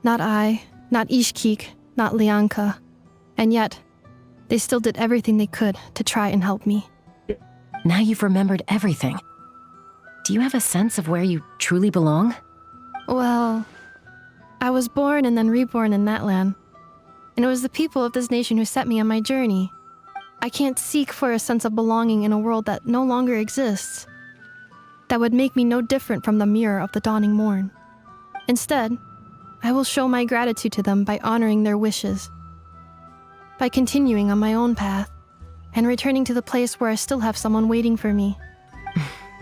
Not I, not Ishkik, not Lianka. And yet, they still did everything they could to try and help me. Now you've remembered everything. Do you have a sense of where you truly belong? Well, I was born and then reborn in Natlan. And it was the people of this nation who set me on my journey. I can't seek for a sense of belonging in a world that no longer exists. That would make me no different from the mirror of the dawning morn. Instead, I will show my gratitude to them by honoring their wishes. By continuing on my own path, and returning to the place where I still have someone waiting for me.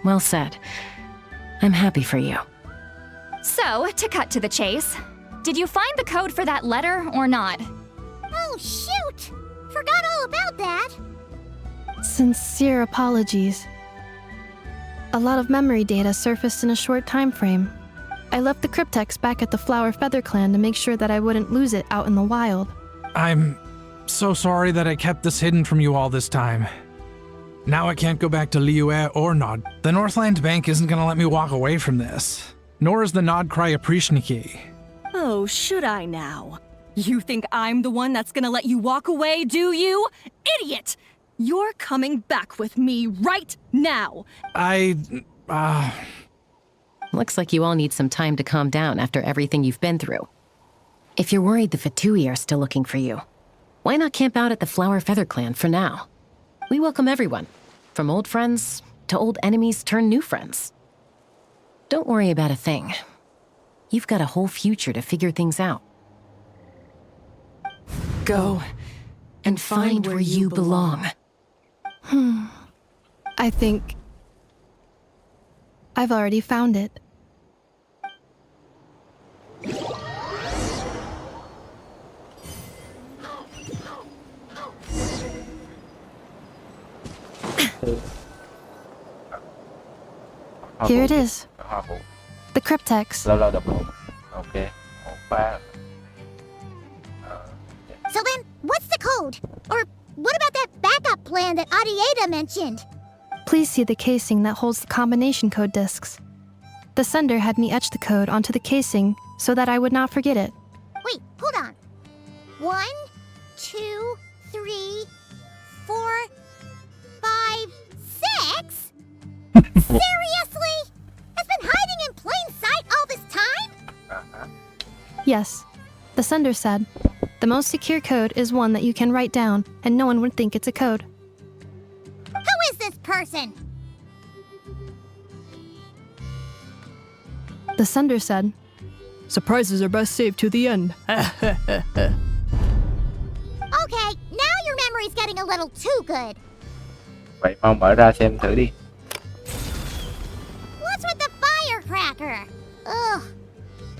Well said. I'm happy for you. So, to cut to the chase, did you find the code for that letter or not? Oh, shoot! Forgot all about that. Sincere apologies. A lot of memory data surfaced in a short time frame. I left the cryptex back at the Flower Feather Clan to make sure that I wouldn't lose it out in the wild. I'm so sorry that I kept this hidden from you all this time. Now I can't go back to Liyue or Nod. The Northland Bank isn't gonna let me walk away from this. Nor is the Nodcry Aprishniki. Oh, should I now? You think I'm the one that's gonna let you walk away, do you? Idiot! You're coming back with me right now! Looks like you all need some time to calm down after everything you've been through. If you're worried the Fatui are still looking for you, why not camp out at the Flower Feather Clan for now? We welcome everyone, from old friends to old enemies turned new friends. Don't worry about a thing. You've got a whole future to figure things out. Go and find where you belong. I think I've already found it. Here it is. The cryptex. Lâu lâu đọc một. Ok. 1, 3. So then, what's the code? Or what about that backup plan that Arieta mentioned? Please see the casing that holds the combination code discs. The sender had me etch the code onto the casing so that I would not forget it. Wait, hold on. 1, 2, 3, 4, 5, 6? Seriously? It's been hiding in plain sight all this time? Yes, the sender said, the most secure code is one that you can write down and no one would think it's a code. Who is this person? The sender said, surprises are best saved to the end. Okay, now your memory's getting a little too good. Vậy mau mở ra xem thử đi. What's with the firecracker? Ugh.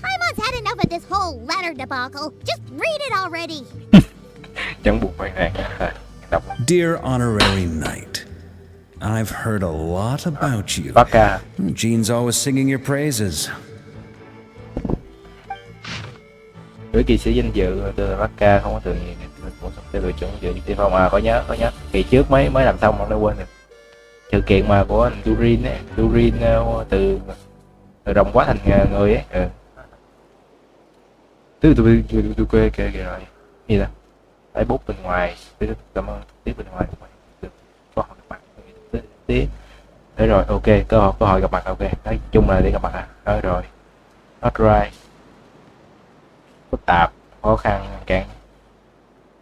Paimon's had enough of this whole letter debacle. Just read it already. Chẳng buộc phải ràng. Đọc. Dear Honorary Knight, I've heard a lot about you. Baka. Jean's always singing your praises. Với kỵ sĩ danh dự từ Baka không có thường nhiều bổ sung theo đội trưởng dự tiên phong có nhớ kỳ trước mới làm xong mà nó quên rồi. Sự kiện mà của anh Durin ấy, Durin từ rồng quá thành người ấy. Tôi quê kìa rồi. Gì đó. Lấy bút bên ngoài, cảm ơn tiếp bên ngoài được có hỏi gặp mặt tiếp. Đấy rồi, ok, cơ hội gặp mặt, ok. Nói chung là đi gặp mặt à. Rồi. Not right. Phức tạp, khó khăn, cản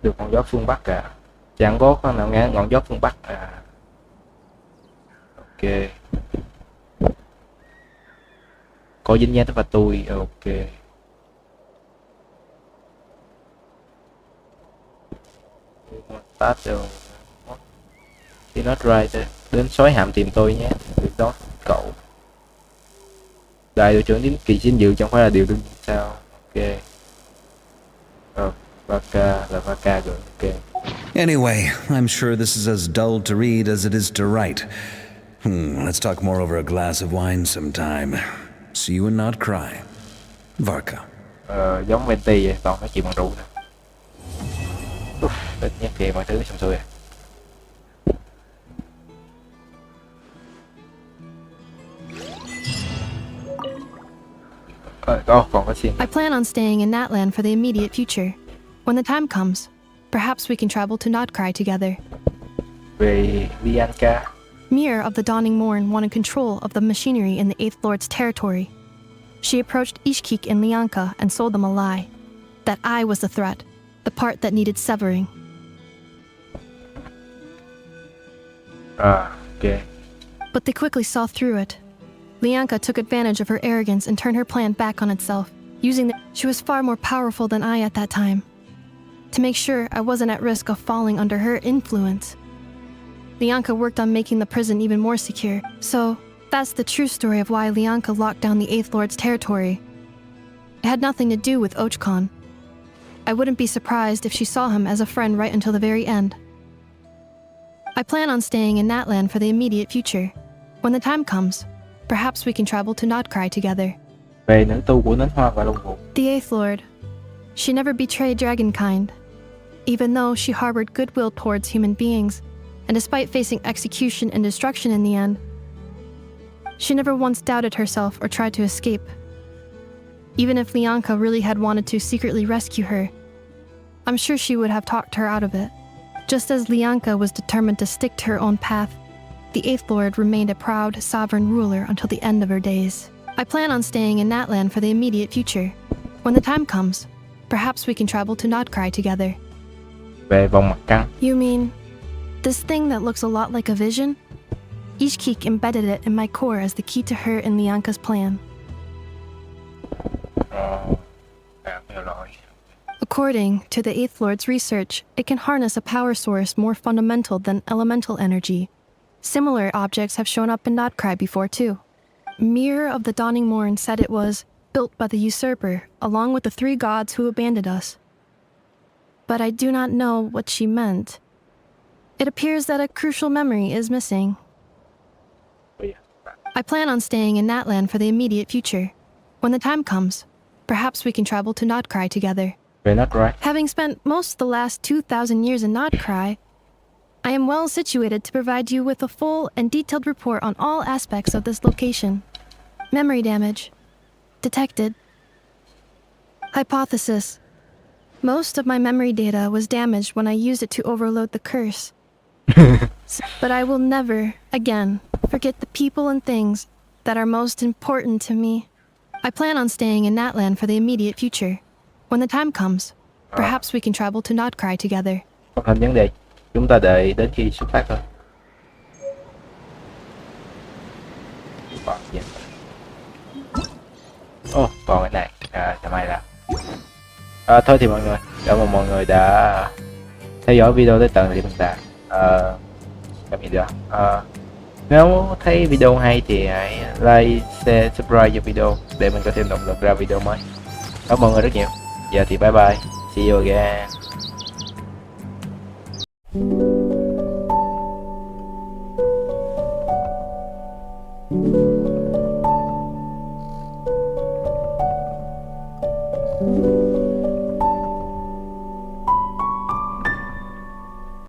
được ngọn gió phương Bắc à. Chẳng có nào nghe ngọn gió phương Bắc à. Ok. Có dính dáng tới và tôi, ok. Tát rồi. Thì not right, đến sói hạm tìm tôi nhé. Việc đó cậu. Đại đội trưởng đến kỳ xin dự chẳng phải là điều đương nhiên sao. Ok. Baka là Baka rồi, ok. Anyway, I'm sure this is as dull to read as it is to write. Let's talk more over a glass of wine sometime. See you and not cry. Varka. Giống Venti vậy, toàn nói chuyện bằng rượu thôi. Ít nhất thì mọi thứ xong xuôi à. Còn có xin. I plan on staying in Natlan for the immediate future. When the time comes, perhaps we can travel to Nodcry together. Về Lianka. Mirror of the Dawning Morn wanted control of the machinery in the Eighth Lord's territory. She approached Ishkik and Lianka and sold them a lie. That I was the threat, the part that needed severing. Okay. But they quickly saw through it. Lianka took advantage of her arrogance and turned her plan back on itself, She was far more powerful than I at that time. To make sure I wasn't at risk of falling under her influence. Lianka worked on making the prison even more secure, so that's the true story of why Lianka locked down the Eighth Lord's territory. It had nothing to do with Ochkon. I wouldn't be surprised if she saw him as a friend right until the very end. I plan on staying in Natlan for the immediate future. When the time comes, perhaps we can travel to Nodcry together. Về nữ tu của Nến Hoa và Long Vũ. The Eighth Lord. She never betrayed Dragonkind, even though she harbored goodwill towards human beings, and despite facing execution and destruction in the end, she never once doubted herself or tried to escape. Even if Lianka really had wanted to secretly rescue her, I'm sure she would have talked her out of it. Just as Lianka was determined to stick to her own path, the Eighth Lord remained a proud, sovereign ruler until the end of her days. I plan on staying in Natlan for the immediate future. When the time comes, perhaps we can travel to Nodcry together. Về vòng mặt trăng. You mean, this thing that looks a lot like a vision? Ishkik embedded it in my core as the key to her and Lianka's plan. According to the Eighth Lord's research, it can harness a power source more fundamental than elemental energy. Similar objects have shown up in Nodcry before too. Mirror of the Dawning Morn said it was built by the usurper, along with the three gods who abandoned us. But I do not know what she meant. It appears that a crucial memory is missing. I plan on staying in Natlan for the immediate future. When the time comes, perhaps we can travel to Nodcry together. Về Nordcry. Having spent most of the last 2,000 years in Nordcry, I am well situated to provide you with a full and detailed report on all aspects of this location. Memory damage. Detected. Hypothesis. Most of my memory data was damaged when I used it to overload the curse. But I will never, again, forget the people and things that are most important to me. I plan on staying in Natlan for the immediate future. When the time comes, perhaps we can travel to Nordcry together. Không thành vấn đề. Chúng ta đợi đến khi xuất phát thôi. Còn cái này. Chả may là. Thôi thì mọi người, cảm ơn mọi người đã theo dõi video tới tận điểm hiện tại. Nếu thấy video hay thì hãy like, share, subscribe cho video để mình có thêm động lực ra video mới. Cảm ơn mọi người rất nhiều. Giờ thì bye bye. See you again. Thank you.